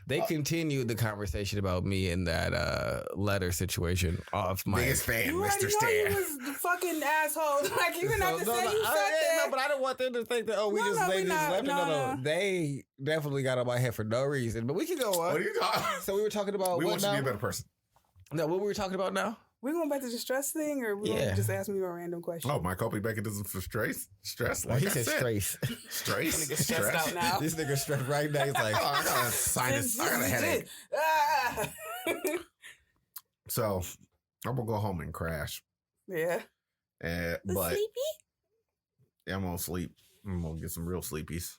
They continued the conversation about me in that letter situation off my biggest fan, you Mr. Stan. You was the fucking asshole. Like, you didn't have to say you said that. No, but I don't want them to think that left it. No. They definitely got on my head for no reason. But we can go on. What are you talking? So we were talking about we want you to be a better person. No, what were we talking about now? We're going back to the stress thing, or we just ask me a random question? Oh, my coping mechanism for stress. Like he said stress. Stress. Nigga stressed out now. This nigga stressed right now. He's like, I got a sinus. I got a headache. So I'm gonna go home and crash. Yeah. But sleepy? Yeah, I'm gonna sleep. I'm gonna get some real sleepies.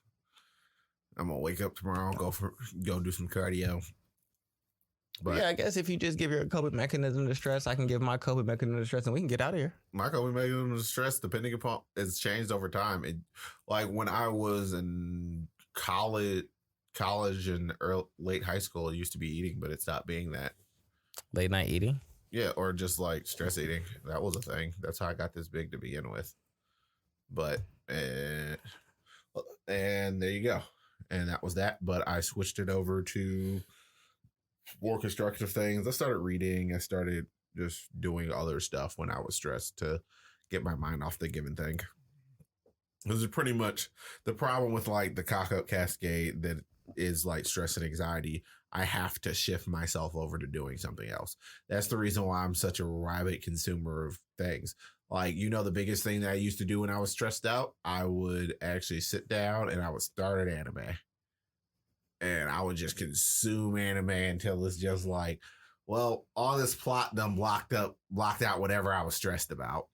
I'm gonna wake up tomorrow, go do some cardio. But yeah, I guess if you just give your coping mechanism to stress, I can give my coping mechanism to stress, and we can get out of here. My coping mechanism to stress, depending upon, it's changed over time. Like when I was in college and late high school, it used to be eating, but it stopped being that. Late night eating? Yeah, or just like stress eating. That was a thing. That's how I got this big to begin with. But and there you go. And that was that. But I switched it over to more constructive things. I started reading. I started just doing other stuff when I was stressed to get my mind off the given thing. This is pretty much the problem with like the cock-up cascade that is like stress and anxiety. I have to shift myself over to doing something else. That's the reason why I'm such a rabid consumer of things. Like, the biggest thing that I used to do when I was stressed out, I would actually sit down and I would start an anime. And I would just consume anime until it's just like, well, all this plot done blocked out whatever I was stressed about.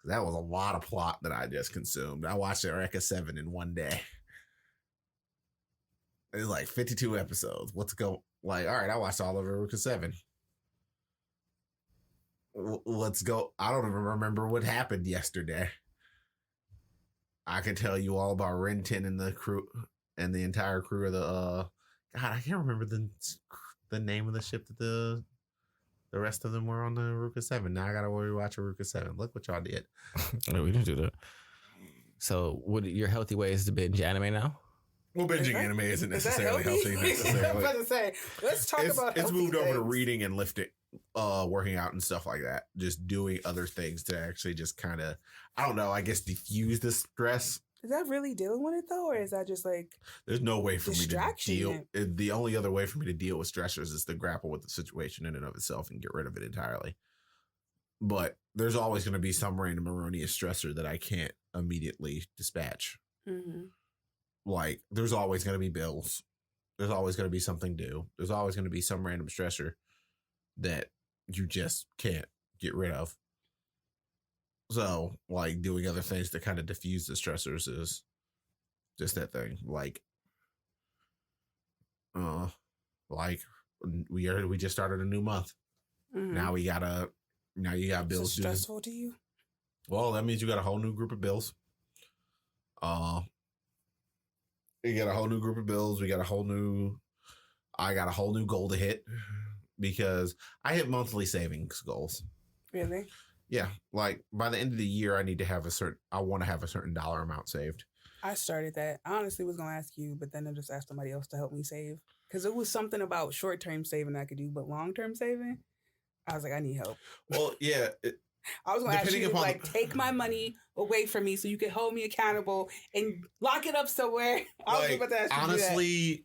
That was a lot of plot that I just consumed. I watched Eureka 7 in one day. It was like 52 episodes. All right, I watched all of Eureka 7. Let's go. I don't even remember what happened yesterday. I can tell you all about Renton and the crew and the entire crew of the God, I can't remember the name of the ship that the rest of them were on the Eureka 7. Now I gotta rewatch Eureka 7. Look what y'all did. No, we didn't do that. So would your healthy way is to binge anime now? Well, binging anime isn't necessarily healthy necessarily. I'm about to say, let's talk about it's moved over to reading and lifting, working out and stuff like that. Just doing other things to actually just kind of, I don't know, I guess diffuse the stress. Is that really dealing with it though, or is that just like there's no way for me to deal? The only other way for me to deal with stressors is to grapple with the situation in and of itself and get rid of it entirely. But there's always going to be some random erroneous stressor that I can't immediately dispatch. Mm-hmm. Like, there's always going to be bills. There's always going to be something due. There's always going to be some random stressor that you just can't get rid of. So, like, doing other things to kind of diffuse the stressors is just that thing. Like we just started a new month. Mm-hmm. Now you got bills. Is it stressful to you? Well, that means you got a whole new group of bills. You got a whole new group of bills. I got a whole new goal to hit because I hit monthly savings goals. Really? Yeah. Like by the end of the year, I want to have a certain dollar amount saved. I started that. I honestly was going to ask you, but then I just asked somebody else to help me save because it was something about short-term saving I could do, but long-term saving, I was like, I need help. Well, yeah. I was going to ask you to take my money away from me so you can hold me accountable and lock it up somewhere. I was about to ask you honestly,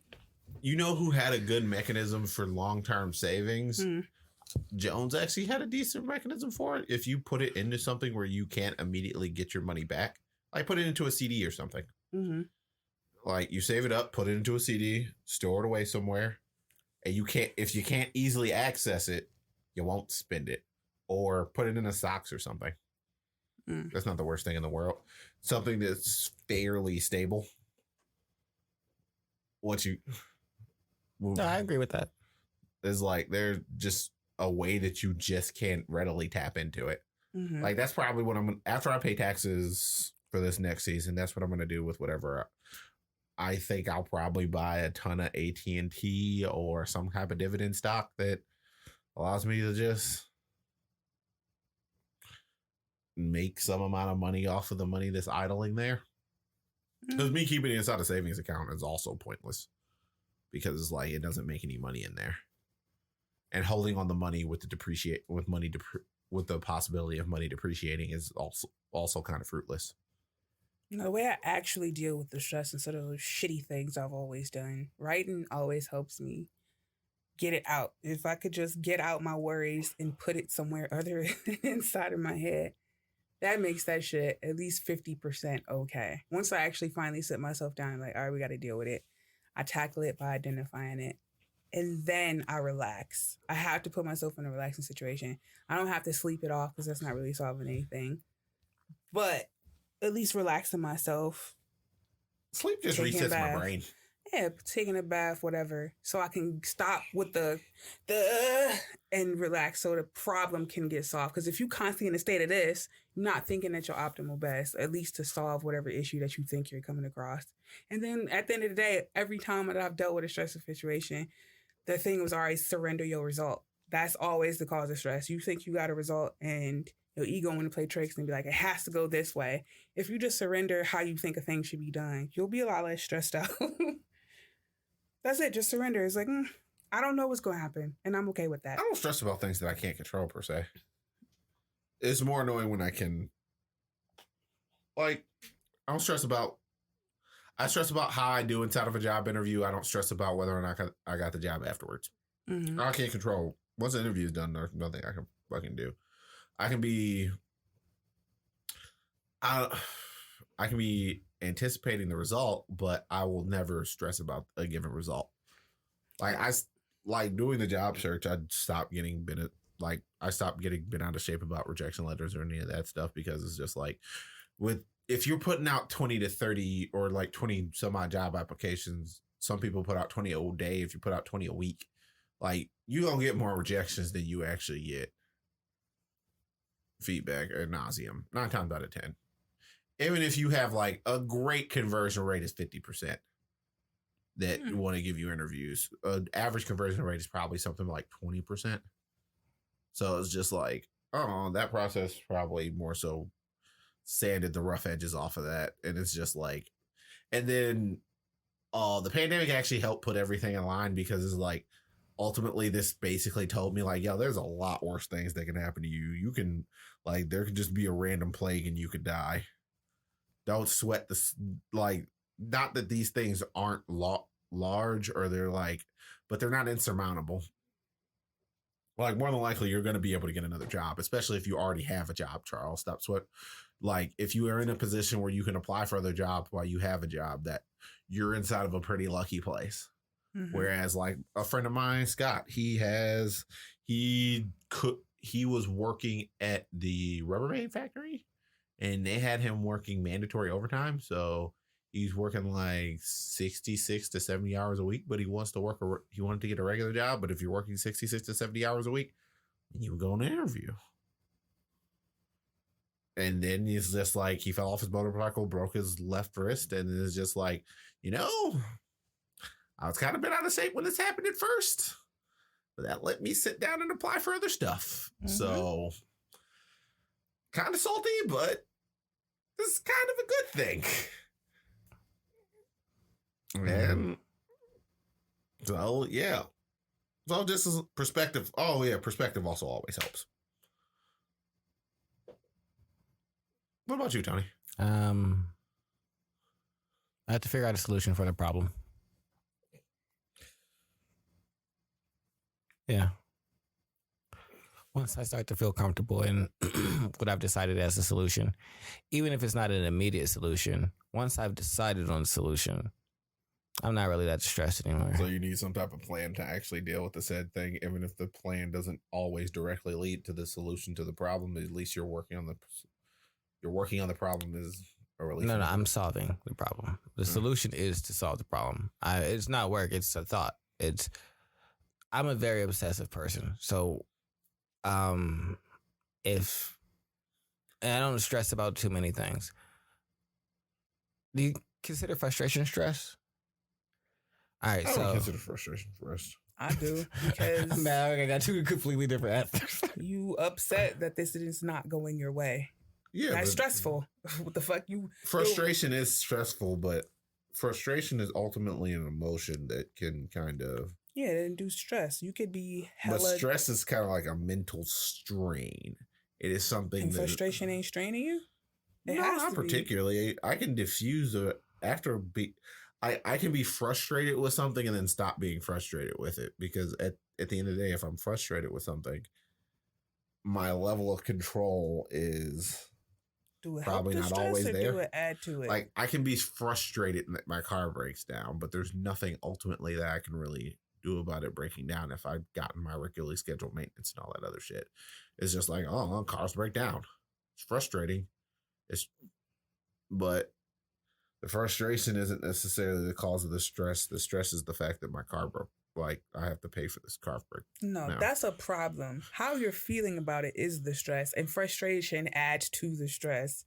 you know who had a good mechanism for long-term savings? Jones actually had a decent mechanism for it. If you put it into something where you can't immediately get your money back, like put it into a CD or something. Mm-hmm. Like you save it up, put it into a CD, store it away somewhere, and if you can't easily access it, you won't spend it. Or put it in a stocks or something. That's not the worst thing in the world. Something that's fairly stable. No, I agree with that. Is like there's just a way that you just can't readily tap into it. Mm-hmm. Like that's probably what after I pay taxes for this next season, that's what I'm going to do with whatever. I think I'll probably buy a ton of AT&T or some type of dividend stock that allows me to just make some amount of money off of the money that's idling there. Because me keeping it inside a savings account is also pointless because it's like it doesn't make any money in there. And holding on the money with the possibility of money depreciating is also kind of fruitless. The way I actually deal with the stress instead of those shitty things I've always done, writing always helps me get it out. If I could just get out my worries and put it somewhere other than inside of my head, that makes that shit at least 50% okay. Once I actually finally sit myself down and like, all right, we got to deal with it. I tackle it by identifying it. And then I relax. I have to put myself in a relaxing situation. I don't have to sleep it off because that's not really solving anything. But at least relaxing myself. Sleep just resets my brain. Yeah, taking a bath, whatever, so I can stop with the and relax so the problem can get solved. Because if you constantly in a state of this, you're not thinking at your optimal best, at least to solve whatever issue that you think you're coming across. And then at the end of the day, every time that I've dealt with a stressful situation, the thing was always surrender your result. That's always the cause of stress. You think you got a result and your ego want to play tricks and be like, it has to go this way. If you just surrender how you think a thing should be done, you'll be a lot less stressed out. That's it. Just surrender. It's like, I don't know what's going to happen, and I'm okay with that. I don't stress about things that I can't control, per se. It's more annoying when I can, like, I stress about how I do inside of a job interview. I don't stress about whether or not I got the job afterwards. Mm-hmm. I can't control. Once the interview is done, there's nothing I can fucking do. I can be anticipating the result, but I will never stress about a given result. Like doing the job search, I stopped getting bent out of shape about rejection letters or any of that stuff, because it's just like, if you're putting out 20 to 30 or like 20 some odd job applications, some people put out 20 a day. If you put out 20 a week, like, you're gonna get more rejections than you actually get feedback ad nauseum, 9 times out of 10. Even if you have like a great conversion rate is 50% that want to give you interviews. Average conversion rate is probably something like 20%. So it's just like, oh, that process probably more so sanded the rough edges off of that. And it's just like, and then the pandemic actually helped put everything in line, because it's like, ultimately this basically told me like, yo, there's a lot worse things that can happen to you. You can, like, there could just be a random plague and you could die. Don't sweat this. Like, not that these things aren't large, or they're like, but they're not insurmountable. Like, more than likely, you're going to be able to get another job, especially if you already have a job, Charles. Stop sweat. Like, if you are in a position where you can apply for other jobs while you have a job, that you're inside of a pretty lucky place. Mm-hmm. Whereas, like, a friend of mine, Scott, he was working at the Rubbermaid factory, and they had him working mandatory overtime. So he's working like 66 to 70 hours a week, but he wanted to get a regular job. But if you're working 66 to 70 hours a week, you would go on an interview. And then he's just like, he fell off his motorcycle, broke his left wrist, and it's just like, I was kind of been out of shape when this happened at first, but that let me sit down and apply for other stuff. Mm-hmm. So kind of salty, but this is kind of a good thing. And so, yeah. So this is perspective. Oh, yeah. Perspective also always helps. What about you, Tony? I have to figure out a solution for the problem. Yeah. Once I start to feel comfortable in what I've decided as a solution, even if it's not an immediate solution, once I've decided on a solution, I'm not really that stressed anymore. So you need some type of plan to actually deal with the said thing, even if the plan doesn't always directly lead to the solution to the problem. At least you're working on the problem is a relief. No, I'm solving the problem. The solution is to solve the problem. It's not work. It's a thought. I'm a very obsessive person. So, if I don't stress about too many things. Do you consider frustration stress? All right, I don't consider frustration stress. I do, because I got two completely different answers. You upset that this is not going your way. Yeah, that's stressful. What the fuck? Frustration is stressful, but frustration is ultimately an emotion that can kind of induce stress. You could be but stress is kind of like a mental strain. It is something and frustration ain't straining you. Not particularly. I can diffuse after I can be frustrated with something and then stop being frustrated with it, because at the end of the day, if I'm frustrated with something, my level of control is probably not always there. Do it add to it? Like, I can be frustrated that my car breaks down, but there's nothing ultimately that I can really do about it breaking down if I've gotten my regularly scheduled maintenance and all that other shit. It's just like, oh, cars break down. It's frustrating. But the frustration isn't necessarily the cause of the stress. The stress is the fact that my car broke. Like, I have to pay for this car break. No, that's a problem. How you're feeling about it is the stress, and frustration adds to the stress.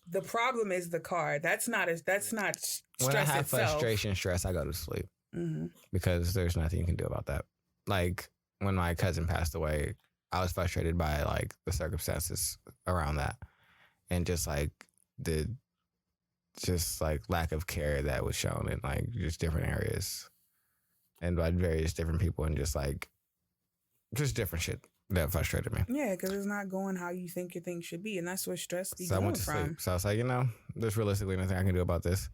The problem is the car. That's not stress when I have itself. Frustration, stress, I go to sleep because there's nothing you can do about that. Like, when my cousin passed away, I was frustrated by like the circumstances around that, and just like the lack of care that was shown in like just different areas and by various different people, and just different shit that frustrated me. Yeah, because it's not going how you think your thing should be, and that's where stress be so going I went to from. sleep. So I was like, there's realistically nothing I can do about this.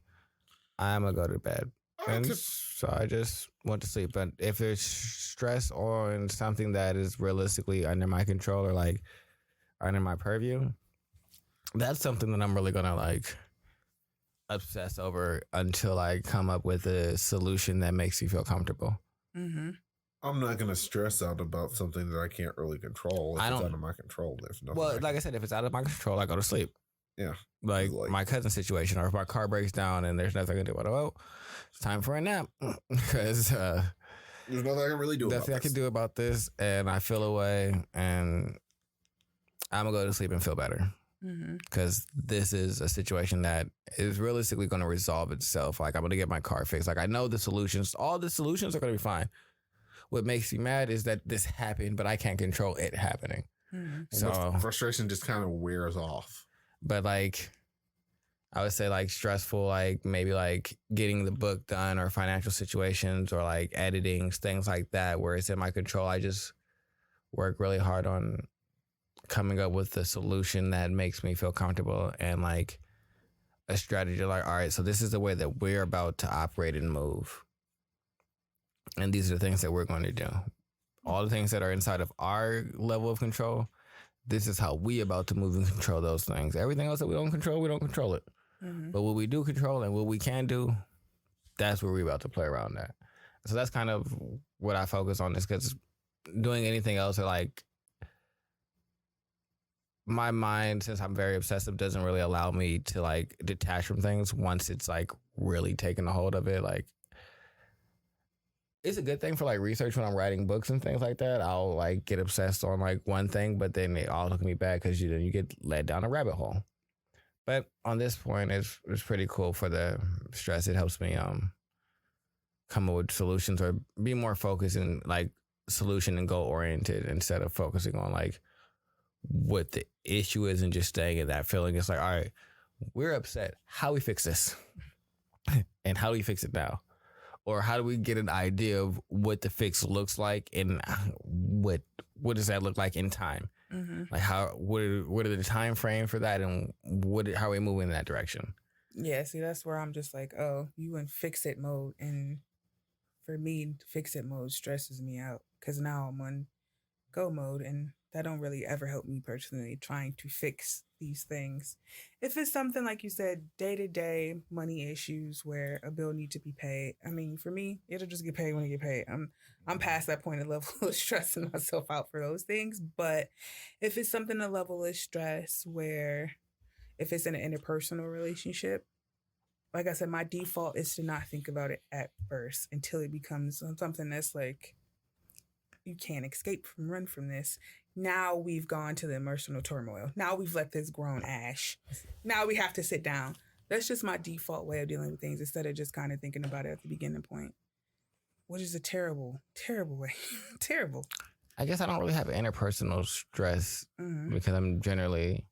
I'm gonna go to bed. And so I just went to sleep. But if there's stress on something that is realistically under my control or like under my purview, that's something that I'm really gonna like obsess over until I come up with a solution that makes me feel comfortable. I'm not gonna stress out about something that I can't really control. If it's out of my control, there's nothing. Well, like I said, if it's out of my control, I go to sleep. Yeah. Like my cousin's situation, or if my car breaks down and there's nothing I can do about it, well, it's time for a nap. Because there's nothing I can really do about this. Nothing I can do about this, and I feel away, and I'm going to go to sleep and feel better. Because this is a situation that is realistically going to resolve itself. Like, I'm going to get my car fixed. Like, I know the solutions. All the solutions are going to be fine. What makes me mad is that this happened, but I can't control it happening. So frustration just kind of wears off. But like, I would say like stressful, like maybe like getting the book done or financial situations or like editing, things like that, where it's in my control. I just work really hard on coming up with a solution that makes me feel comfortable and like a strategy. Like, all right, so this is the way that we're about to operate and move. And these are the things that we're going to do. All the things that are inside of our level of control, this is how we about to move and control those things. Everything else that we don't control it. But what we do control and what we can do, that's where we're about to play around at. So that's kind of what I focus on, is because doing anything else, or like my mind, since I'm very obsessive, doesn't really allow me to like detach from things once it's like really taken a hold of it. Like, it's a good thing for like research when I'm writing books and things like that. I'll like get obsessed on like one thing, but then it all look me back because you get led down a rabbit hole. But on this point, it's pretty cool for the stress. It helps me come up with solutions or be more focused and like solution and goal oriented instead of focusing on like what the issue is and just staying in that feeling. It's like, all right, we're upset. How do we fix this? And how do we fix it now? Or how do we get an idea of what the fix looks like and what does that look like in time? Like what are the time frame for that, and how are we moving in that direction? Yeah, see, that's where I'm just like, oh, you in fix it mode, and for me, fix it mode stresses me out because now I'm on go mode, and that don't really ever help me personally trying to fix these things. If it's something like you said, day-to-day money issues where a bill need to be paid, I mean, for me, it'll just get paid when it get paid. I'm past that point of level of stressing myself out for those things. But if it's something a level of stress where if it's in an interpersonal relationship, like I said, my default is to not think about it at first until it becomes something that's like, you can't escape from, run from this. Now we've gone to the emotional turmoil. Now we've let this grown ash. Now we have to sit down. That's just my default way of dealing with things instead of just kind of thinking about it at the beginning point. Which is a terrible, terrible way. Terrible. I guess I don't really have interpersonal stress because I'm generally...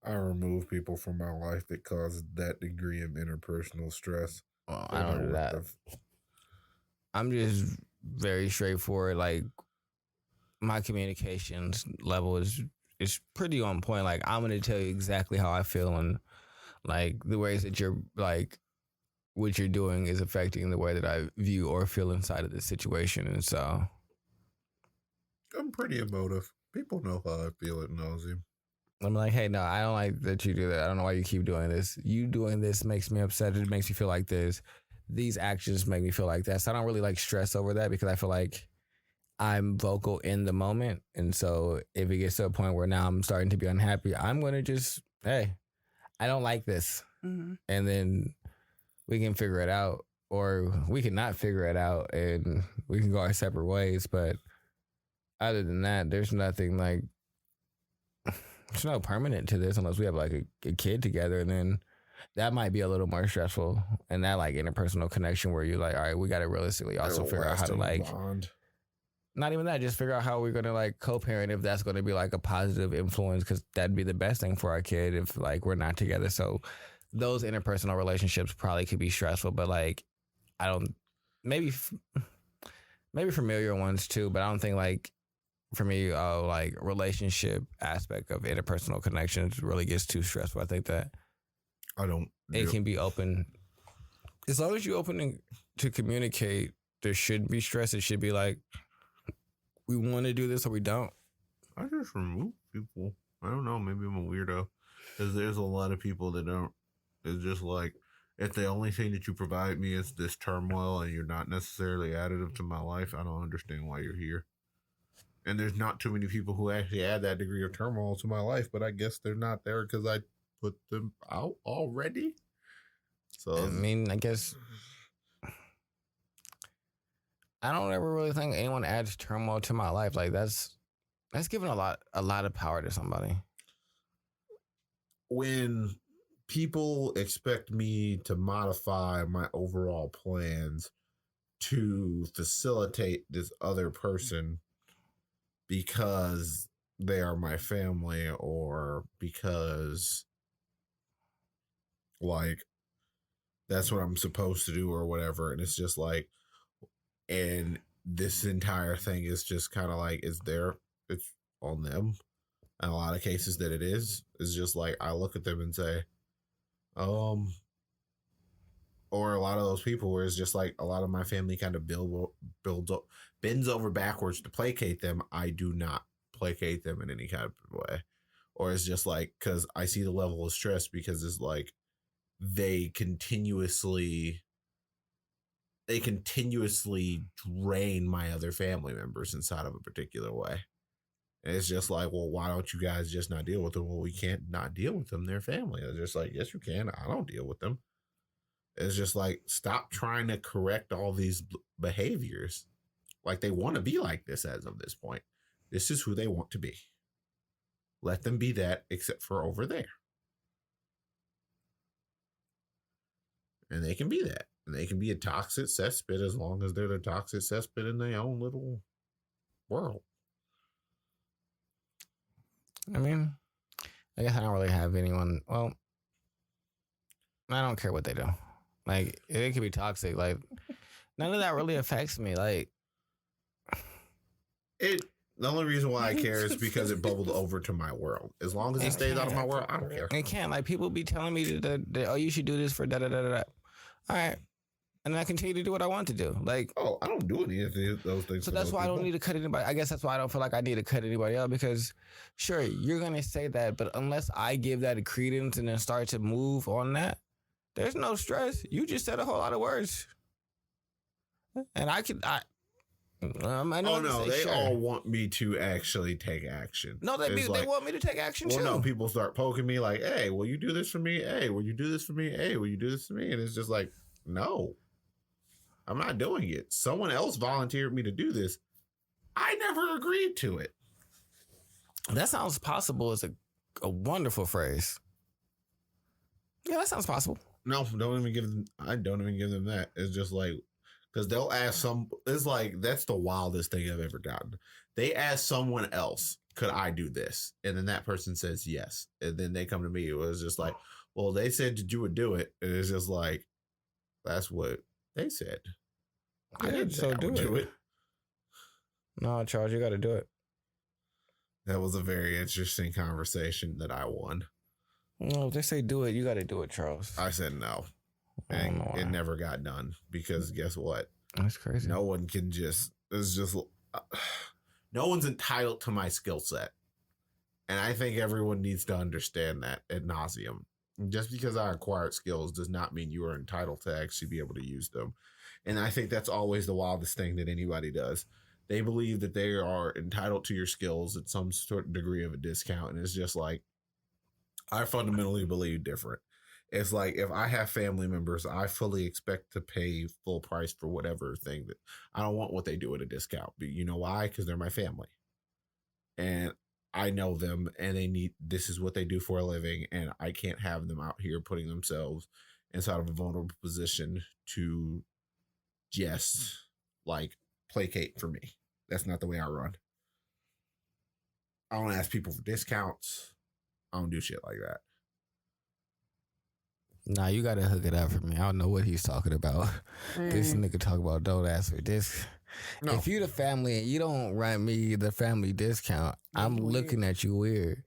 I remove people from my life that cause that degree of interpersonal stress. Well, I don't do that. I'm just very straightforward. Like, my communications level is pretty on point. Like, I'm going to tell you exactly how I feel, and like the ways that you're like what you're doing is affecting the way that I view or feel inside of this situation. And so I'm pretty emotive. People know how I feel at nauseam. I'm like, hey, no, I don't like that you do that. I don't know why you keep doing this. You doing this makes me upset. It makes me feel like this. These actions make me feel like that. So I don't really like stress over that because I feel like I'm vocal in the moment. And so if it gets to a point where now I'm starting to be unhappy, I'm going to just, hey, I don't like this. Mm-hmm. And then we can figure it out, or we can not figure it out and we can go our separate ways. But other than that, there's nothing like, there's no permanent to this unless we have like a kid together. And then that might be a little more stressful. And that like interpersonal connection where you're like, all right, we got to realistically also figure out how to like, bond. Not even that, just figure out how we're going to like co-parent if that's going to be like a positive influence, because that'd be the best thing for our kid if like we're not together. So those interpersonal relationships probably could be stressful, but like, I don't, maybe familiar ones too, but I don't think like, for me, like relationship aspect of interpersonal connections really gets too stressful. I think that it can be open. As long as you're open to communicate, there shouldn't be stress. It should be like, we want to do this or we don't. I just remove people. I don't know. Maybe I'm a weirdo. Because there's a lot of people that don't. It's just like, if the only thing that you provide me is this turmoil and you're not necessarily additive to my life, I don't understand why you're here. And there's not too many people who actually add that degree of turmoil to my life, but I guess they're not there because I put them out already. So I mean, I guess I don't ever really think anyone adds turmoil to my life. Like that's giving a lot of power to somebody. When people expect me to modify my overall plans to facilitate this other person because they are my family or because like that's what I'm supposed to do or whatever, and it's just like, and this entire thing is just kind of like, it's on them. In a lot of cases that it's just like, I look at them and say, or a lot of those people where it's just like a lot of my family kind of bends over backwards to placate them. I do not placate them in any kind of way. Or it's just like, because I see the level of stress, because it's like they continuously drain my other family members inside of a particular way. And it's just like, well, why don't you guys just not deal with them? Well, we can't not deal with them. They're family. It's just like, yes, you can. I don't deal with them. It's just like, stop trying to correct all these behaviors. Like, they want to be like this as of this point. This is who they want to be. Let them be that, except for over there. And they can be that. And they can be a toxic cesspit as long as they're the toxic cesspit in their own little world. I mean, I guess I don't really have anyone. Well, I don't care what they do. Like, it could be toxic. Like, none of that really affects me. Like, the only reason why I care is because it bubbled over to my world. As long as it stays out of my world, I don't care. It can't. Like, people be telling me that oh, you should do this for da da da da. All right. And I continue to do what I want to do. Like, oh, I don't do any of those things. So that's why I don't need to cut anybody. I guess that's why I don't feel like I need to cut anybody out, because sure, you're going to say that, but unless I give that a credence and then start to move on that, there's no stress. You just said a whole lot of words. And I know they all want me to actually take action. No, they want me to take action too. Well, no, people start poking me like, hey, will you do this for me? Hey, will you do this for me? Hey, will you do this for me? And it's just like, no. I'm not doing it. Someone else volunteered me to do this. I never agreed to it. That sounds possible is a wonderful phrase. Yeah, that sounds possible. No, I don't even give them that. It's just like, because they'll ask it's like, that's the wildest thing I've ever gotten. They ask someone else, could I do this? And then that person says yes. And then they come to me. It was just like, well, they said that you would do it. And it's just like, that's what they said. I didn't say I would do it. No, Charles, you got to do it. That was a very interesting conversation that I won. No, if they say do it, you got to do it, Charles. I said no. And it never got done because guess what? That's crazy. No one can no one's entitled to my skill set. And I think everyone needs to understand that ad nauseum. Just because I acquired skills does not mean you are entitled to actually be able to use them. And I think that's always the wildest thing that anybody does. They believe that they are entitled to your skills at some sort of degree of a discount. And it's just like, I fundamentally believe different. It's like, if I have family members, I fully expect to pay full price for whatever thing that I don't want what they do at a discount. But you know why? Because they're my family. And I know them and this is what they do for a living. And I can't have them out here putting themselves inside of a vulnerable position to just like placate for me. That's not the way I run. I don't ask people for discounts. I don't do shit like that. Nah, you gotta hook it up for me. I don't know what he's talking about. This nigga talk about don't ask for this. No. If you the family and you don't run me the family discount, I'm looking at you weird.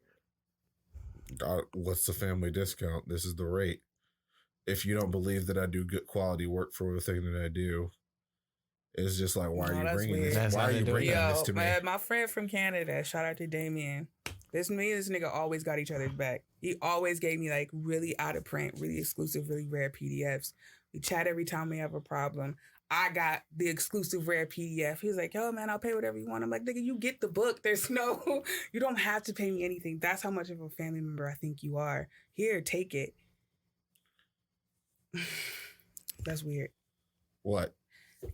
What's the family discount? This is the rate. If you don't believe that I do good quality work for the thing that I do, it's just like, why are you bringing this? Why are you bringing this to me? My friend from Canada, shout out to Damien. This nigga always got each other's back. He always gave me like really out of print, really exclusive, really rare PDFs. We chat every time we have a problem. I got the exclusive rare PDF. He's like, yo, man, I'll pay whatever you want. I'm like, nigga, you get the book. You don't have to pay me anything. That's how much of a family member I think you are. Here, take it. That's weird. What?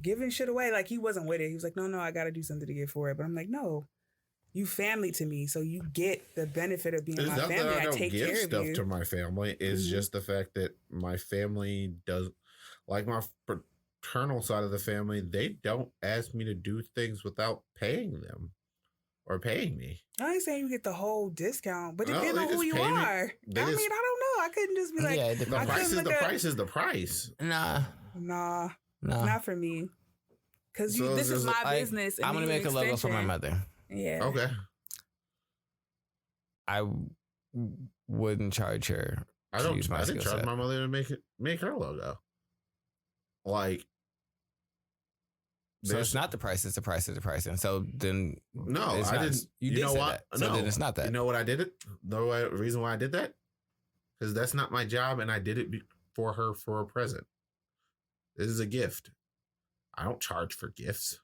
Giving shit away. Like, he wasn't with it. He was like, no, I got to do something to get for it. But I'm like, no, you family to me. So you get the benefit of being my family. I take care of you. I don't give stuff to my family. It's just the fact that my family does, like my paternal side of the family, they don't ask me to do things without paying them or paying me. I ain't saying you get the whole discount, but it depends on who you are. I don't know. I couldn't just be like, yeah, the price is the price. Nah, not for me. Because this is my business. I'm going to make a logo for my mother. Yeah. Okay. I wouldn't charge her. I didn't charge my mother to make her logo. Like, so it's not the price, it's the price of the price. And so then no, I didn't. You know what? So then it's not that. You know what I did it? The reason why I did that? Because that's not my job, and I did it for her for a present. This is a gift. I don't charge for gifts.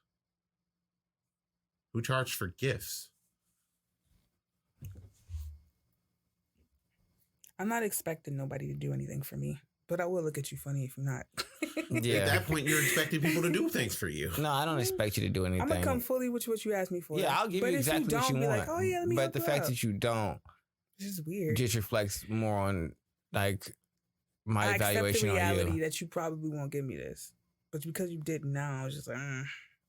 Who charged for gifts? I'm not expecting nobody to do anything for me, but I will look at you funny if you're not. Yeah. At that point, you're expecting people to do things for you. No, I don't expect you to do anything. I'm going to come fully with what you asked me for. Yeah, I'll give you exactly what you want. Like, oh, yeah, let me but the fact that you don't, this is weird. Just reflects more on like my evaluation on you. I accept the reality that you probably won't give me this, but because you did now, I was just like,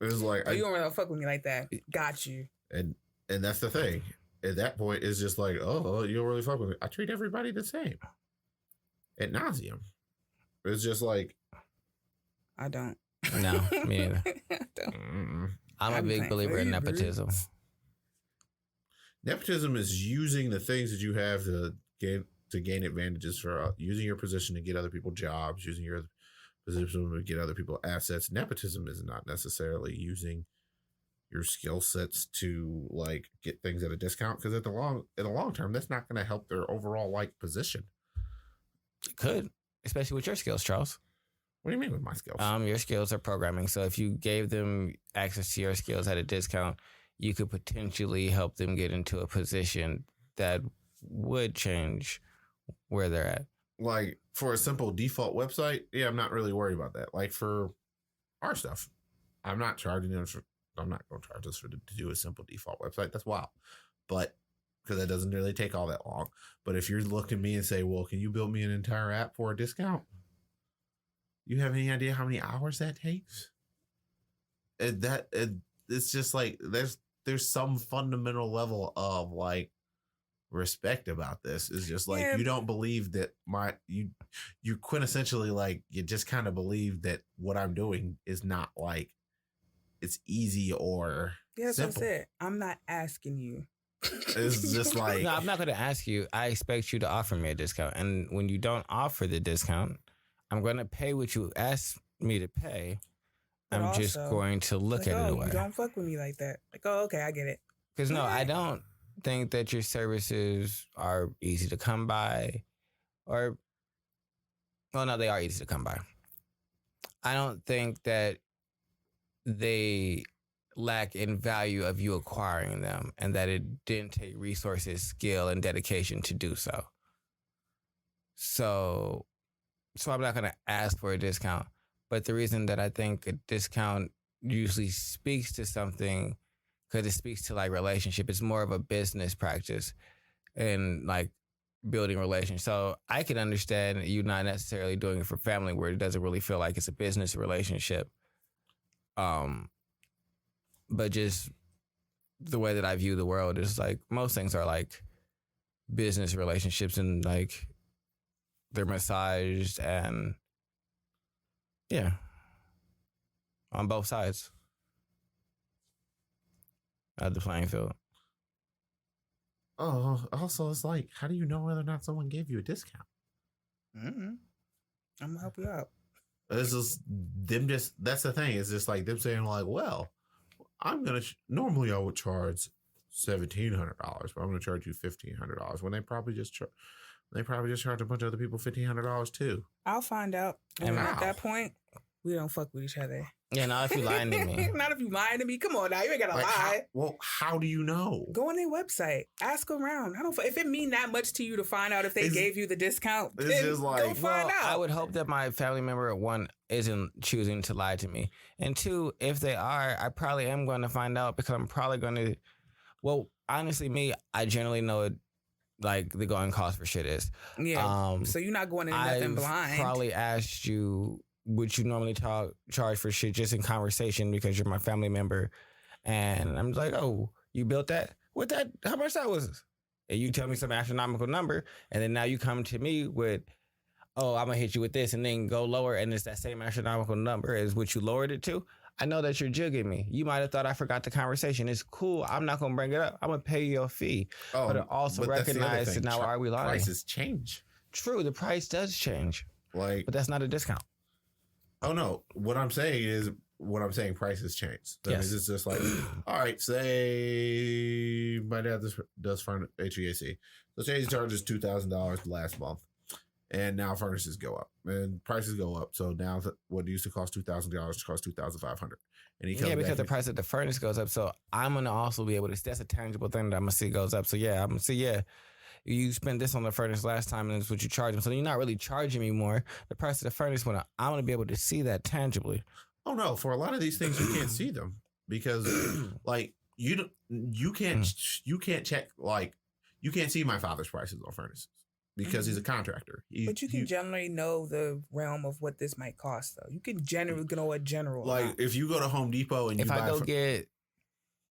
It was like, you don't really fuck with me like that. Got you. And that's the thing. At that point, it's just like, oh, you don't really fuck with me. I treat everybody the same. Ad nauseum. It's just like, I don't. No, me neither. I don't. I'm a big believer in nepotism. Nepotism is using the things that you have to gain advantages for using your position to get other people jobs, using your position to get other people assets. Nepotism is not necessarily using your skill sets to like get things at a discount, because in the long term, that's not going to help their overall like position. It could, especially with your skills, Charles. What do you mean with my skills? Your skills are programming. So if you gave them access to your skills at a discount, you could potentially help them get into a position that would change where they're at. Like for a simple default website, yeah, I'm not really worried about that. Like for our stuff, I'm not charging them for. I'm not going to charge us to do a simple default website. That's wild, but because that doesn't really take all that long. But if you're looking at me and say, "Well, can you build me an entire app for a discount?" You have any idea how many hours that takes? It's just like there's some fundamental level of like respect about this. It's just like, you don't believe that you quintessentially like, you just kind of believe that what I'm doing is not like it's easy or simple. That's it. I'm not asking you. It's just like, no, I'm not going to ask you. I expect you to offer me a discount, and when you don't offer the discount, I'm going to pay what you asked me to pay. But I'm also, just going to look at it away. You don't fuck with me like that. Like, oh, okay, I get it. Because no, I don't think that your services are easy to come by, or, well, no, they are easy to come by. I don't think that they lack in value of you acquiring them, and that it didn't take resources, skill, and dedication to do so. So I'm not going to ask for a discount. But the reason that I think a discount usually speaks to something, because it speaks to like relationship, it's more of a business practice and like building relations. So I can understand you not necessarily doing it for family where it doesn't really feel like it's a business relationship. But just the way that I view the world is like most things are like business relationships, and like they're massaged and yeah, on both sides of the playing field. Oh, also, it's like, how do you know whether or not someone gave you a discount? I'm gonna help you out. It's just them. That's the thing. It's just like them saying, like, well, I'm gonna normally I would charge $1,700, but I'm gonna charge you $1,500 when they probably just charge a bunch of other people $1,500 too. I'll find out. And at that point, we don't fuck with each other. Yeah, not if you lying to me. Not if you lying to me. Come on now, you ain't gotta lie. How do you know? Go on their website. Ask around. If it mean that much to you to find out if they gave you the discount, then just like, go find out. I would hope that my family member, one, isn't choosing to lie to me. And two, if they are, I probably am going to find out, because I'm probably going to, well, honestly, I generally know it, like the going cost for shit is. Yeah. So you're not going into nothing blind. I probably asked you, would you normally charge for shit just in conversation because you're my family member? And I'm like, oh, you built that? What that? How much that was? And you tell me some astronomical number, and then now you come to me with, oh, I'm gonna hit you with this, and then go lower, and it's that same astronomical number as what you lowered it to. I know that you're jigging me. You might have thought I forgot the conversation. It's cool. I'm not gonna bring it up. I'm gonna pay you a fee. But I also recognize that now, are we lying? Prices change. True, the price does change. But that's not a discount. Oh no, what I'm saying prices change. So yes. It's just like, all right, say my dad does HVAC. So say he charges $2,000 last month, and now furnaces go up and prices go up. So now what used to cost $2,000 costs $2,500. And because the price of the furnace goes up. So I'm gonna also be able to. That's a tangible thing that I'm gonna see goes up. So yeah, I'm gonna see. Yeah. You spent this on the furnace last time, and it's what you charge them. So you're not really charging me more. The price of the furnace went up. I want to be able to see that tangibly. Oh no! For a lot of these things, you can't see them because, like, you can't check, like, you can't see my father's prices on furnaces because he's a contractor. But you can generally know the realm of what this might cost, though. You can generally know a general. Like, amount. If you go to Home Depot and if I go get,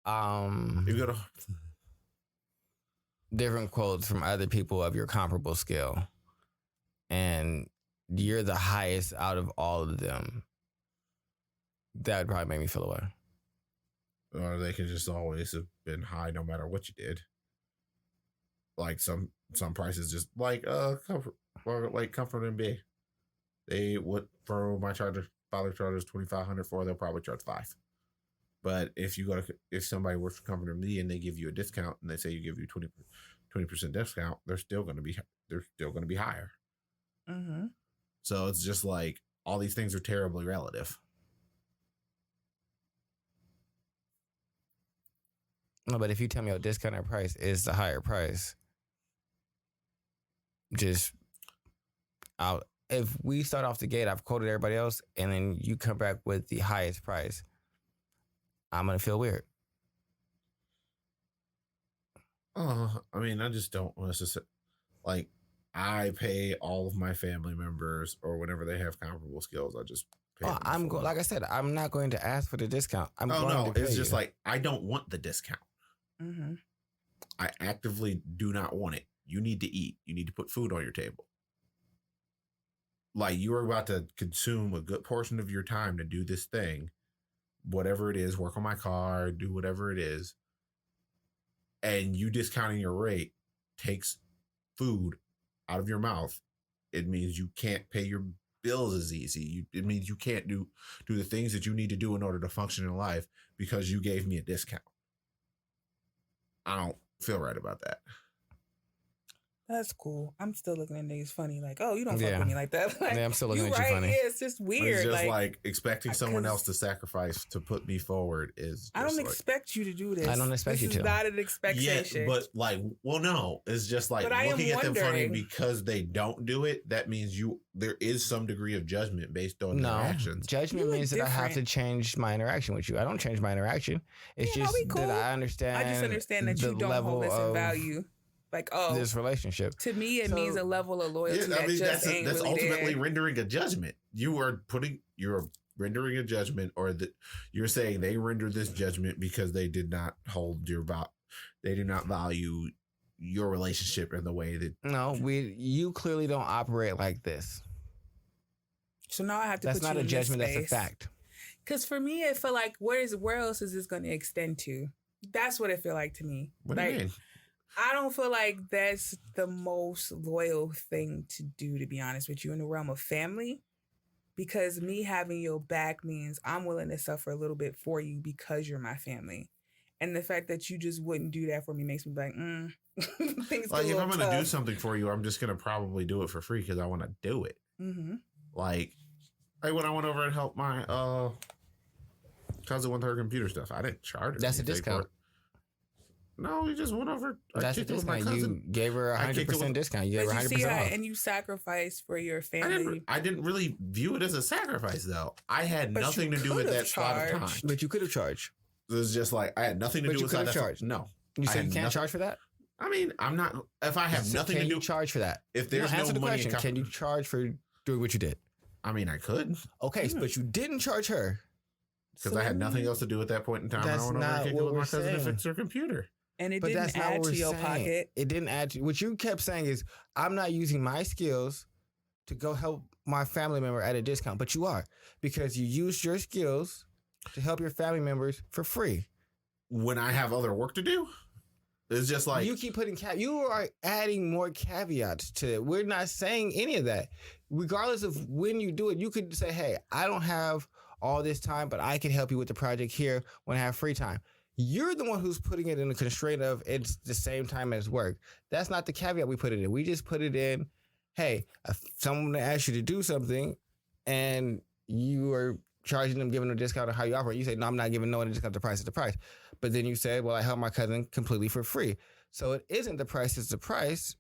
if you go to different quotes from other people of your comparable skill, and you're the highest out of all of them, that would probably make me feel away. Or they can just always have been high no matter what you did. Like some prices just like Comfort MB. They would, for my father charges $2,500 for, they'll probably charge $5,000. But if somebody works for Comfort MB and they give you a discount and they say you give you 20% discount, they're still going to be higher. Mm-hmm. So it's just like all these things are terribly relative. No, but if you tell me your discounted price is the higher price, if we start off the gate, I've quoted everybody else, and then you come back with the highest price, I'm going to feel weird. I mean, I just don't want to, like, I pay all of my family members, or whenever they have comparable skills, I just pay them. Like I said, I'm not going to ask for the discount. It's just like, I don't want the discount. Mm-hmm. I actively do not want it. You need to eat. You need to put food on your table. Like, you are about to consume a good portion of your time to do this thing, whatever it is, work on my car, do whatever it is, and you discounting your rate takes food out of your mouth. It means you can't pay your bills as easy. It means you can't do the things that you need to do in order to function in life because you gave me a discount. I don't feel right about that. That's cool. I'm still looking at niggas funny, like, oh, you don't fuck with me like that. Like, I'm still looking at you funny. Yeah, it's just weird. It's just like expecting someone else to sacrifice to put me forward is. I don't expect you to do this. I don't expect you to. This is not an expectation. Yeah, but like, well, no, it's just like looking at them funny because they don't do it. That means there is some degree of judgment based on their actions. Judgment means that I have to change my interaction with you. I don't change my interaction. It's just that I understand. I just understand that you don't hold this in value. Like, oh, this relationship. To me, it means a level of loyalty that's really ultimately there. rendering a judgment. You're rendering a judgment, or that you're saying they rendered this judgment because they did not they do not value your relationship in the way that. No, you clearly don't operate like this. So now I have to. That's not a judgment. That's a fact. Because for me, I feel like where else is this going to extend to? That's what it feel like to me. What do you mean? I don't feel like that's the most loyal thing to do, to be honest with you, in the realm of family. Because me having your back means I'm willing to suffer a little bit for you because you're my family. And the fact that you just wouldn't do that for me makes me like, things like, if I'm going to do something for you, I'm just going to probably do it for free because I want to do it. Mm-hmm. Like when I went over and helped my cousin with her computer stuff, I didn't charge her. That's a discount. No, we just went over. That's a discount. You gave her 100% discount. You gave her 100% off. And you sacrificed for your family. I didn't really view it as a sacrifice, though. I had nothing to do with that slot of time. But you could have charged. It was just like I had nothing to do with that. Charged. No, you said you can't charge for that. I mean, I'm not. If I have nothing to do, can you charge for that? If there's no answer the money, question. Can you charge for doing what you did? I mean, I could. Okay, but you didn't charge her because I had nothing else to do at that point in time. I went over and kicked it with my cousin to fix her computer. And it didn't add to your pocket. It didn't add to what you kept saying is I'm not using my skills to go help my family member at a discount, but you are because you used your skills to help your family members for free. When I have other work to do, it's just like you keep putting you are adding more caveats to it. We're not saying any of that. Regardless of when you do it, you could say, "Hey, I don't have all this time, but I can help you with the project here when I have free time." You're the one who's putting it in the constraint of it's the same time as work. That's not the caveat we put it in. We just put it in, hey, if someone asks you to do something and you are charging them, giving them a discount on how you operate. You say, no, I'm not giving no one a discount. The price is the price. But then you say, well, I helped my cousin completely for free. So it isn't the price, it's the price.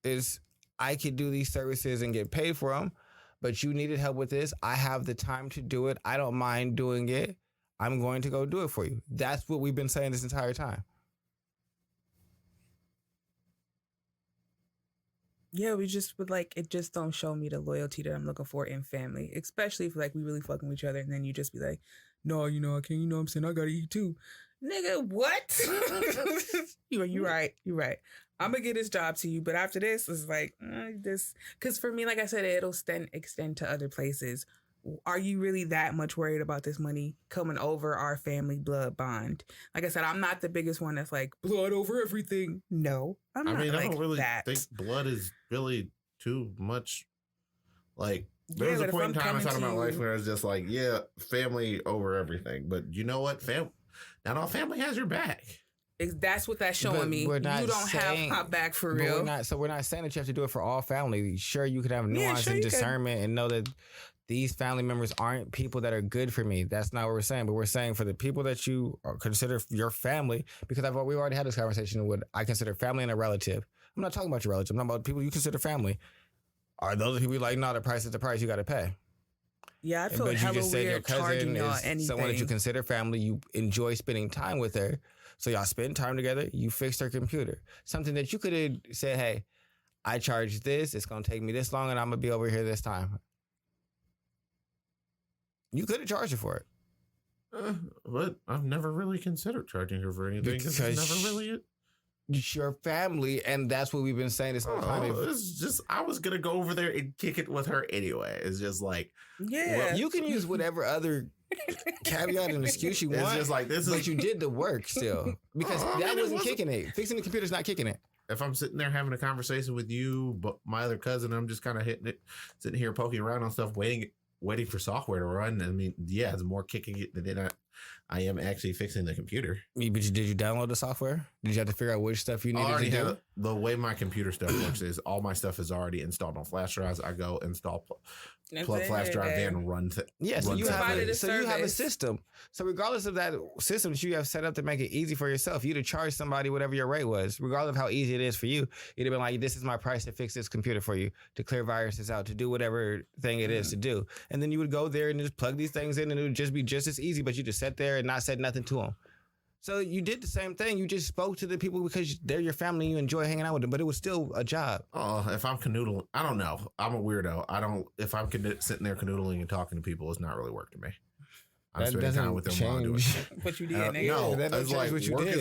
Is I could do these services and get paid for them, but you needed help with this. I have the time to do it. I don't mind doing it. I'm going to go do it for you. That's what we've been saying this entire time. Yeah, we just would like, it just don't show me the loyalty that I'm looking for in family, especially if like we really fucking with each other and then you just be like, no, I can't, what I'm saying? I gotta eat too. Nigga, what? You're right. I'm gonna get this job to you, but after this, it's like, this, because for me, like I said, it'll extend to other places. Are you really that much worried about this money coming over our family blood bond? Like I said, I'm not the biggest one that's like blood over everything. No, I'm not. I don't really think blood is really too much. Like there was a point in time I thought in my life where I was just like, yeah, family over everything. But you know what? Not all family has your back. That's what that's showing me. You don't have my back for real. We're not saying that you have to do it for all family. Sure, you could have nuance and discernment and know that these family members aren't people that are good for me. That's not what we're saying. But we're saying for the people that you consider your family, because we already had this conversation with I consider family and a relative. I'm not talking about your relative. I'm talking about people you consider family. Are those the people you like, no, the price is the price, you got to pay. Yeah, I feel hella weird charging y'all anything. Someone that you consider family, you enjoy spending time with her. So y'all spend time together, you fixed her computer. Something that you could have said, hey, I charge this, it's going to take me this long, and I'm going to be over here this time. You could have charged her for it. But I've never really considered charging her for anything because it's never really it. It's your family, and that's what we've been saying this whole time. It's just, I was going to go over there and kick it with her anyway. It's just like... Yeah. Well, you can use whatever other caveat and excuse you want. It's just like, but you did the work still. Because that wasn't kicking it. Fixing the computer's not kicking it. if I'm sitting there having a conversation with you, but my other cousin, I'm just kind of sitting here poking around on stuff, waiting for software to run. I mean, yeah, it's more kicking it than I am actually fixing the computer. But did you download the software? Did you have to figure out which stuff you needed to do? The way my computer stuff works is all my stuff is already installed on flash drives. I go install plug flash drive in, run. So you have a system. So regardless of that system that you have set up to make it easy for yourself, you'd have charged somebody whatever your rate was, regardless of how easy it is for you. You'd have been like, this is my price to fix this computer for you, to clear viruses out, to do whatever thing it is to do. And then you would go there and just plug these things in and it would just be just as easy, but you just sat there and not said nothing to them. So you did the same thing. You just spoke to the people because they're your family and you enjoy hanging out with them, but it was still a job. Oh, if I'm canoodling, I don't know. I'm a weirdo. If I'm sitting there canoodling and talking to people, it's not really work to me. I'm spending time with them while I'm doing it. But you did. No, it's like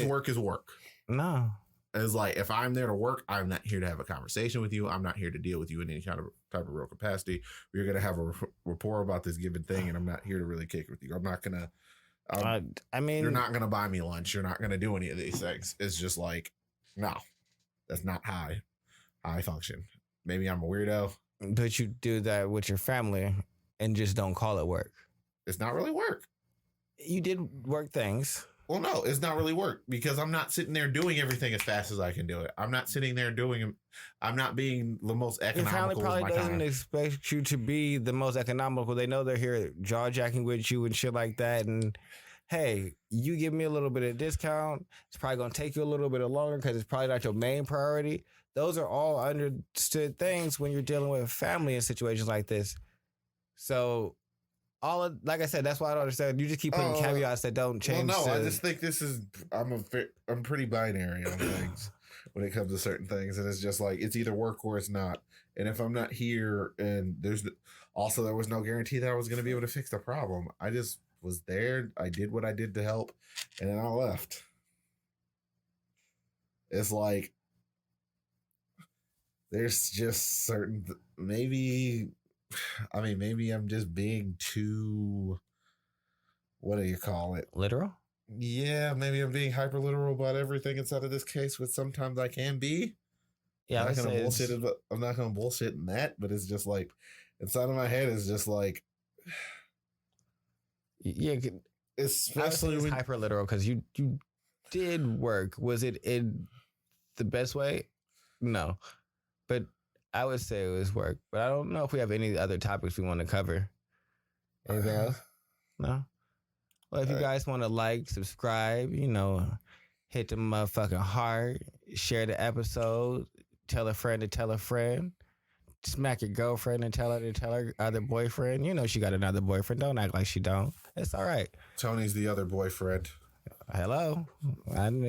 work is work. No. It's like if I'm there to work, I'm not here to have a conversation with you. I'm not here to deal with you in any type of real capacity. We're going to have a rapport about this given thing, and I'm not here to really kick it with you. I'm not going to. I mean, you're not going to buy me lunch. You're not going to do any of these things. It's just like, no, that's not how I function. Maybe I'm a weirdo. But you do that with your family and just don't call it work. It's not really work. You did work things. Well, no, it's not really work because I'm not sitting there doing everything as fast as I can do it. I'm not sitting there I'm not being the most economical. Your family probably doesn't expect you to be the most economical. They know they're here jaw-jacking with you and shit like that. And hey, you give me a little bit of discount. It's probably going to take you a little bit longer because it's probably not your main priority. Those are all understood things when you're dealing with family in situations like this. So like I said, that's why I don't understand. You just keep putting caveats that don't change. Well, no, I just think I'm pretty binary on things when it comes to certain things, and it's just like it's either work or it's not. And if I'm not here, and there was no guarantee that I was going to be able to fix the problem. I just was there. I did what I did to help, and then I left. It's like there's just certain maybe I'm just being too, what do you call it? Literal? Yeah, maybe I'm being hyper literal about everything inside of this case, which sometimes I can be. Yeah, I'm not going to bullshit in that, but it's just like, inside of my head is just like, yeah, especially when hyper literal because you did work. Was it in the best way? No, but I would say it was work, but I don't know if we have any other topics we want to cover. Anything else? No? Well, if you guys want to like, subscribe, hit the motherfucking heart, share the episode, tell a friend to tell a friend, smack your girlfriend and tell her to tell her other boyfriend. She got another boyfriend. Don't act like she don't. It's all right. Tony's the other boyfriend. Hello. I'm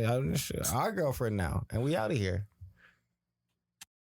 our girlfriend now, and we out of here.